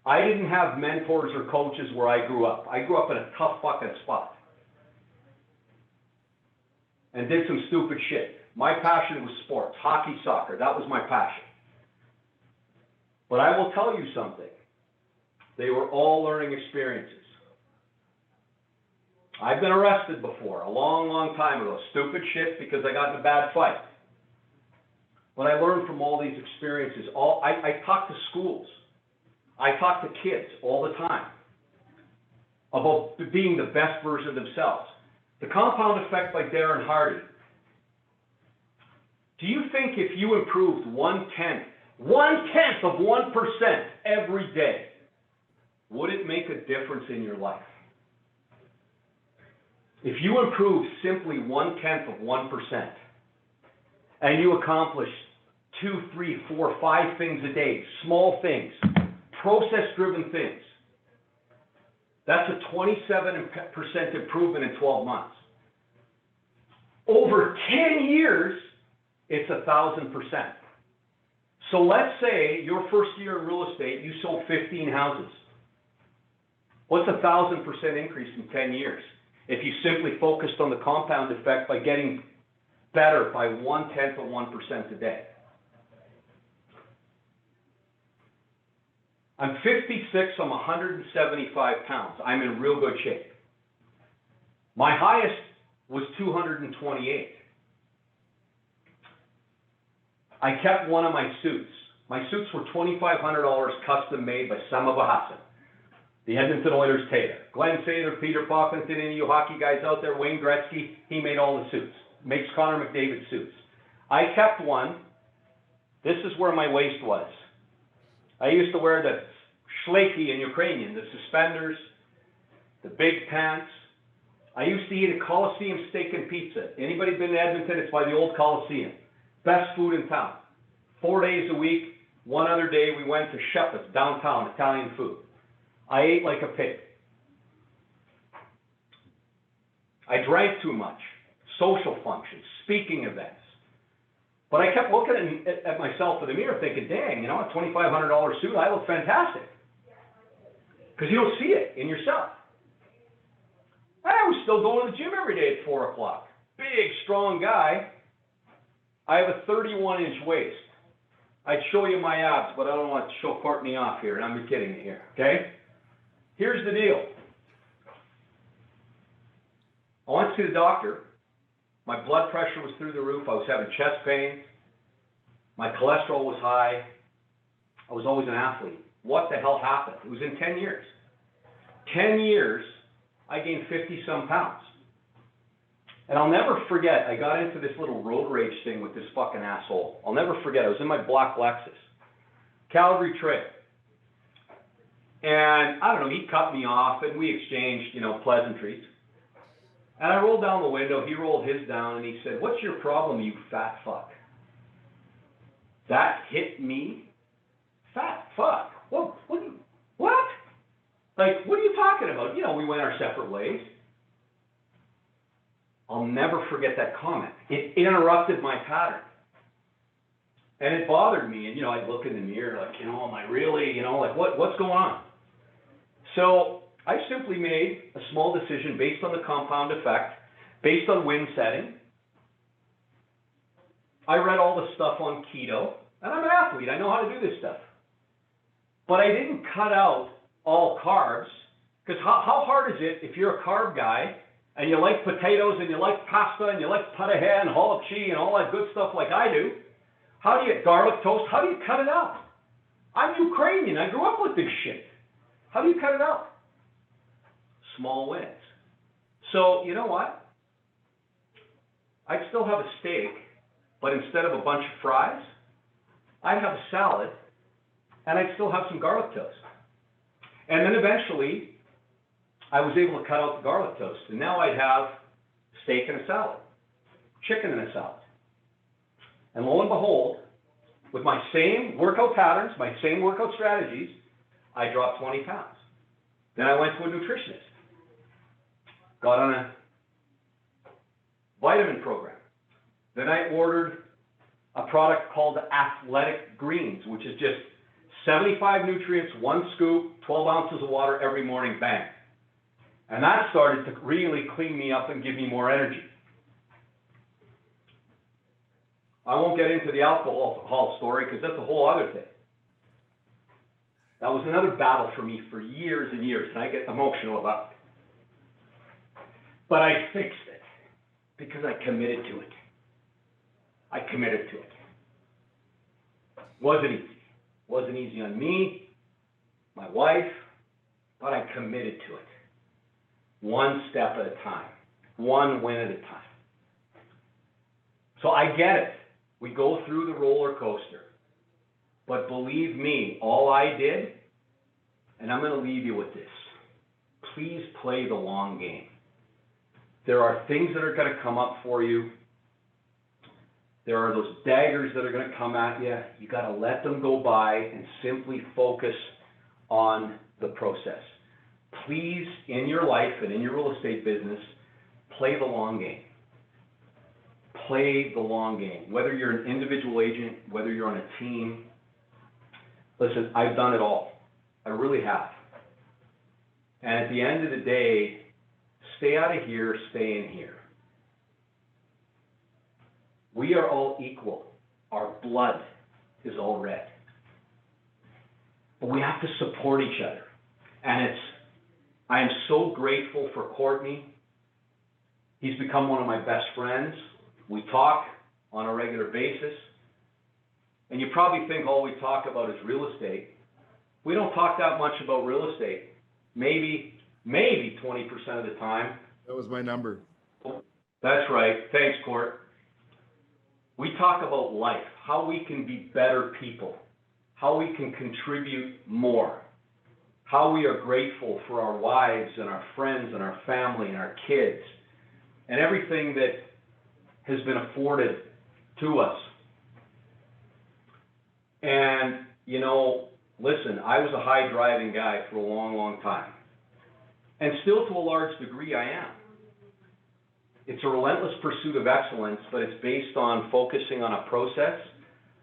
I didn't have mentors or coaches where I grew up. I grew up in a tough fucking spot. And did some stupid shit. My passion was sports, hockey, soccer, that was my passion. But I will tell you something. They were all learning experiences. I've been arrested before, a long, long time ago. Stupid shit because I got in a bad fight. But I learned from all these experiences. I talk to schools. I talk to kids all the time about being the best version of themselves. The Compound Effect by Darren Hardy. Do you think if you improved 1/10 of 1% every day, would it make a difference in your life? If you improve simply 1/10 of 1%, and you accomplish 2, 3, 4, 5 things a day, small things, process-driven things, that's a 27% improvement in 12 months. Over 10 years, it's 1,000%. So let's say your first year in real estate, you sold 15 houses. What's 1,000% increase in 10 years? If you simply focused on the compound effect by getting better by 1/10 of 1% a day. I'm 56, I'm 175 pounds. I'm in real good shape. My highest was 228. I kept one of my suits. My suits were $2,500 custom made by Sama Bahassan, the Edmonton Oilers tailor. Glenn Sather, Peter Pocklington, any of you hockey guys out there, Wayne Gretzky, he made all the suits. Makes Connor McDavid suits. I kept one. This is where my waist was. I used to wear the shleki in Ukrainian, the suspenders, the big pants. I used to eat at Coliseum Steak and Pizza. Anybody been to Edmonton? It's by the old Coliseum. Best food in town. 4 days a week. One other day we went to Shepherd's downtown, Italian food. I ate like a pig. I drank too much. Social functions, speaking events. But I kept looking at myself in the mirror thinking, dang, you know, a $2,500 suit, I look fantastic. Because you don't see it in yourself. I was still going to the gym every day at 4 o'clock. Big, strong guy. I have a 31-inch waist. I'd show you my abs, but I don't want to show Courtney off here, and I'm kidding you here, okay? Here's the deal. I went to see the doctor. My blood pressure was through the roof. I was having chest pain. My cholesterol was high. I was always an athlete. What the hell happened? It was in 10 years. 10 years, I gained 50-some pounds. And I'll never forget, I got into this little road rage thing with this fucking asshole. I'll never forget, I was in my black Lexus. Calgary Trail. And I don't know, he cut me off and we exchanged, you know, pleasantries. And I rolled down the window, he rolled his down and he said, "What's your problem, you fat fuck?" That hit me. Fat fuck? What? Like, what are you talking about? You know, we went our separate ways. I'll never forget that comment. It interrupted my pattern. And it bothered me. And, you know, I'd look in the mirror like, you know, am I really, you know, like what's going on? So I simply made a small decision based on the compound effect, based on wind setting. I read all the stuff on keto, and I'm an athlete. I know how to do this stuff. But I didn't cut out all carbs, because how hard is it if you're a carb guy and you like potatoes and you like pasta and you like patahe and halakchi and all that good stuff like I do? How do you, garlic toast, how do you cut it out? I'm Ukrainian, I grew up with this shit. How do you cut it out? Small wins. So, you know what? I'd still have a steak, but instead of a bunch of fries, I'd have a salad, and I'd still have some garlic toast. And then eventually, I was able to cut out the garlic toast, and now I'd have steak and a salad, chicken and a salad. And lo and behold, with my same workout patterns, my same workout strategies, I dropped 20 pounds. Then I went to a nutritionist, got on a vitamin program. Then I ordered a product called Athletic Greens, which is just 75 nutrients, 1 scoop, 12 ounces of water every morning, bang. And that started to really clean me up and give me more energy. I won't get into the alcohol story because that's a whole other thing. That was another battle for me for years and years, and I get emotional about it. But I fixed it because I committed to it. I committed to it. Wasn't easy. Wasn't easy on me, my wife, but I committed to it. One step at a time, one win at a time. So I get it. We go through the roller coaster. But believe me, all I did, and I'm going to leave you with this, please play the long game. There are things that are going to come up for you. There are those daggers that are going to come at you. You got to let them go by and simply focus on the process. Please, in your life and in your real estate business, play the long game. Play the long game. Whether you're an individual agent, whether you're on a team. Listen, I've done it all. I really have. And at the end of the day, stay out of here, stay in here. We are all equal. Our blood is all red. But we have to support each other. And I am so grateful for Courtney. He's become one of my best friends. We talk on a regular basis. And you probably think all we talk about is real estate. We don't talk that much about real estate. Maybe 20% of the time.
That was my number.
That's right. Thanks, Court. We talk about life, how we can be better people, how we can contribute more, how we are grateful for our wives and our friends and our family and our kids, and everything that has been afforded to us. And, you know, listen, I was a high driving guy for a long, long time. And still to a large degree I am. It's a relentless pursuit of excellence, but it's based on focusing on a process,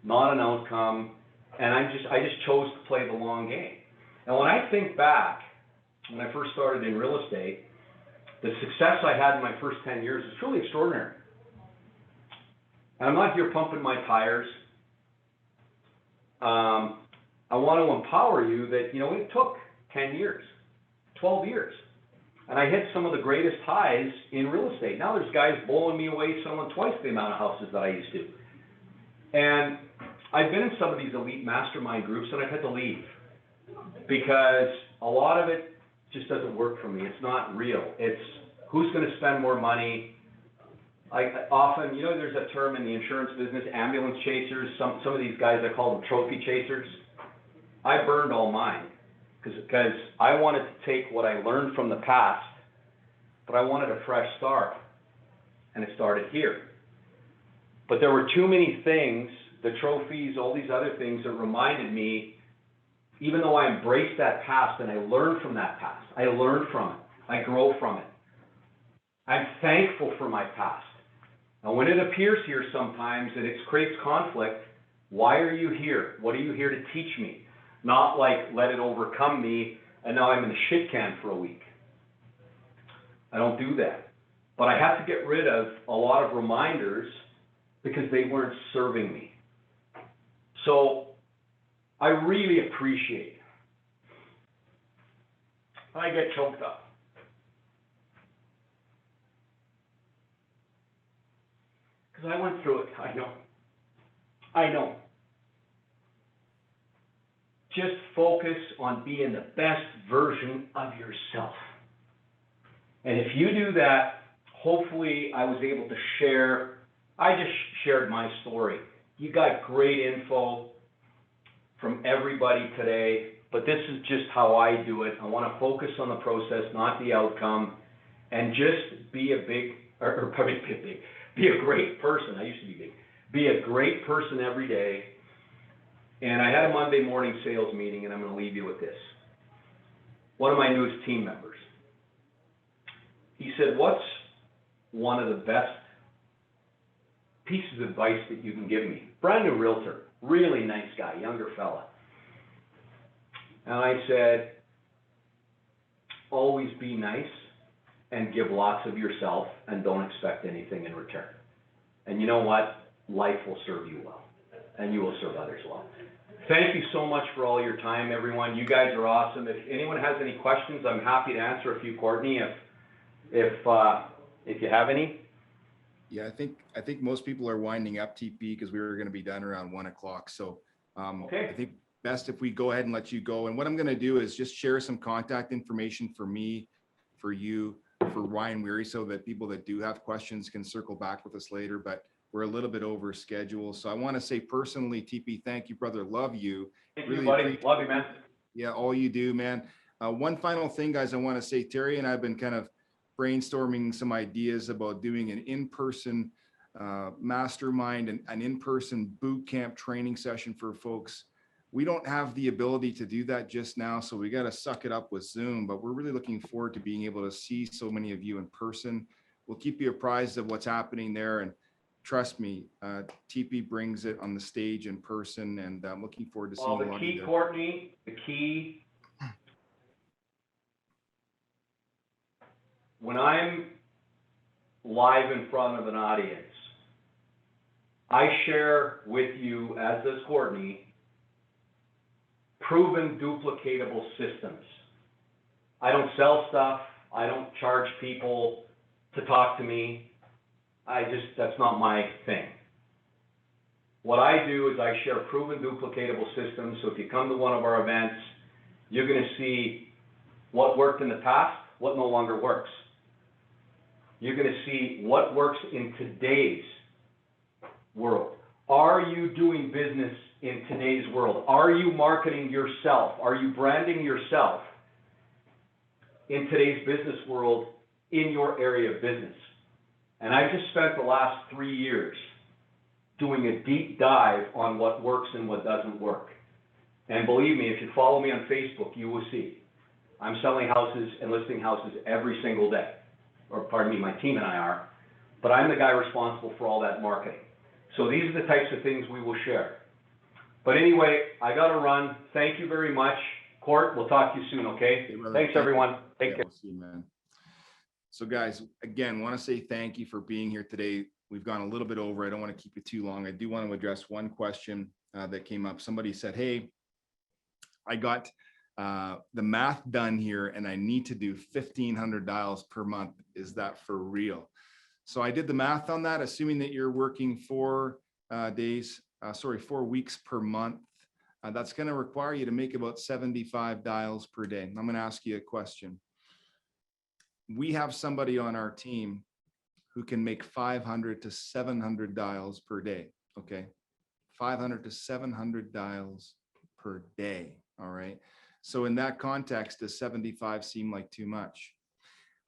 not an outcome. And I just chose to play the long game. And when I think back, when I first started in real estate, the success I had in my first 10 years is truly extraordinary. And I'm not here pumping my tires. I want to empower you that, you know, it took 10 years, 12 years. And I hit some of the greatest highs in real estate. Now there's guys blowing me away selling twice the amount of houses that I used to. And I've been in some of these elite mastermind groups and I've had to leave because a lot of it just doesn't work for me. It's not real. It's who's going to spend more money. Often, you know, there's a term in the insurance business, ambulance chasers. Some of these guys, I call them trophy chasers. I burned all mine because I wanted to take what I learned from the past, but I wanted a fresh start, and it started here. But there were too many things, the trophies, all these other things that reminded me, even though I embraced that past and I learned from that past, I learned from it, I grow from it. I'm thankful for my past. Now, when it appears here sometimes and it creates conflict, why are you here? What are you here to teach me? Not like let it overcome me and now I'm in the shit can for a week. I don't do that. But I have to get rid of a lot of reminders because they weren't serving me. So I really appreciate it. I get choked up. Because I went through it, I know. I know. Just focus on being the best version of yourself. And if you do that, hopefully I was able to share, I just shared my story. You got great info from everybody today, but this is just how I do it. I want to focus on the process, not the outcome, and just be a big, or probably be big, be a great person. I used to be big. Be a great person every day. And I had a Monday morning sales meeting, and I'm going to leave you with this. One of my newest team members, he said, what's one of the best pieces of advice that you can give me? Brand new realtor, really nice guy, younger fella. And I said, always be nice and give lots of yourself and don't expect anything in return. And you know what? Life will serve you well, and you will serve others well. Thank you so much for all your time, everyone. You guys are awesome. If anyone has any questions, I'm happy to answer a few, Courtney, if you have any.
Yeah, I think most people are winding up, TP, because we were going to be done around 1 o'clock. So
Okay.
I think best if we go ahead and let you go. And what I'm going to do is just share some contact information for me, for you, for Ryan Weary, so that people that do have questions can circle back with us later. But we're a little bit over schedule. So I want to say personally, TP, thank you, brother. Love you.
Thank
Really
you, buddy.
appreciate-
Love you, man.
Yeah, all you do, man. One final thing, guys, I want to say, Terry and I have been kind of brainstorming some ideas about doing an in-person mastermind and an in-person boot camp training session for folks. We don't have the ability to do that just now, so we got to suck it up with Zoom, but we're really looking forward to being able to see so many of you in person. We'll keep you apprised of what's happening there, and trust me, TP brings it on the stage in person, and I'm looking forward to seeing
Well,
a
the
lot of
key,
you there.
Courtney, the key, when I'm live in front of an audience, I share with you, as does Courtney, proven duplicatable systems. I don't sell stuff. I don't charge people to talk to me. That's not my thing. What I do is I share proven duplicatable systems. So if you come to one of our events, you're going to see what worked in the past, what no longer works. You're going to see what works in today's world. Are you doing business in today's world? Are you marketing yourself? Are you branding yourself in today's business world in your area of business? And I've just spent the last 3 years doing a deep dive on what works and what doesn't work. And believe me, if you follow me on Facebook, you will see I'm selling houses and listing houses every single day. Or pardon me, my team and I are, but I'm the guy responsible for all that marketing. So these are the types of things we will share. But anyway, I got to run. Thank you very much. Court, we'll talk to you soon, okay?
Okay, brother.
Thanks, everyone. Take
Yeah,
care.
we'll see you, man. So guys, again, want to say thank you for being here today. We've gone a little bit over. I don't want to keep you too long. I do want to address one question that came up. Somebody said, hey, I got the math done here and I need to do 1,500 dials per month. Is that for real? So I did the math on that, assuming that you're working 4 weeks per month. That's going to require you to make about 75 dials per day. I'm going to ask you a question. We have somebody on our team who can make 500 to 700 dials per day. Okay. 500 to 700 dials per day. All right. So in that context, does 75 seem like too much?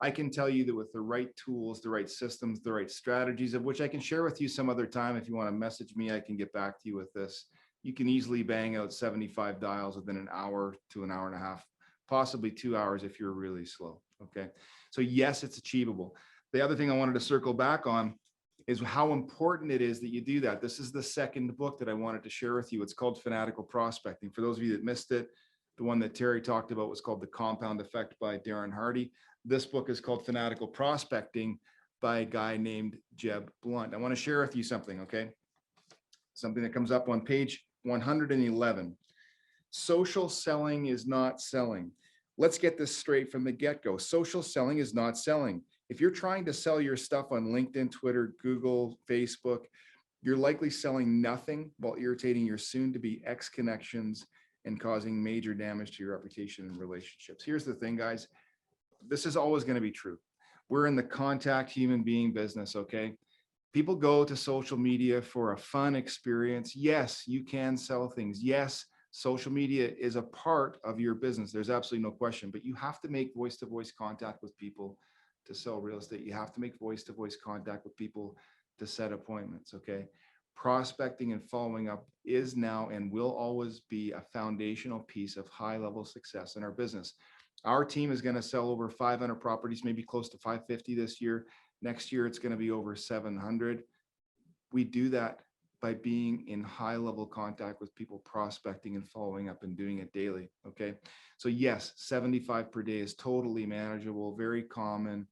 I can tell you that with the right tools, the right systems, the right strategies, of which I can share with you some other time. If you want to message me, I can get back to you with this. You can easily bang out 75 dials within an hour to an hour and a half, possibly 2 hours if you're really slow. Okay. So yes, it's achievable. The other thing I wanted to circle back on is how important it is that you do that. This is the second book that I wanted to share with you. It's called Fanatical Prospecting. For those of you that missed it, the one that Terry talked about was called The Compound Effect by Darren Hardy. This book is called Fanatical Prospecting by a guy named Jeb Blunt. I want to share with you something, okay? Something that comes up on page 111. Social selling is not selling. Let's get this straight from the get-go. Social selling is not selling. If you're trying to sell your stuff on LinkedIn, Twitter, Google, Facebook, You're likely selling nothing while irritating your soon-to-be ex connections and causing major damage to your reputation and relationships. Here's the thing, guys. This is always going to be true. We're in the contact human being business, okay? People go to social media for a fun experience. Yes, you can sell things. Yes, social media is a part of your business. There's absolutely no question, but you have to make voice-to-voice contact with people to sell real estate. You have to make voice-to-voice contact with people to set appointments, okay? Prospecting and following up is now and will always be a foundational piece of high-level success in our business. Our team is going to sell over 500 properties, maybe close to 550 this year. Next year, it's going to be over 700. We do that by being in high-level contact with people, prospecting and following up and doing it daily, okay? So yes, 75 per day is totally manageable, very common.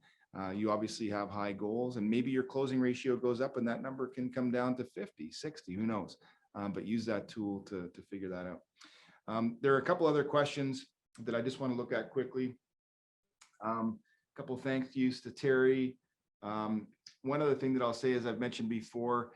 You obviously have high goals, and maybe your closing ratio goes up and that number can come down to 50, 60, who knows? But use that tool to figure that out. There are a couple other questions that I just want to look at quickly. A couple of thank yous to Terry. One other thing that I'll say, as I've mentioned before,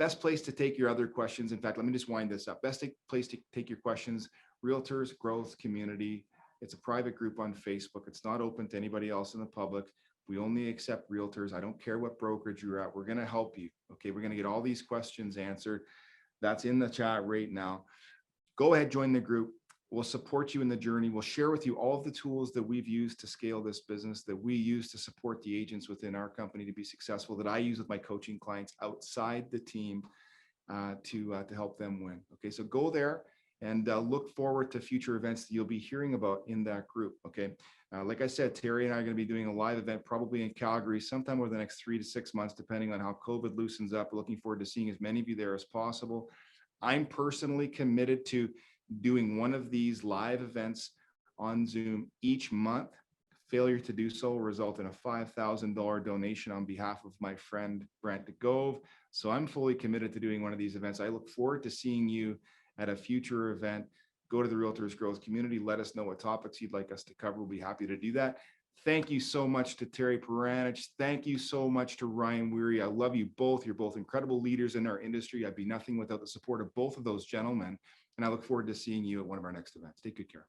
best place to take your other questions. In fact, let me just wind this up. Best place to take your questions, Realtors Growth Community. It's a private group on Facebook. It's not open to anybody else in the public. We only accept realtors. I don't care what brokerage you're at. We're going to help you. Okay. We're going to get all these questions answered. That's in the chat right now. Go ahead, join the group. We'll support you in the journey. We'll share with you all of the tools that we've used to scale this business, that we use to support the agents within our company to be successful, that I use with my coaching clients outside the team to help them win. Okay. So go there and look forward to future events that you'll be hearing about in that group. Okay. Like I said, Terry and I are going to be doing a live event probably in Calgary sometime over the next 3 to 6 months, depending on how COVID loosens up. We're looking forward to seeing as many of you there as possible. I'm personally committed to doing one of these live events on Zoom each month. Failure to do so will result in a $5,000 donation on behalf of my friend Brent Gove. So I'm fully committed to doing one of these events. I look forward to seeing you at a future event. Go to the Realtors Growth Community. Let us know what topics you'd like us to cover. We'll be happy to do that. Thank you so much to Terry Paranych. Thank you so much to Ryan Weary. I love you both. You're both incredible leaders in our industry. I'd be nothing without the support of both of those gentlemen. And I look forward to seeing you at one of our next events. Take good care.